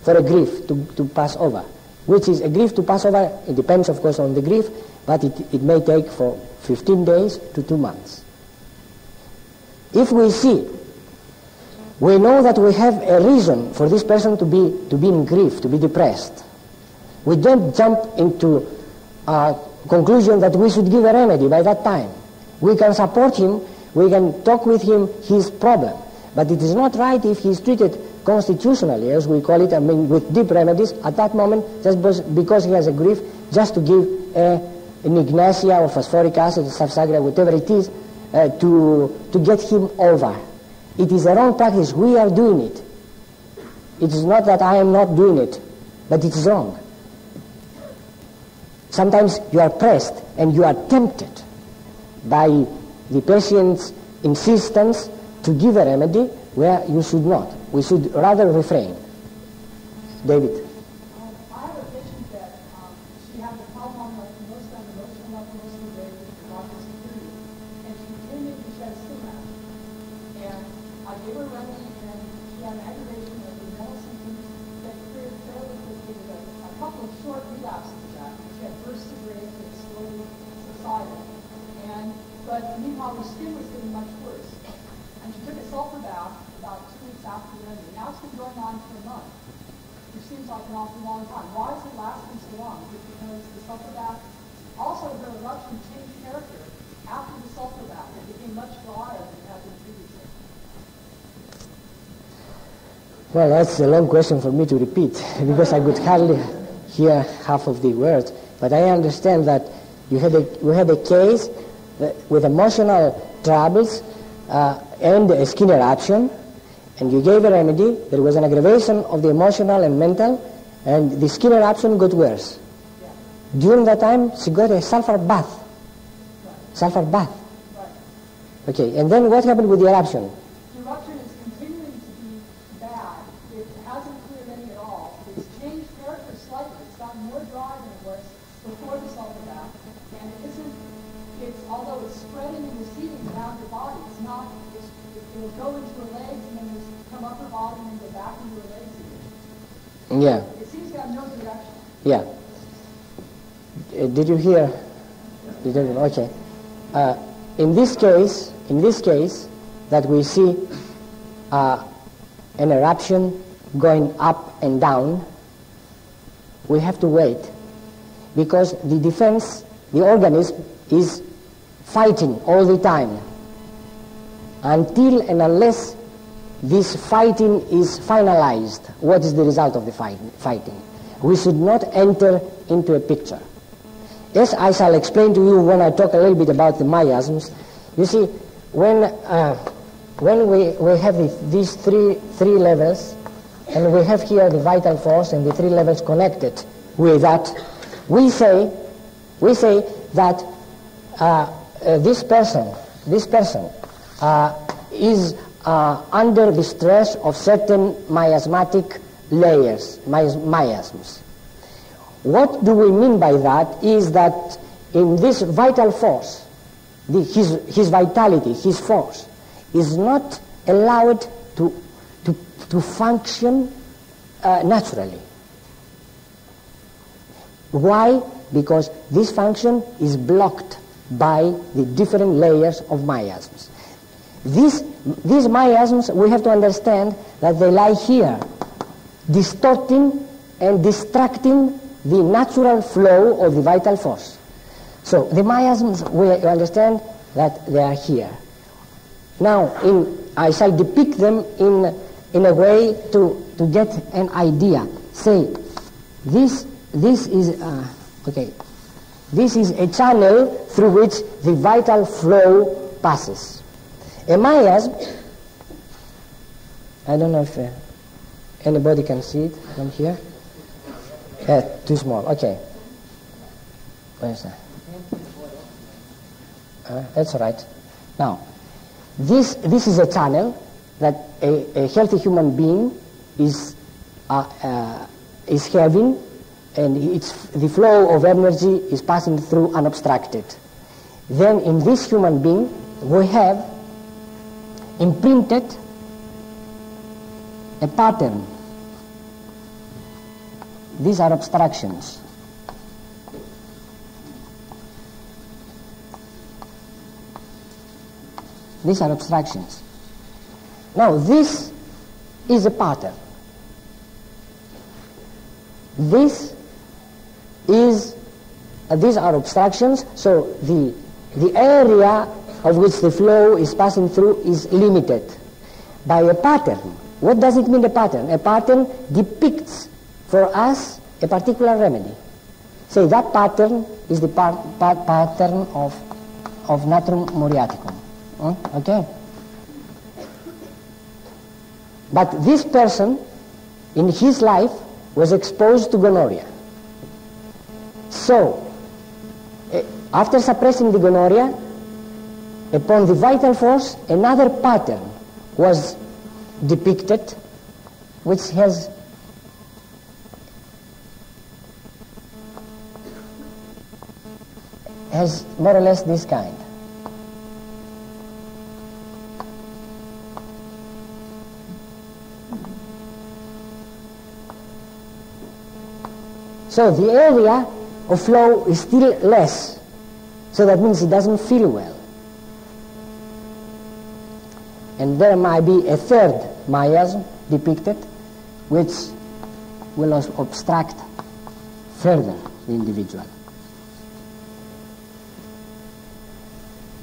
for a grief to pass over. Which is a grief to pass over, it depends of course on the grief, but it may take for 15 days to 2 months. If we see, we know that we have a reason for this person to be in grief, to be depressed. We don't jump into a conclusion that we should give a remedy by that time. We can support him, we can talk with him his problem, but it is not right if he is treated constitutionally, as we call it, I mean with deep remedies, at that moment, just because he has a grief, just to give an ignacia or phosphoric acid, sapsagra, whatever it is, to get him over. It is a wrong practice. We are doing it. It is not that I am not doing it, but it is wrong. Sometimes you are pressed and you are tempted by the patient's insistence to give a remedy where you should not. We should rather refrain. David.
I have a patient that she had a problem like most of the emotional level most of the day with the doctor's security, and she continued to shed stigma. And I gave her a remedy, and she had an aggravation of the mental symptoms that cleared fairly quickly with a couple of short relapses of that. She had bursts of rage that slowly subsided. But meanwhile, her skin was getting much worse. And she took a sulfur bath about 2 weeks after the remedy. Now it's been going on for a month, which seems like an awful long time. Why is it lasting so long? Is it because the sulfur bath, also her eruption changed character after the sulfur bath? It became much drier
Well, that's a long question for me to repeat because I could hardly hear half of the words. But I understand that we had a case with emotional troubles and a skin eruption, and you gave a remedy. There was an aggravation of the emotional and mental, and the skin eruption got worse. Yeah. During that time, she got a sulfur bath. Right. Sulfur bath. Right. Okay, and then what happened with the eruption?
The eruption is continuing to be bad. It hasn't cleared any at all. It's changed character slightly. It's gotten more dry than it was before the sulfur bath. And although it's spreading and receding around her body, it's not, it will go into her legs and then come up her body and go back into her legs again.
Yeah.
It seems to have no direction.
Yeah. Did you hear? Okay. In this case, that we see an eruption going up and down, we have to wait because the organism is fighting all the time until and unless this fighting is finalized. What is the result of the fighting? We should not enter into a picture. Yes, I shall explain to you when I talk a little bit about the miasms. You see, when we have these three levels, and we have here the vital force and the three levels connected with that, we say that this person is under the stress of certain miasmatic layers, miasms. What do we mean by that is that in this vital force, his vitality, his force, is not allowed to function naturally. Why? Because this function is blocked by the different layers of miasms. These miasms, we have to understand that they lie here, distorting and distracting the natural flow of the vital force. So the miasms, we understand that they are here. Now, I shall depict them in a way to get an idea. Say, this is a channel through which the vital flow passes. A miasm, I don't know if anybody can see it from here. Too small. Okay. Where's that? That's all right. Now, this is a channel that a healthy human being is having, and the flow of energy is passing through unobstructed. Then in this human being, we have imprinted a pattern. These are obstructions. These are obstructions. Now this is a pattern. These are obstructions, so the area of which the flow is passing through is limited by a pattern. What does it mean, a pattern? A pattern depicts for us a particular remedy. Say that pattern is the pattern of Natrum Muriaticum. Okay? But this person, in his life, was exposed to gonorrhea. So, after suppressing the gonorrhea, upon the vital force, another pattern was depicted, which has more or less this kind. So the area of flow is still less. So that means it doesn't feel well. And there might be a third miasm depicted, which will obstruct further the individual.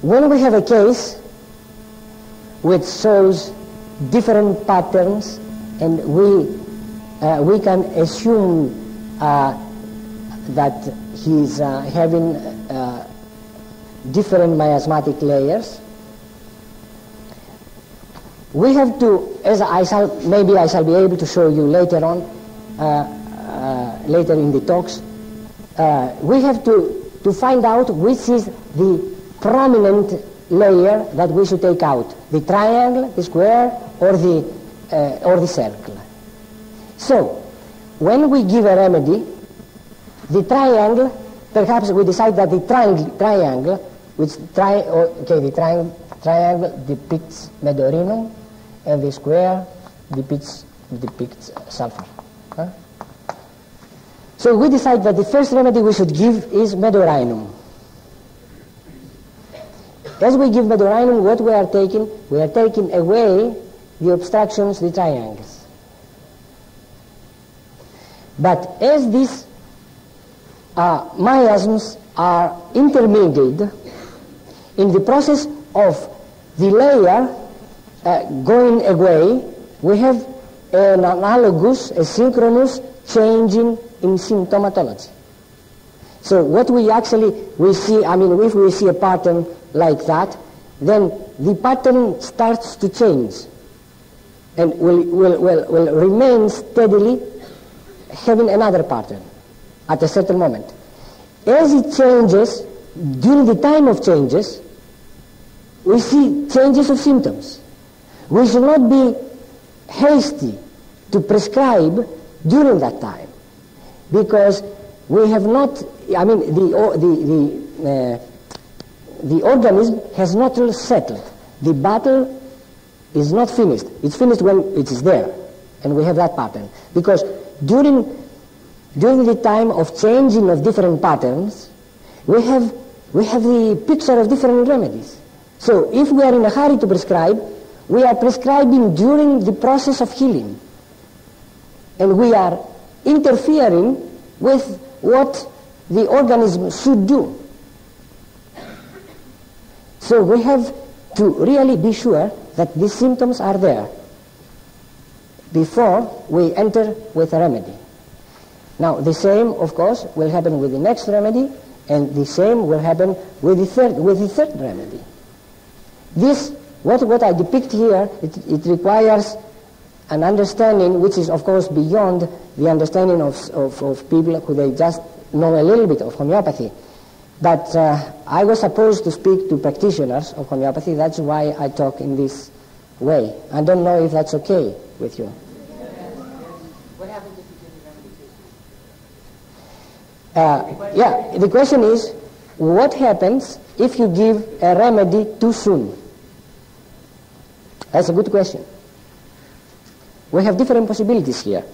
When we have a case which shows different patterns and we can assume that he's having different miasmatic layers. We have to, as maybe I shall be able to show you later on, later in the talks, we have to find out which is the prominent layer that we should take out, the triangle, the square, or the circle. So, when we give a remedy, the triangle, perhaps we decide that the triangle, the triangle depicts medorinum, and the square depicts sulfur. Huh? So we decide that the first remedy we should give is medorinum. As we give medorinum, what we are taking away the obstructions, the triangles. But as these miasms are intermingled, in the process of the layer going away, we have an analogous, a synchronous changing in symptomatology. So what we see, if we see a pattern like that, then the pattern starts to change and will remain steadily having another pattern at a certain moment. As it changes, during the time of changes, we see changes of symptoms. We should not be hasty to prescribe during that time, because we have not, the organism has not settled. The battle is not finished. It's finished when it is there, and we have that pattern. Because during the time of changing of different patterns, we have the picture of different remedies. So if we are in a hurry to prescribe, we are prescribing during the process of healing, and we are interfering with what the organism should do. So we have to really be sure that these symptoms are there before we enter with a remedy. Now the same, of course, will happen with the next remedy, and the same will happen with the third remedy. This, what I depict here, it requires an understanding which is, of course, beyond the understanding of people who they just know a little bit of homeopathy. But I was supposed to speak to practitioners of homeopathy. That's why I talk in this way. I don't know if that's okay with you.
What happens if you give a remedy too soon?
Yeah, the question is, what happens if you give a remedy too soon? That's a good question. We have different possibilities here.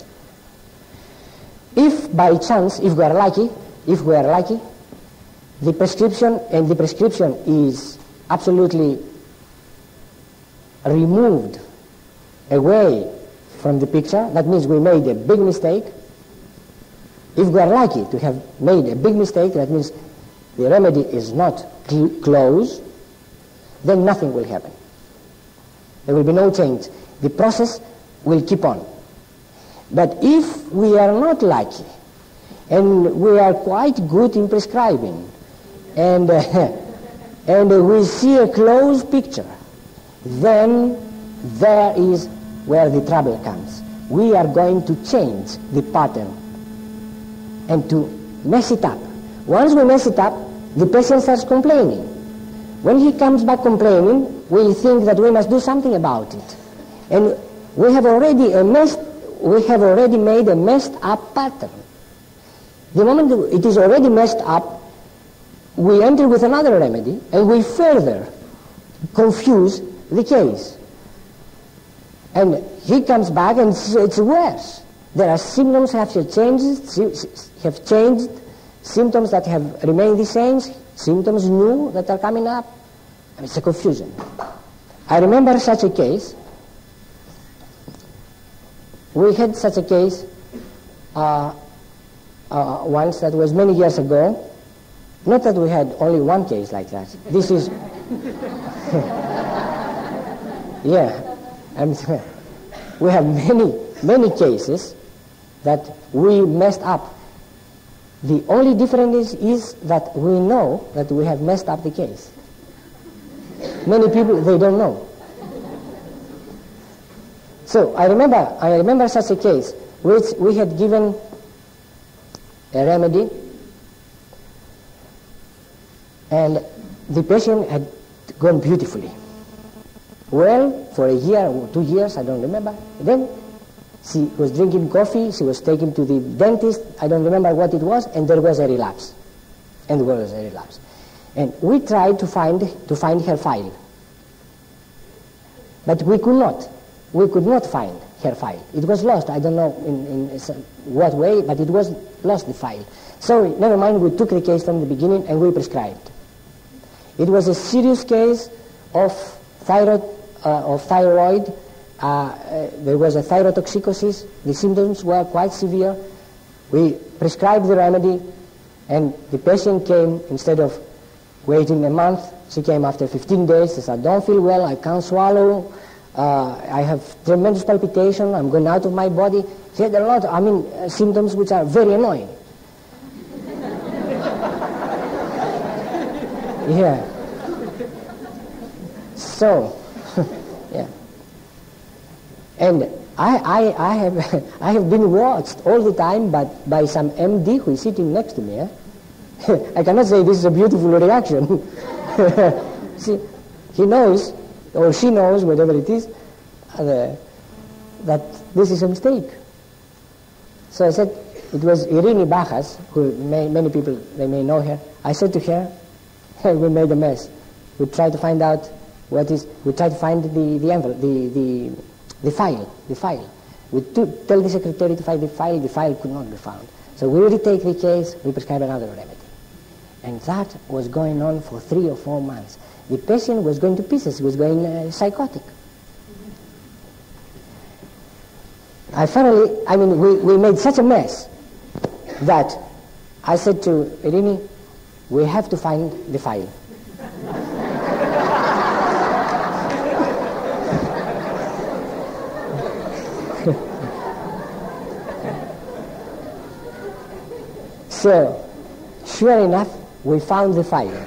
If by chance, if we are lucky, the prescription is absolutely removed away from the picture, that means we made a big mistake. If we are lucky to have made a big mistake, that means the remedy is not closed, then nothing will happen. There will be no change. The process will keep on. But if we are not lucky, and we are quite good in prescribing, and we see a closed picture, then there is where the trouble comes. We are going to change the pattern and to mess it up. Once we mess it up, the patient starts complaining. When he comes back complaining, we think that we must do something about it. And we have already made a messed up pattern. The moment it is already messed up, we enter with another remedy and we further confuse the case. And he comes back and it's worse. There are symptoms that have changed, symptoms that have remained the same, symptoms new that are coming up. And it's a confusion. I remember such a case. We had such a case once, that was many years ago. Not that we had only one case like that. This is... yeah. We have many cases that we messed up. The only difference is that we know that we have messed up the case. Many people, they don't know. So I remember such a case which we had given a remedy, and the patient had gone beautifully. Well, for a year or 2 years, I don't remember. Then she was drinking coffee, she was taken to the dentist, I don't remember what it was, and there was a relapse. And we tried to find her file. But we could not. We could not find her file. It was lost. I don't know in what way, but it was lost, the file. So never mind, we took the case from the beginning and we prescribed. It was a serious case of thyroid. There was a thyrotoxicosis. The symptoms were quite severe. We prescribed the remedy, and the patient came, instead of waiting a month, she came after 15 days. She said, I don't feel well, I can't swallow, I have tremendous palpitation, I'm going out of my body. She had a lot, symptoms which are very annoying. Yeah. So, yeah. And I have been watched all the time by some MD who is sitting next to me. I cannot say this is a beautiful reaction. See, he knows, or she knows, whatever it is, that this is a mistake. So I said, it was Irini Bachas, who many people, they may know her. I said to her, hey, we made a mess. We tried to find out we tried to find the envelope, the file. We tell the secretary to find the file could not be found. So we retake the case, we prescribe another remedy. And that was going on for 3 or 4 months. The patient was going to pieces, he was going psychotic. We made such a mess that I said to Irini, we have to find the file. So, sure enough, we found the file.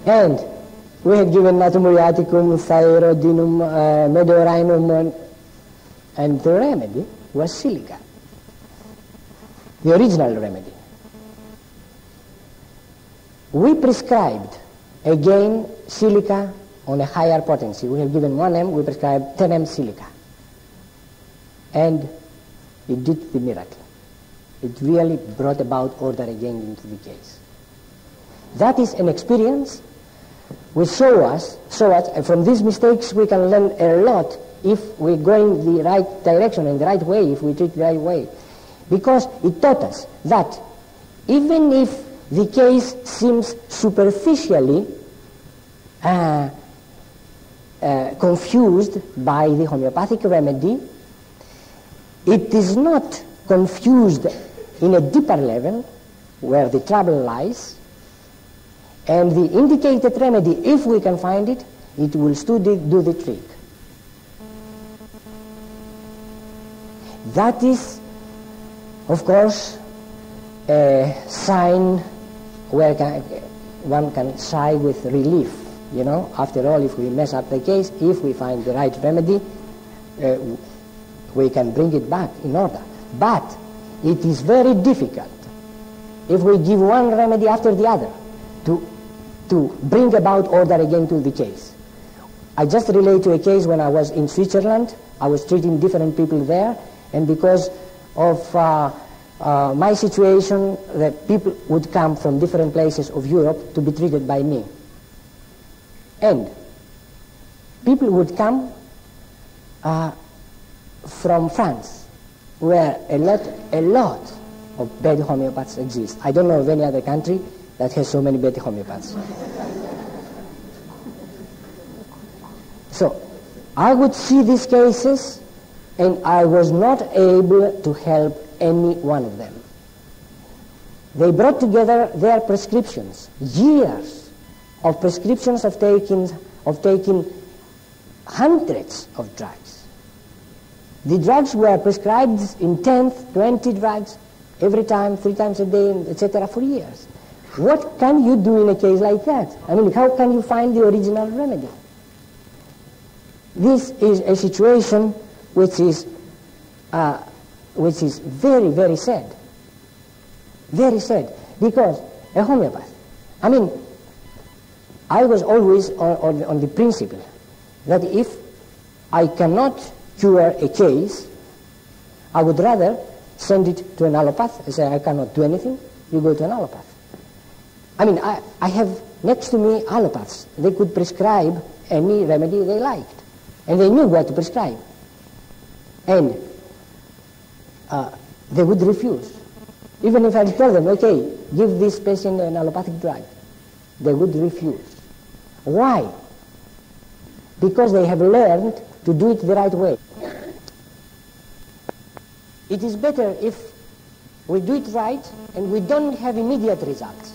And we had given natumuriaticum, thyroidinum, medorinum, and the remedy was silica, the original remedy. We prescribed again silica on a higher potency. We have given 1M, we prescribed 10M silica. And it did the miracle. It really brought about order again into the case. That is an experience which show us, and from these mistakes we can learn a lot if we go in the right direction, in the right way, if we treat the right way. Because it taught us that even if the case seems superficially confused by the homeopathic remedy, it is not confused in a deeper level where the trouble lies, and the indicated remedy, if we can find it, it will still do the trick. That is, of course, a sign where one can sigh with relief. You know, after all, if we mess up the case, if we find the right remedy, we can bring it back in order. But it is very difficult, if we give one remedy after the other, to bring about order again to the case. I just relate to a case when I was in Switzerland. I was treating different people there, and because of my situation, that people would come from different places of Europe to be treated by me. And people would come from France, where a lot of bad homeopaths exist. I don't know of any other country that has so many bad homeopaths. So I would see these cases, and I was not able to help any one of them. They brought together their prescriptions, years of prescriptions of taking of taking hundreds of drugs. The drugs were prescribed in 10, 20 drugs every time, 3 times a day, etc. for years. What can you do in a case like that? I mean, how can you find the original remedy? This is a situation which is very, very sad. Very sad. Because a homeopath, I mean, I was always on the principle that if I cannot cure a case, I would rather send it to an allopath and say, I cannot do anything, you go to an allopath. I mean, I have next to me allopaths. They could prescribe any remedy they liked. And they knew what to prescribe. And they would refuse. Even if I told them, okay, give this patient an allopathic drug, they would refuse. Why? Because they have learned to do it the right way. It is better if we do it right and we don't have immediate results.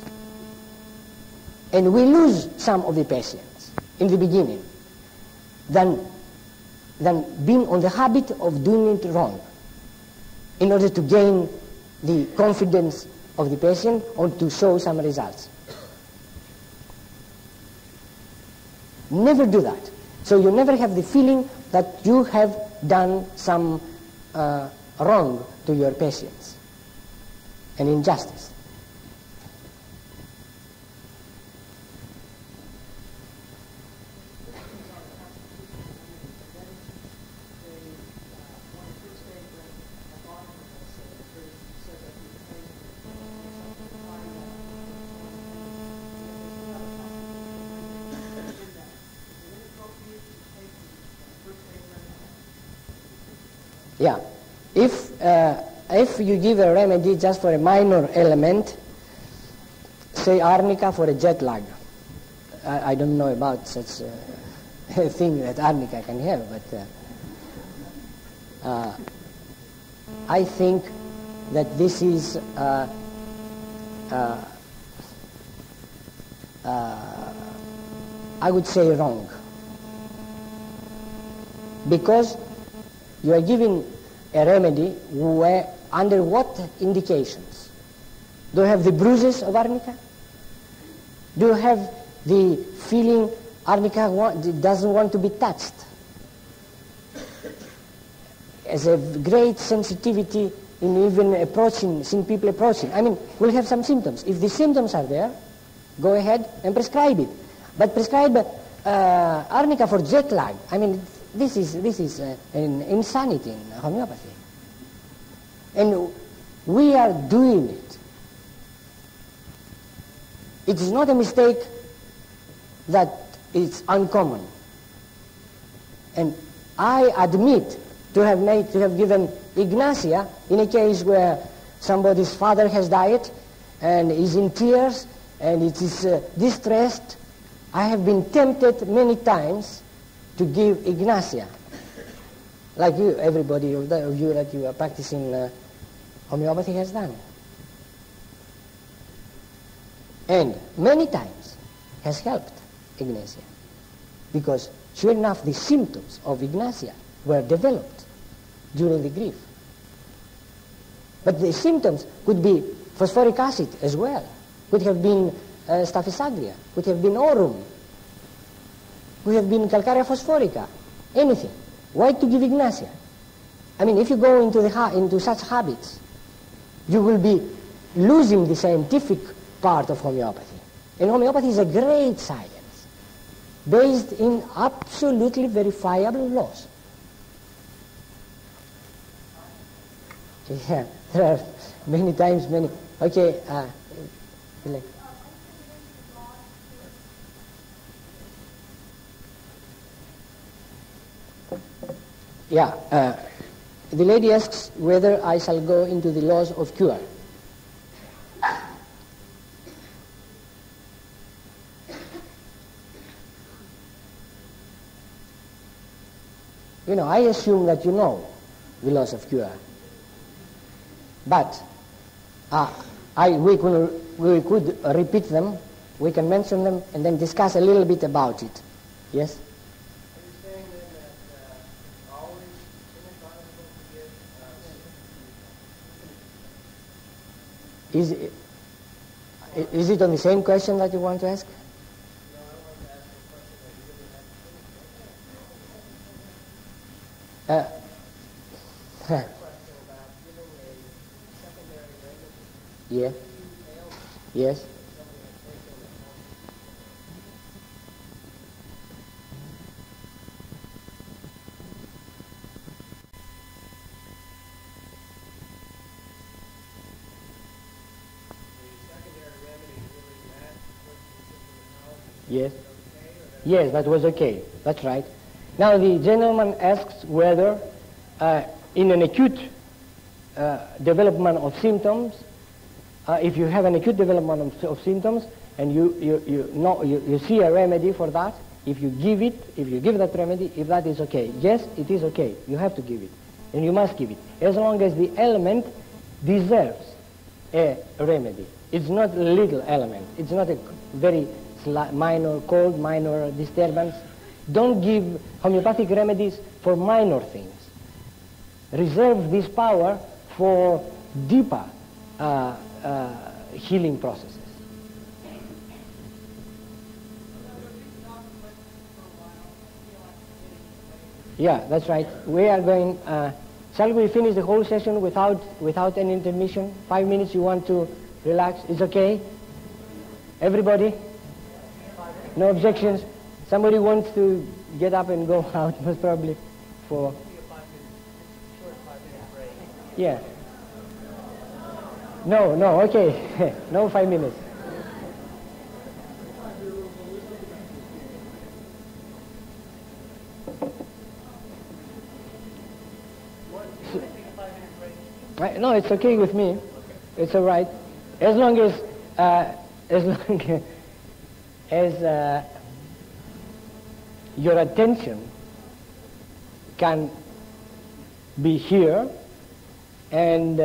And we lose some of the patients in the beginning than being on the habit of doing it wrong in order to gain the confidence of the patient or to show some results. Never do that. So you never have the feeling that you have done some wrong to your patients, an injustice. Yeah, if you give a remedy just for a minor element, say arnica for a jet lag, I don't know about such a thing that arnica can have, but I think that this is I would say wrong, because you are giving a remedy where, under what indications? Do you have the bruises of arnica? Do you have the feeling arnica doesn't want to be touched? As a great sensitivity in even approaching, seeing people approaching. I mean, we'll have some symptoms. If the symptoms are there, go ahead and prescribe it. But prescribe arnica for jet lag. I mean, this is an insanity in homeopathy. And we are doing it. It is not a mistake that it's uncommon. And I admit to have given Ignacia in a case where somebody's father has died and is in tears and it is distressed. I have been tempted many times to give Ignacia, like you, everybody of you that you are practicing homeopathy has done. And many times has helped Ignacia, because sure enough the symptoms of Ignacia were developed during the grief. But the symptoms could be phosphoric acid as well, could have been Staphylococcus aureus, could have been aurum, could have been Calcarea phosphorica, anything. Why to give Ignacia? I mean, if you go into such habits, you will be losing the scientific part of homeopathy. And homeopathy is a great science, based in absolutely verifiable laws. Yeah, there are many times, okay, yeah, the lady asks whether I shall go into the laws of cure. You know, I assume that you know the laws of cure. But we could repeat them, we can mention them, and then discuss a little bit about it. Yes?
Are you saying then that always inadvisable to give
Is it on the same question that you want to ask?
No, I want to ask a question that you really have a question about giving a secondary remedy
Yeah.
to ailments
Yes.
that somebody has taken at home. The secondary remedy really matched what the symptomatology
Yes.
okay, or that
Yes, that was okay. That's right. Now the gentleman asks whether in an acute development of symptoms, if you have an acute development of symptoms and you see a remedy for that, if you give that remedy, if that is okay. Yes, it is okay. You have to give it. And you must give it. As long as the ailment deserves a remedy. It's not a little ailment. It's not a very minor cold, minor disturbance. Don't give homeopathic remedies for minor things. Reserve this power for deeper healing processes. Yeah, that's right. We are going, shall we finish the whole session without any intermission? 5 minutes you want to relax? It's okay? Everybody? No objections? Somebody wants to get up and go out, most probably for... Yeah. No, okay. No 5 minutes. No, it's okay with me. It's all right. As long as your attention can be here and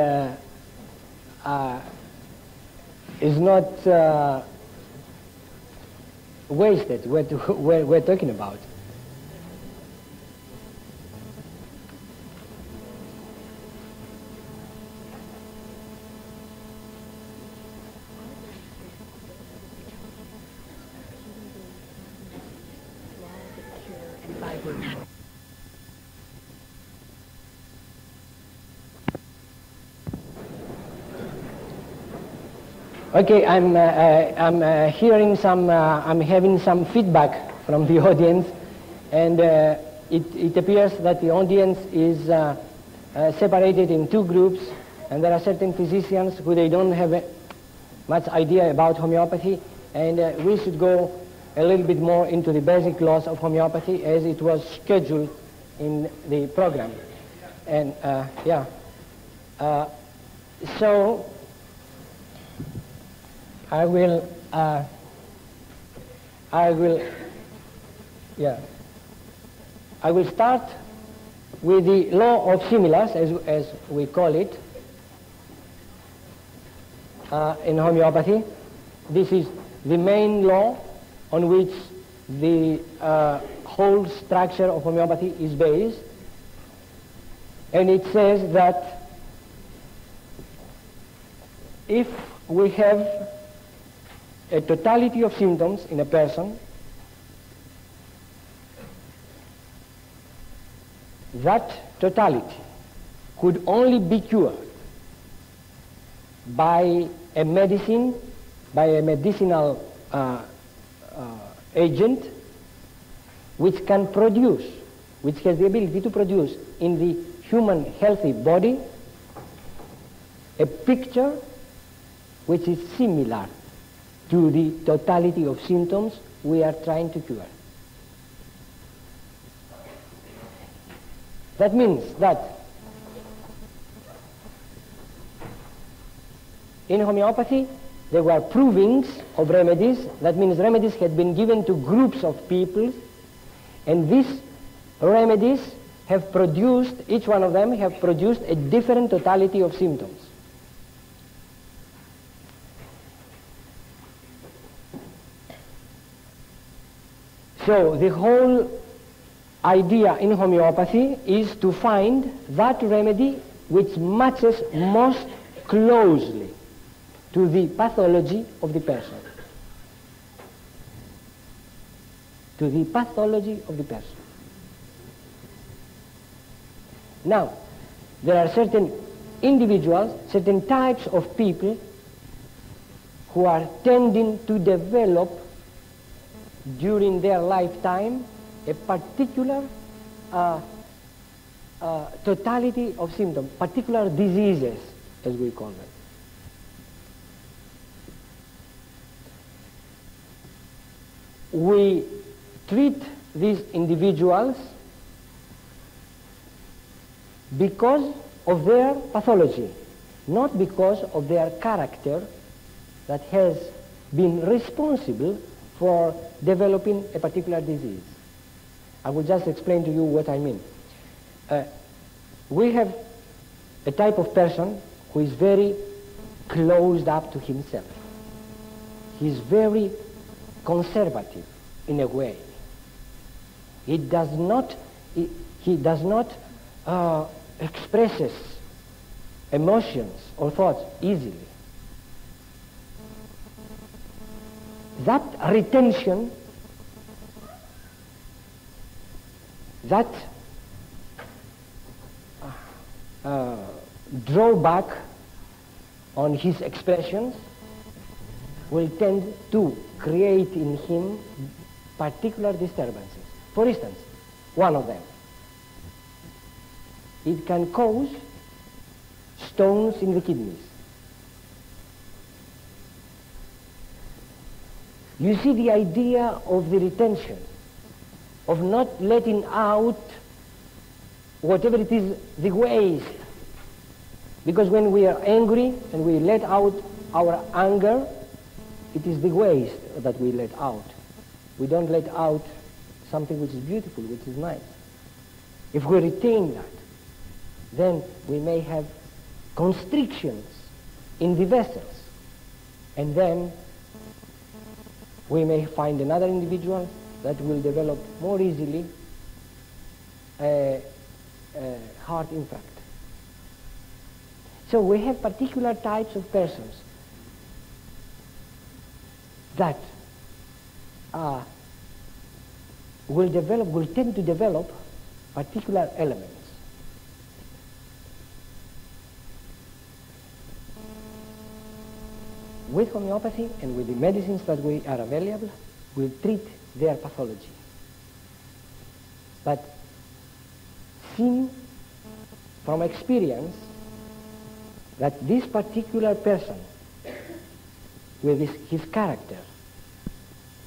is not wasted, we're talking about. Okay, I'm hearing some, I'm having some feedback from the audience, and it appears that the audience is separated in two groups, and there are certain physicians who they don't have much idea about homeopathy, and we should go a little bit more into the basic laws of homeopathy as it was scheduled in the program. And so I will start with the law of similars, as we call it in homeopathy. This is the main law on which the whole structure of homeopathy is based, and it says that if we have a totality of symptoms in a person, that totality could only be cured by a medicine, by a medicinal agent which can produce, which has the ability to produce in the human healthy body a picture which is similar to the totality of symptoms we are trying to cure. That means that in homeopathy there were provings of remedies. That means remedies had been given to groups of people, and these remedies have produced, each one of them have produced a different totality of symptoms.
So the whole idea in homeopathy is to find that remedy which matches most closely to the pathology of the person. To the pathology of the person. Now, there are certain individuals, certain types of people who are tending to develop during their lifetime a particular totality of symptoms, particular diseases, as we call them. We treat these individuals because of their pathology, not because of their character that has been responsible for developing a particular disease. I will just explain to you what I mean. We have a type of person who is very closed up to himself. He's very conservative in a way. He does not expresses emotions or thoughts easily. That retention, that drawback on his expressions will tend to create in him particular disturbances. For instance, one of them, it can cause stones in the kidneys. You see the idea of the retention, of not letting out whatever it is, the waste. Because when we are angry and we let out our anger, it is the waste that we let out. We don't let out something which is beautiful, which is nice. If we retain that, then we may have constrictions in the vessels. And then we may find another individual that will develop more easily a heart infarct. So we have particular types of persons that will tend to develop particular elements. With homeopathy and with the medicines that are available, we'll treat their pathology. But seen from experience that this particular person with his character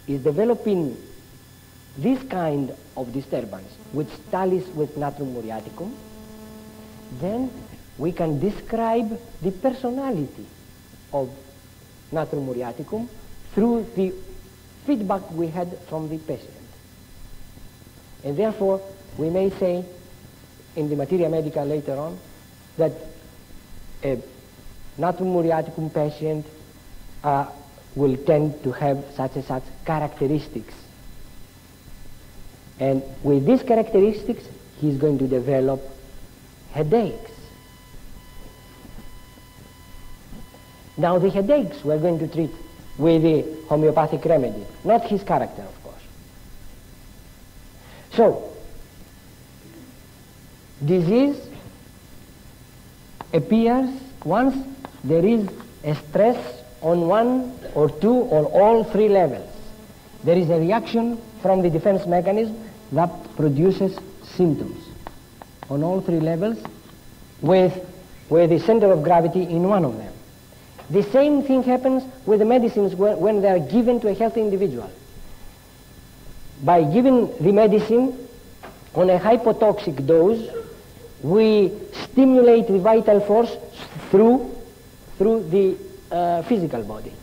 is developing this kind of disturbance which tallies with Natrum muriaticum, then we can describe the personality of Natrum muriaticum through the feedback we had from the patient. And therefore, we may say in the materia medica later on that a Natrum muriaticum patient will tend to have such and such characteristics. And with these characteristics, he's going to develop headaches. Now the headaches we're going to treat with the homeopathic remedy, not his character, of course. So, disease appears once there is a stress on one or two or all three levels. There is a reaction from the defense mechanism that produces symptoms on all three levels with the center of gravity in one of them. The same thing happens with the medicines when they are given to a healthy individual. By giving the medicine on a hypotoxic dose, we stimulate the vital force through the physical body.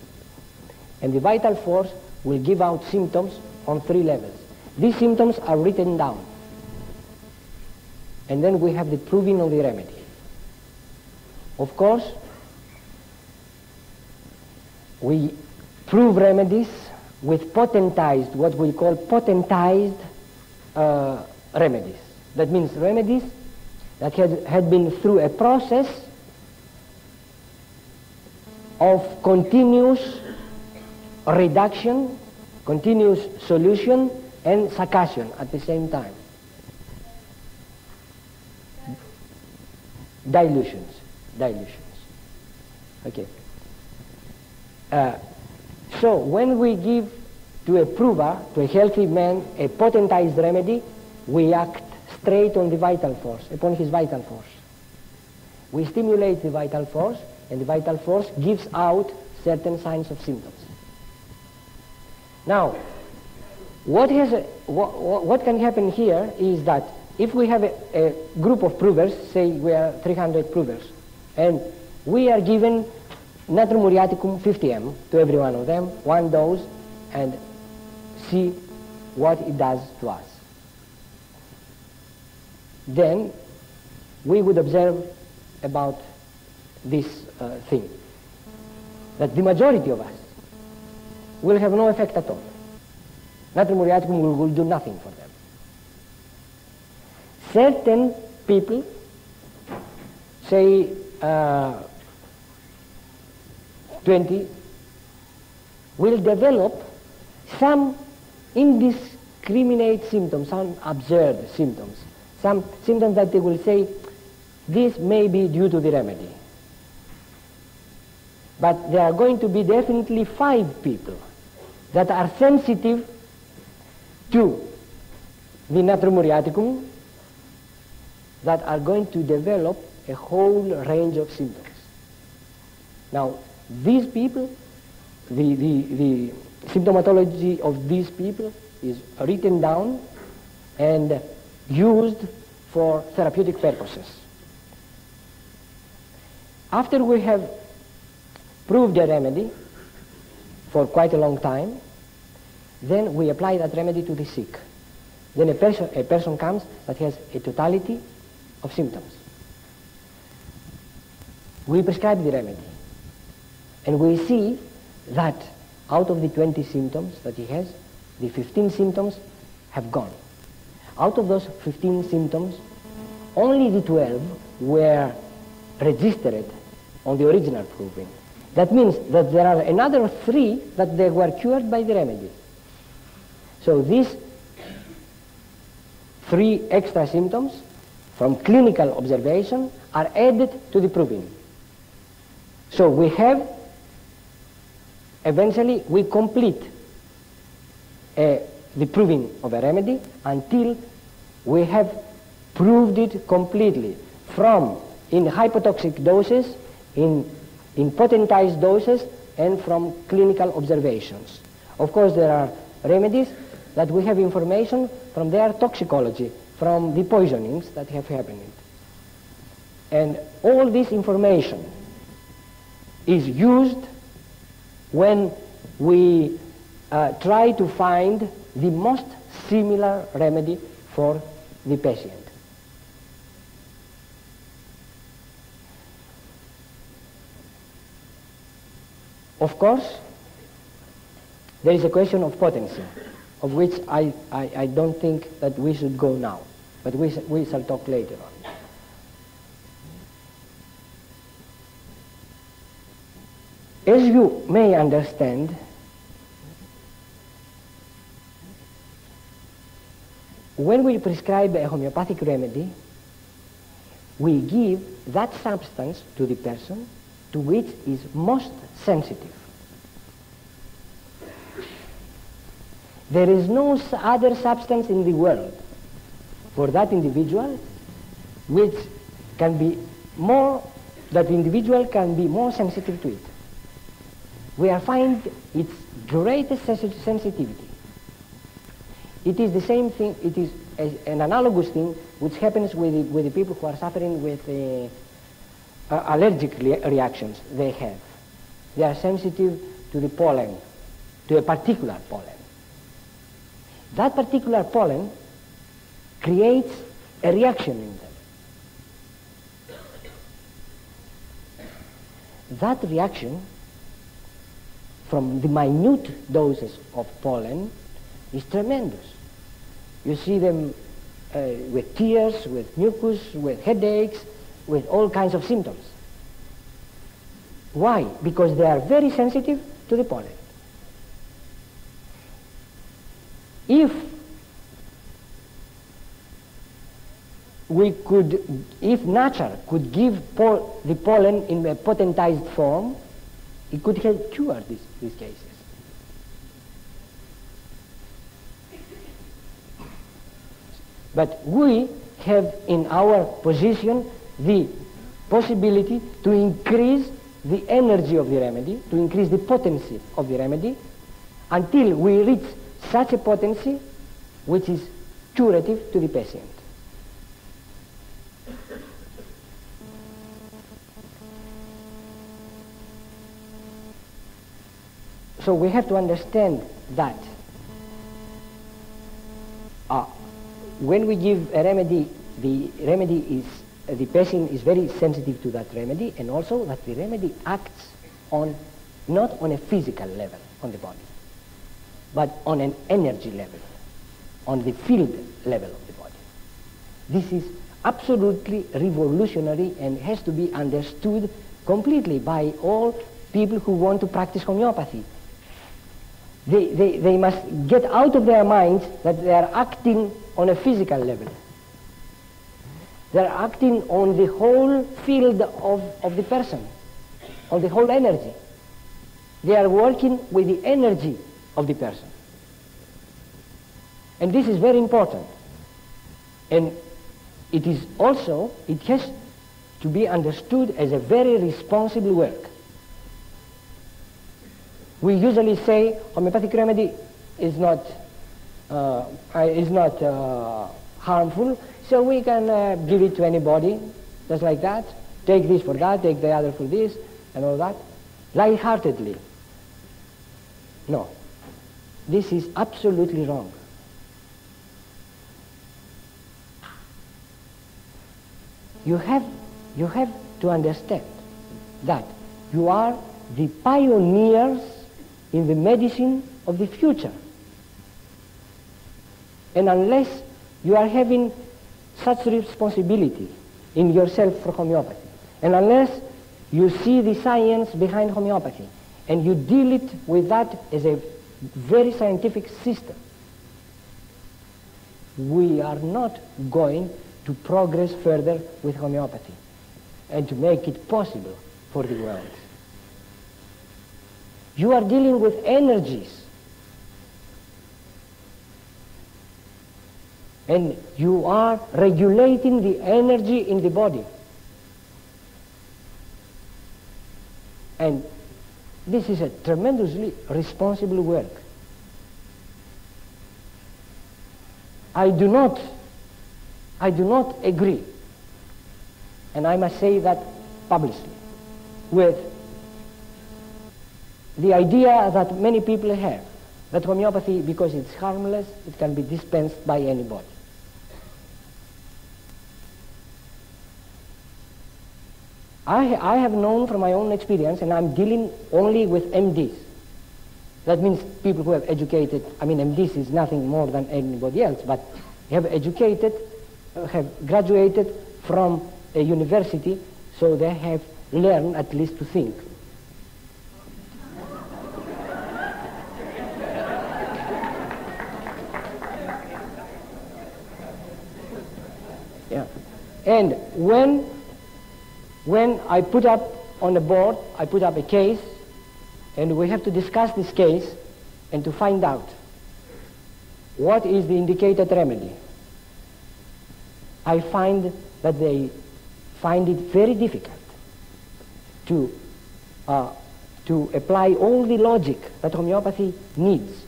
And the vital force will give out symptoms on three levels. These symptoms are written down. And then we have the proving of the remedy. Of course, we prove remedies with potentized, what we call potentized remedies. That means remedies that had been through a process of continuous reduction, continuous solution, and succussion at the same time. Dilutions. Okay. So when we give to a prover, to a healthy man, a potentized remedy, we act straight on the vital force, upon his vital force. We stimulate the vital force, and the vital force gives out certain signs of symptoms. Now, what can happen here is that if we have a group of provers, say we are 300 provers, and we are given natrium muriaticum 50 to every one of them, one dose, and see what it does to us. Then we would observe about this thing, that the majority of us will have no effect at all. Natrium muriaticum will do nothing for them. Certain people, say 20, will develop some indiscriminate symptoms, some absurd symptoms, some symptoms that they will say, this may be due to the remedy. But there are going to be definitely 5 people that are sensitive to the natrium muriaticum that are going to develop a whole range of symptoms. Now, these people, the symptomatology of these people is written down and used for therapeutic purposes. After we have proved a remedy for quite a long time, then we apply that remedy to the sick. Then a person comes that has a totality of symptoms. We prescribe the remedy, and we see that out of the 20 symptoms that he has, the 15 symptoms have gone. Out of those 15 symptoms, only the 12 were registered on the original proving. That means that there are another 3 that they were cured by the remedy. So these 3 extra symptoms from clinical observation are added to the proving. So we have, eventually we complete the proving of a remedy until we have proved it completely, from in hypotoxic doses, in potentized doses, and from clinical observations. Of course, there are remedies that we have information from their toxicology, from the poisonings that have happened. And all this information is used when we try to find the most similar remedy for the patient. Of course, there is a question of potency, of which I don't think that we should go now, but we shall talk later on. As you may understand, when we prescribe a homeopathic remedy, we give that substance to the person to which is most sensitive. There is no other substance in the world for that individual which can be more, that the individual can be more sensitive to it. We are finding its greatest sensitivity. It is the same thing, it is an analogous thing which happens with the people who are suffering with allergic reactions they have. They are sensitive to the pollen, to a particular pollen. That particular pollen creates a reaction in them. That reaction from the minute doses of pollen is tremendous. You see them with tears, with mucus, with headaches, with all kinds of symptoms. Why? Because they are very sensitive to the pollen. If nature could give the pollen in a potentized form, it could help cure these cases. But we have in our position the possibility to increase the energy of the remedy, to increase the potency of the remedy, until we reach such a potency which is curative to the patient. So we have to understand that when we give a remedy, the patient is very sensitive to that remedy, and also that the remedy acts not on a physical level on the body, but on an energy level, on the field level of the body. This is absolutely revolutionary and has to be understood completely by all people who want to practice homeopathy. They must get out of their minds that they are acting on a physical level. They are acting on the whole field of the person, on the whole energy. They are working with the energy of the person. And this is very important. And it has to be understood as a very responsible work. We usually say homeopathic remedy is not harmful, so we can give it to anybody, just like that. Take this for that, take the other for this, and all that, lightheartedly. No, this is absolutely wrong. You have to understand that you are the pioneers in the medicine of the future. And unless you are having such responsibility in yourself for homeopathy, and unless you see the science behind homeopathy, and you deal it with that as a very scientific system, we are not going to progress further with homeopathy and to make it possible for the world. You are dealing with energies, and you are regulating the energy in the body. And this is a tremendously responsible work. I do not agree, and I must say that publicly, with the idea that many people have, that homeopathy, because it's harmless, it can be dispensed by anybody. I have known from my own experience, and I'm dealing only with MDs. That means people who have educated, MDs is nothing more than anybody else, but have educated, have graduated from a university, so they have learned at least to think. Yeah. And when I put up on the board, I put up a case, and we have to discuss this case and to find out what is the indicated remedy. I find that they find it very difficult to apply all the logic that homeopathy needs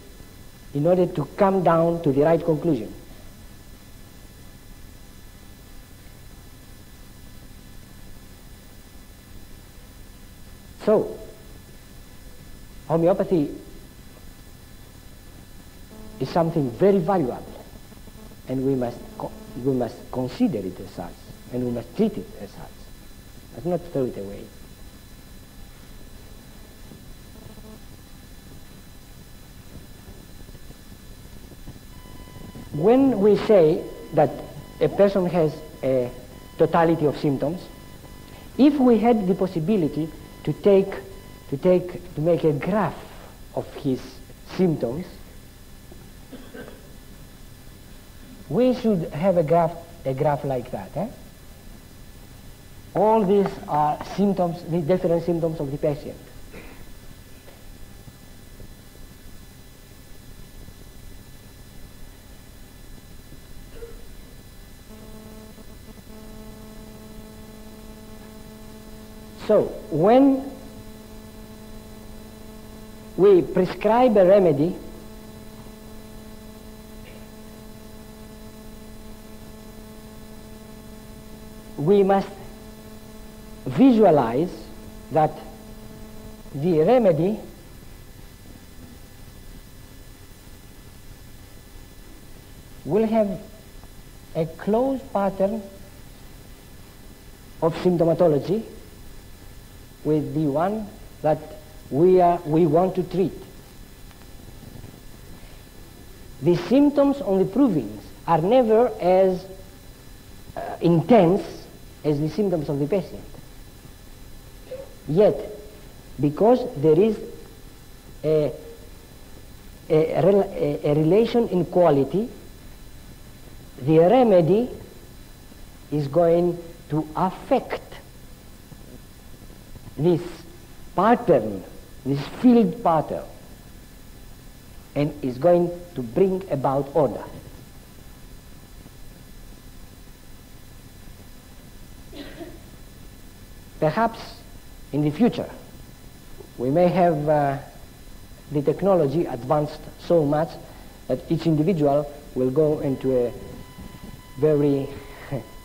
in order to come down to the right conclusion. So, homeopathy is something very valuable, and we must consider it as such, and we must treat it as such. Let's not throw it away. when we say that a person has a totality of symptoms, if we had the possibility to make a graph of his symptoms, we should have a graph like that. All these are symptoms, the different symptoms of the patient. So, when we prescribe a remedy, we must visualize that the remedy will have a close pattern of symptomatology with the one that we want to treat. The symptoms on the provings are never as intense as the symptoms of the patient. Yet, because there is a relation in quality, the remedy is going to affect this pattern, this field pattern, and is going to bring about order. Perhaps in the future we may have the technology advanced so much that each individual will go into a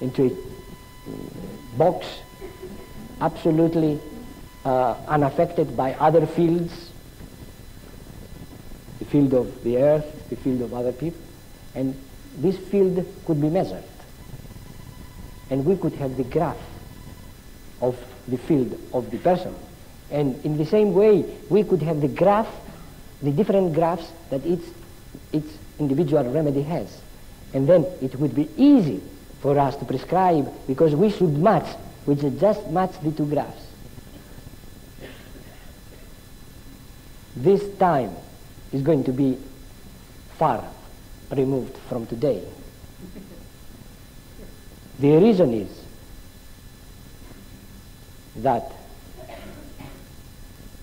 into a box absolutely unaffected by other fields, the field of the earth, the field of other people, and this field could be measured, and we could have the graph of the field of the person. And in the same way, we could have the graph, the different graphs that each individual remedy has. And then it would be easy for us to prescribe, because we should match, we should just match the two graphs. This time is going to be far removed from today. The reason is that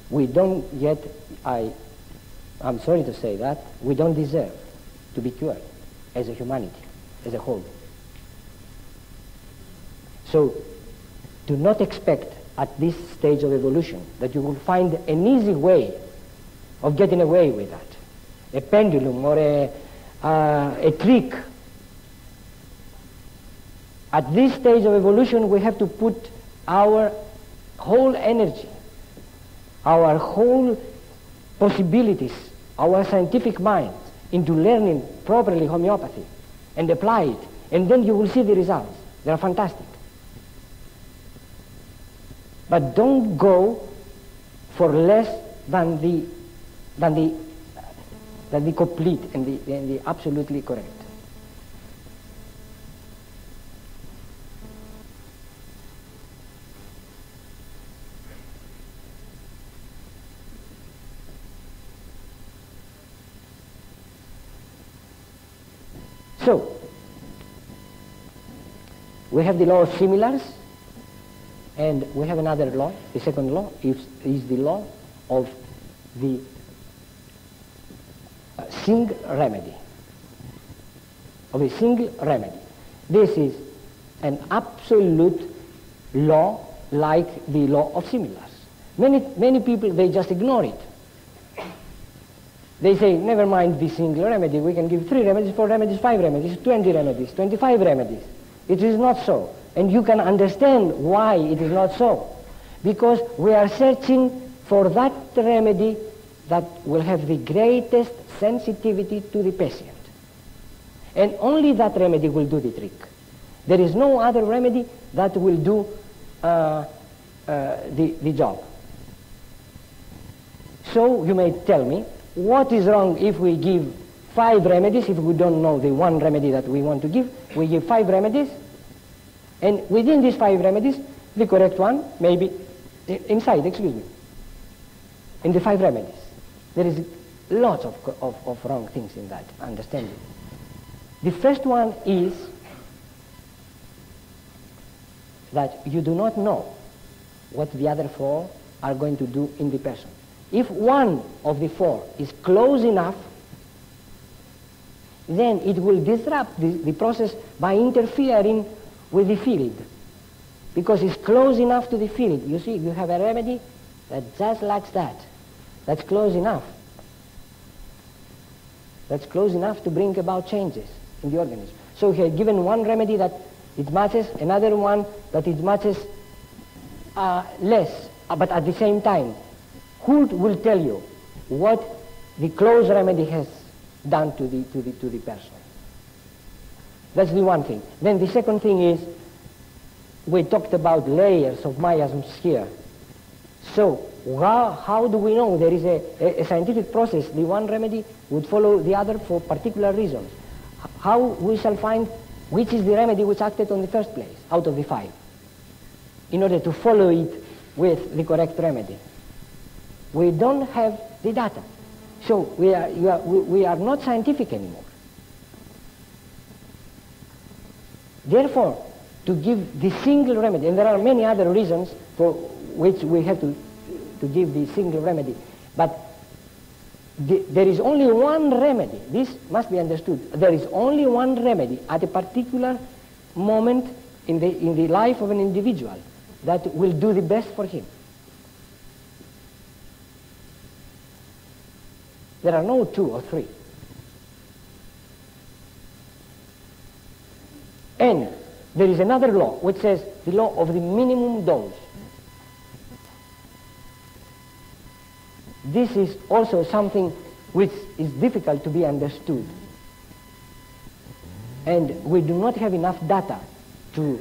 we don't yet, I'm sorry to say that, we don't deserve to be cured as a humanity, as a whole. So do not expect at this stage of evolution that you will find an easy way of getting away with that. A pendulum or a trick. At this stage of evolution, we have to put our whole energy, our whole possibilities, our scientific mind into learning properly homeopathy and apply it, and then you will see the results. They are fantastic. But don't go for less than the complete and the absolutely correct. So, we have the law of similars, and we have another law. The second law is the law of the single remedy. Of a single remedy. This is an absolute law like the law of similars. Many people, they just ignore it. They say, never mind the single remedy, we can give 3 remedies, 4 remedies, 5 remedies, 20 remedies, 25 remedies. It is not so. And you can understand why it is not so. Because we are searching for that remedy that will have the greatest sensitivity to the patient. And only that remedy will do the trick. There is no other remedy that will do the job. So you may tell me, what is wrong if we give 5 5 remedies. If we don't know the one remedy that we want to give, we give 5 remedies. And within these 5 remedies, the correct one may be inside, in the 5 remedies. There is lots of wrong things in that understanding. The first one is that you do not know what the other 4 are going to do in the person. If one of the 4 is close enough, then it will disrupt the process by interfering with the field, because it's close enough to the field. You see, you have a remedy that just lacks that. That's close enough. That's close enough to bring about changes in the organism. So he had given one remedy that it matches, another one that it matches less, but at the same time. Who will tell you what the close remedy has done to the person? That's the one thing. Then the second thing is, we talked about layers of miasms here. So how do we know there is a scientific process? The one remedy would follow the other for particular reasons. How we shall find which is the remedy which acted on the first place out of the 5, in order to follow it with the correct remedy? We don't have the data. So we are not scientific anymore. Therefore, to give the single remedy, and there are many other reasons for which we have to give the single remedy, but there is only one remedy. This must be understood. There is only one remedy at a particular moment in the life of an individual that will do the best for him. There are no 2 or 3. And there is another law which says the law of the minimum dose. This is also something which is difficult to be understood. And we do not have enough data to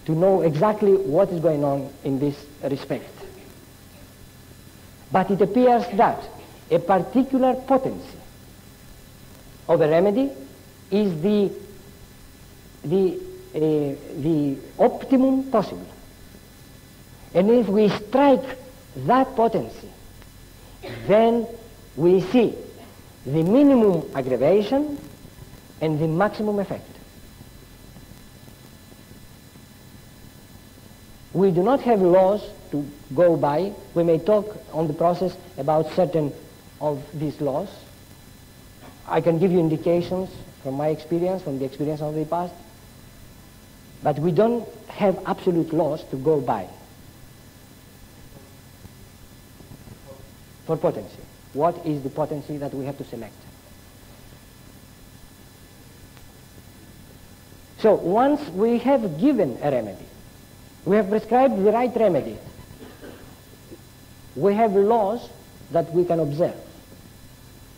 know exactly what is going on in this respect. But it appears that a particular potency of a remedy is the optimum possible. And if we strike that potency, then we see the minimum aggravation and the maximum effect. We do not have laws to go by. We may talk on the process about certain of these laws. I can give you indications from my experience, from the experience of the past, but we don't have absolute laws to go by. For potency, what is the potency that we have to select? So once we have given a remedy, we have prescribed the right remedy, we have laws that we can observe,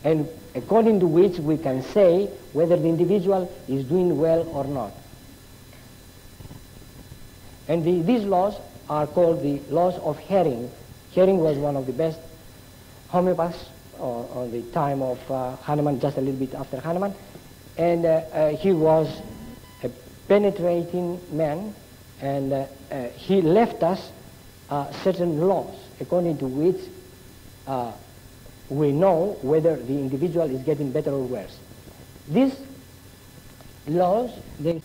and according to which we can say whether the individual is doing well or not. And these laws are called the laws of Hering. Hering was one of the best homeopaths on the time of Hahnemann, just a little bit after Hahnemann, and he was a penetrating man, and he left us certain laws according to which we know whether the individual is getting better or worse. These laws, the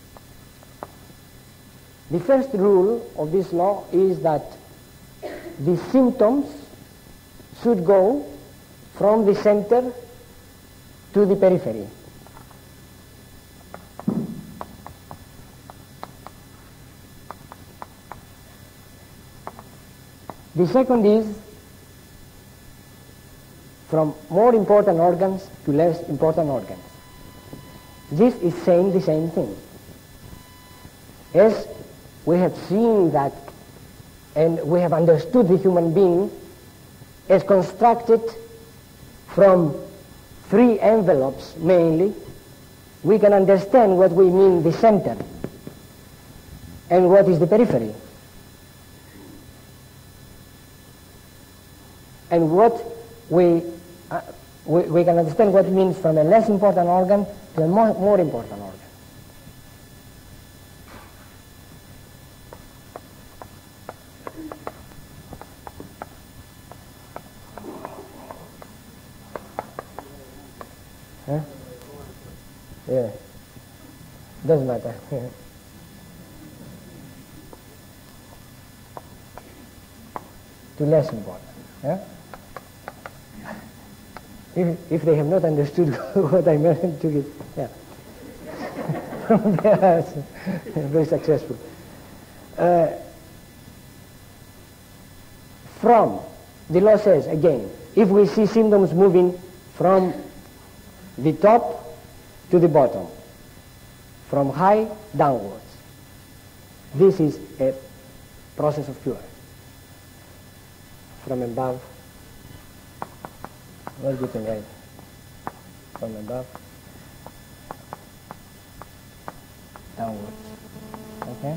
first rule of this law is that the symptoms should go from the center to the periphery. The second is from more important organs to less important organs. This is saying the same thing. As we have seen that, and we have understood the human being as constructed from 3 envelopes mainly, we can understand what we mean the center and what is the periphery. And what we we can understand what it means from a less important organ to a more important organ. Huh? Yeah. Doesn't matter. To less important. Yeah? If they have not understood what I meant to get, yeah. Very successful. From, the law says again, if we see symptoms moving from the top to the bottom, from high downwards, this is a process of cure. From above, what you can write? From above, downwards. Okay?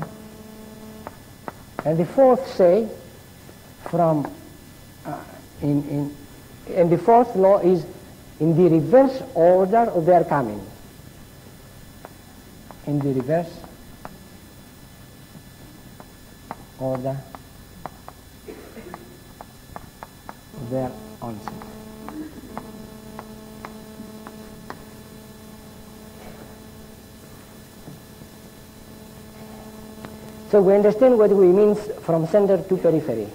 And the fourth say, from, and the fourth law is in the reverse order of their coming. In the reverse order of their onset. So we understand what we mean from center to periphery.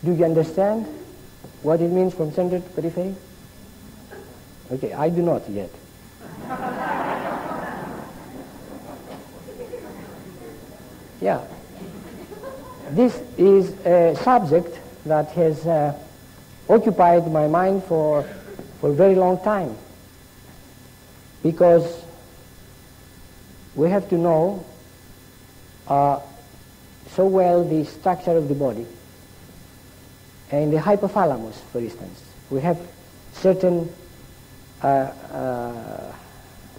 Do you understand what it means from center to periphery? Okay, I do not yet. Yeah. This is a subject that has occupied my mind for a very long time, because we have to know so well the structure of the body. And the hypothalamus, for instance, we have certain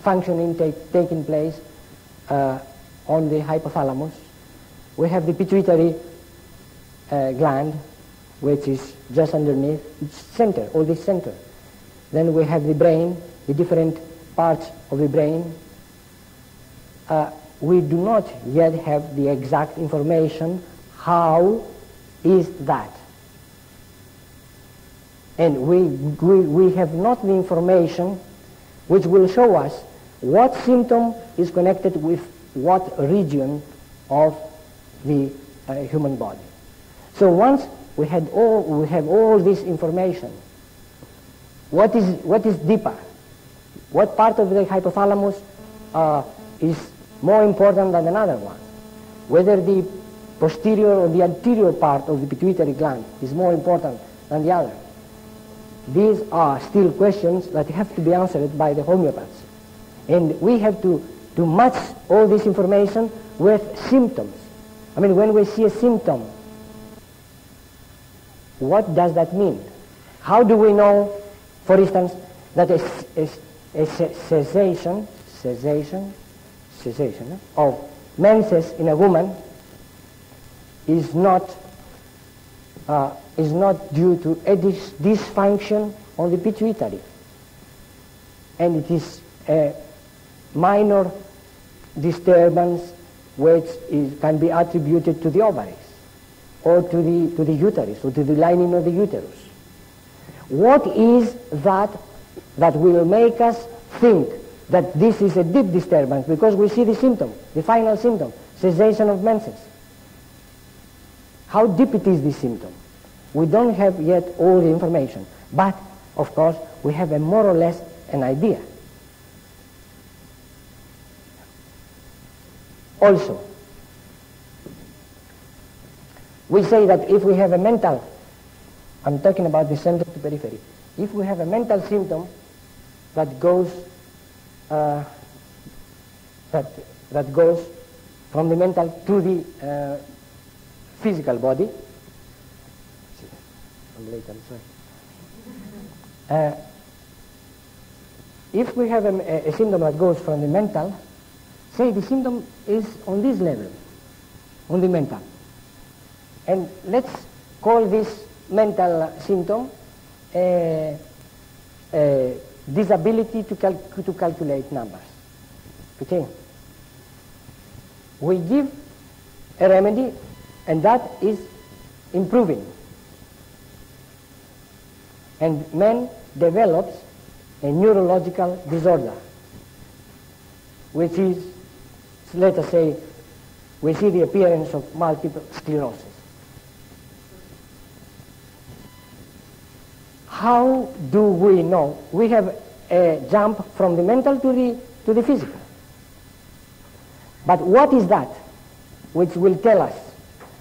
functioning taking place on the hypothalamus. We have the pituitary gland, which is just underneath, it's center, all this center. Then we have the brain, the different parts of the brain. We do not yet have the exact information. How is that? And we have not the information which will show us what symptom is connected with what region of the human body. So once we have all this information, what is deeper? What part of the hypothalamus is more important than another one? Whether the posterior or the anterior part of the pituitary gland is more important than the other? These are still questions that have to be answered by the homeopaths. And we have to match all this information with symptoms. I mean, when we see a symptom, what does that mean? How do we know, for instance, that a cessation of menses in a woman is not due to a dysfunction on the pituitary, and it is a minor disturbance which can be attributed to the ovaries or to the uterus or to the lining of the uterus. What is that will make us think that this is a deep disturbance? Because we see the symptom, the final symptom, cessation of menses. How deep it is, this symptom? We don't have yet all the information, but of course we have a more or less an idea. Also, we say that if we have a mental, I'm talking about the center to periphery, if we have a mental symptom that goes that goes from the mental to the physical body. I'm late, I'm sorry. If we have a symptom that goes from the mental, say the symptom is on this level, on the mental. And let's
call this mental symptom disability to calculate numbers. Okay? We give a remedy, and that is improving. And man develops a neurological disorder, which is, let us say, we see the appearance of multiple sclerosis. How do we know? We have a jump from the mental to the physical. But what is that which will tell us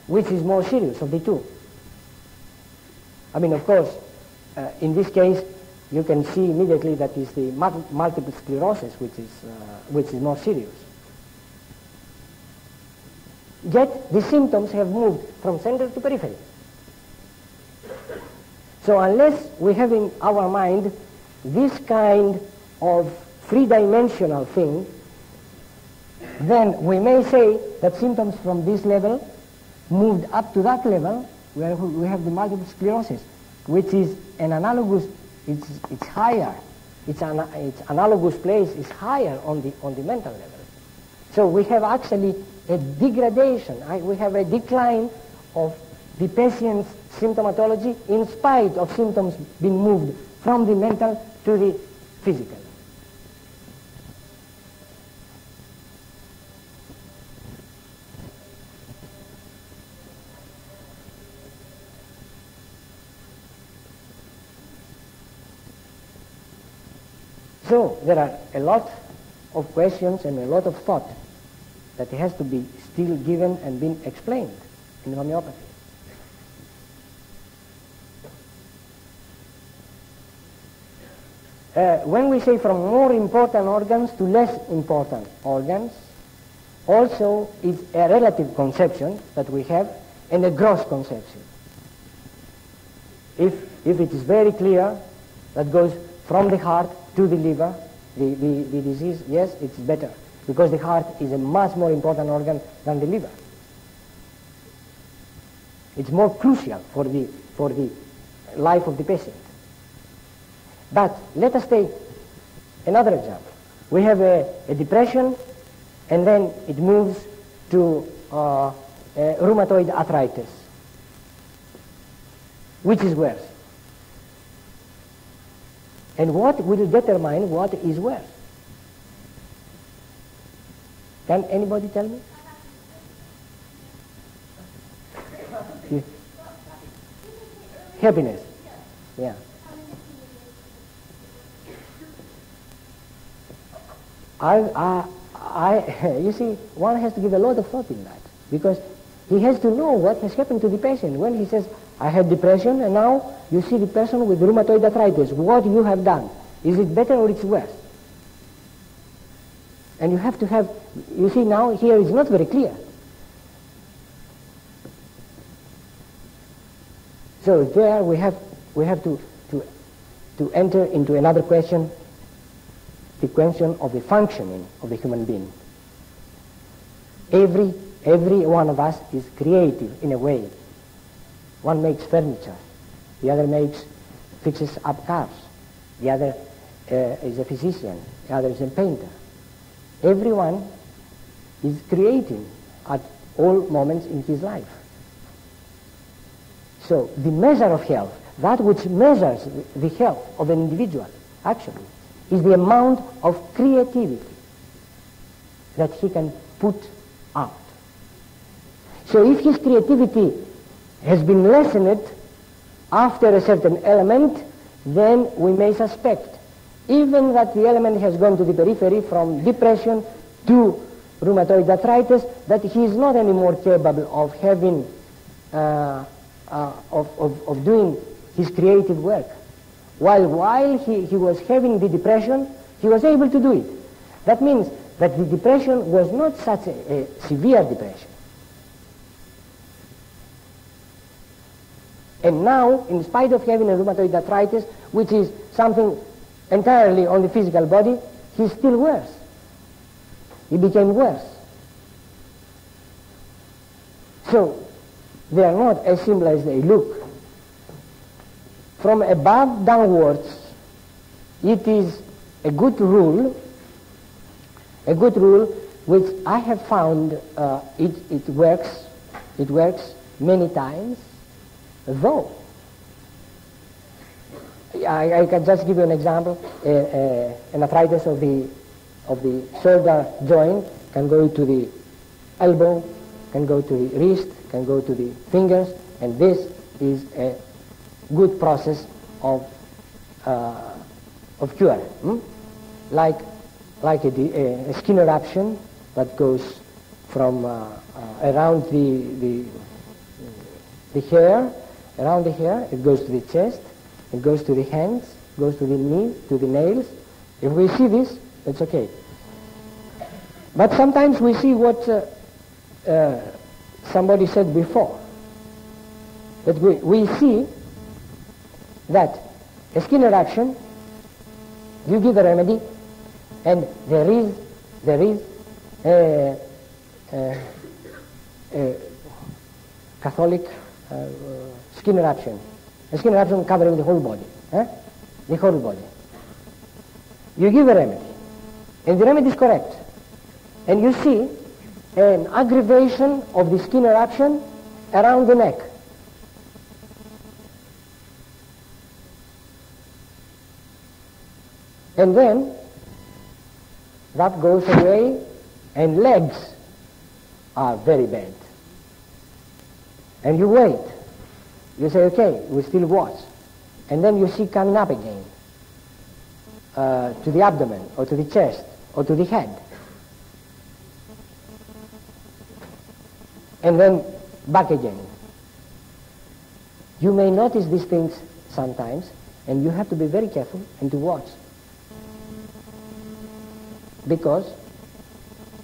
which is more serious of the two? I mean, of course, in this case, you can see immediately that is the multiple sclerosis which is more serious. Yet the symptoms have moved from center to periphery. So unless we have in our mind this kind of three-dimensional thing, then we may say that symptoms from this level moved up to that level where we have the multiple sclerosis, which is an analogous, it's higher, its analogous place is higher on the mental level. So we have actually a degradation, we have a decline of the patient's symptomatology in spite of symptoms being moved from the mental to the physical. So there are a lot of questions and a lot of thought that has to be still given and been explained in homeopathy. When we say from more important organs to less important organs, also it's a relative conception that we have and a gross conception. If it is very clear that goes from the heart to the liver, the disease, yes, it's better, because the heart is a much more important organ than the liver. It's more crucial for the life of the patient. But let us take another example. We have a depression, and then it moves to rheumatoid arthritis. Which is worse? And what will determine what is worse? Can anybody tell me? Yeah. Happiness. Yeah. You see, one has to give a lot of thought in that, because he has to know what has happened to the patient. When he says, I had depression, and now you see the person with rheumatoid arthritis, what you have done, is it better or it's worse? And you have to have, you see now here it's not very clear. So there we have to enter into another question, the question of the functioning of the human being. Every one of us is creative in a way. One makes furniture, the other fixes up cars, the other is a physician, the other is a painter. Everyone is creating at all moments in his life. So the measure of health, that which measures the health of an individual, actually, is the amount of creativity that he can put out. So if his creativity has been lessened after a certain element, then we may suspect even that the element has gone to the periphery from depression to rheumatoid arthritis, that he is not anymore capable of having of doing his creative work. While he was having the depression, he was able to do it. That means that the depression was not such a severe depression. And now, in spite of having a rheumatoid arthritis, which is something entirely on the physical body, he's still worse. He became worse. So,
they are not as simple as they look. From above downwards, it is a good rule which I have found it works many times, though I can just give you an example. An arthritis of the shoulder joint can go to the elbow, can go to the wrist, can go to the fingers, and this is a good process of cure. Like a skin eruption that goes from around the hair, it goes to the chest, it goes to the hands, goes to the knees, to the nails. If we see this, it's okay. But sometimes we see what somebody said before, that we see that a skin eruption, you give a remedy, and there is a Catholic skin eruption, a skin eruption covering the whole body, the whole body. You give a remedy, and the remedy is correct, and you see an aggravation of the skin eruption around the neck. And then that goes away, and legs are very bad. And you wait. You say, okay, we still watch. And then you see coming up again to the abdomen, or to the chest, or to the head. And then back again. You may notice these things sometimes, and you have to be very careful and to watch. Because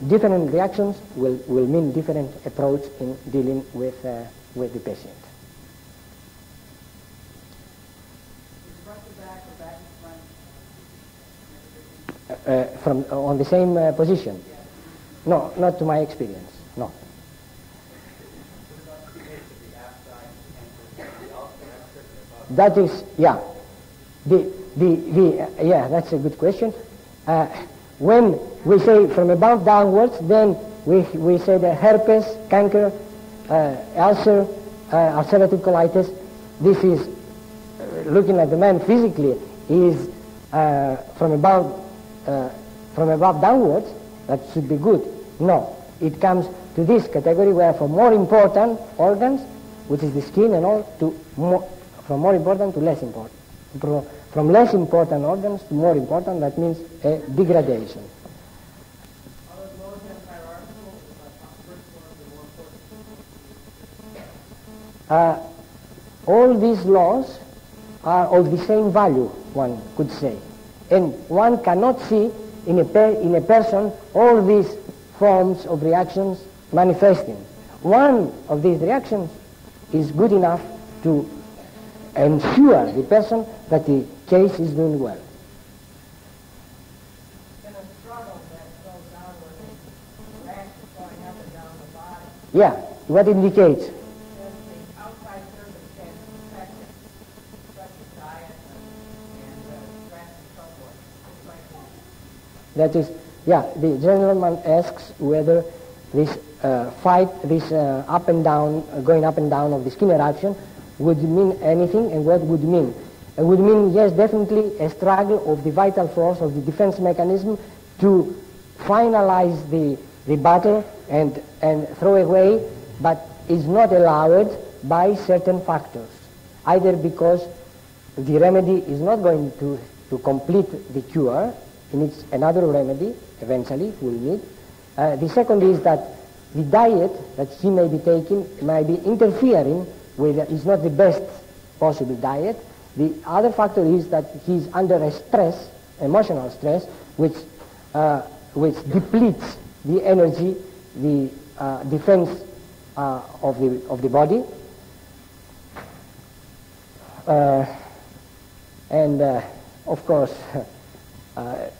different reactions will mean different approach in dealing with the patient. From on the same position? No, not to my experience. No. That is, yeah. Yeah, that's a good question. When we say from above downwards, then we say the herpes, canker, ulcer, ulcerative colitis. This is, looking at the man physically, is from above downwards. That should be good. No, it comes to this category where for more important organs, which is the skin and all, from more important to less important. From less important organs to more important, that means a degradation. All these laws are of the same value, one could say. And one cannot see in a person all these forms of reactions manifesting. One of these reactions is good enough to ensure the person that the case is doing well.
In a struggle that goes downward, the rash is going up and down the body.
Yeah, what indicates?
Does the outside circumstances affect it, such as diet and stress and so forth?
That is, yeah, the gentleman asks whether this up and down, going up and down of the skin eruption would mean anything, and what would mean. It would mean, yes, definitely a struggle of the vital force of the defense mechanism to finalize the battle and throw away, but is not allowed by certain factors. Either because the remedy is not going to complete the cure, it needs another remedy, eventually, will need. The second is that the diet that he may be taking may be interfering with, is not the best possible diet. The other factor is that he's under a stress, emotional stress, which depletes the energy, the defense of the body, and of course,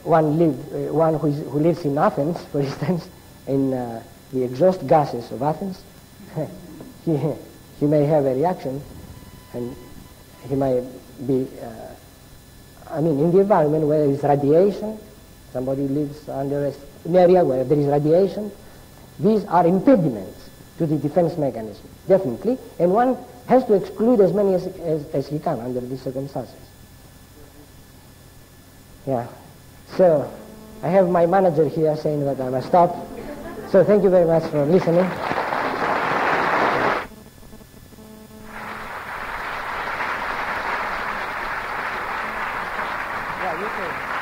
one who lives in Athens, for instance, in the exhaust gases of Athens,
he may have a reaction, and he might be, in the environment where there is radiation, somebody lives under an area where there is radiation, these are impediments to the defense mechanism, definitely, and one has to exclude as many as he can under these circumstances. Yeah. So, I have my manager here saying that I must stop. So thank you very much for listening. Yeah, you too.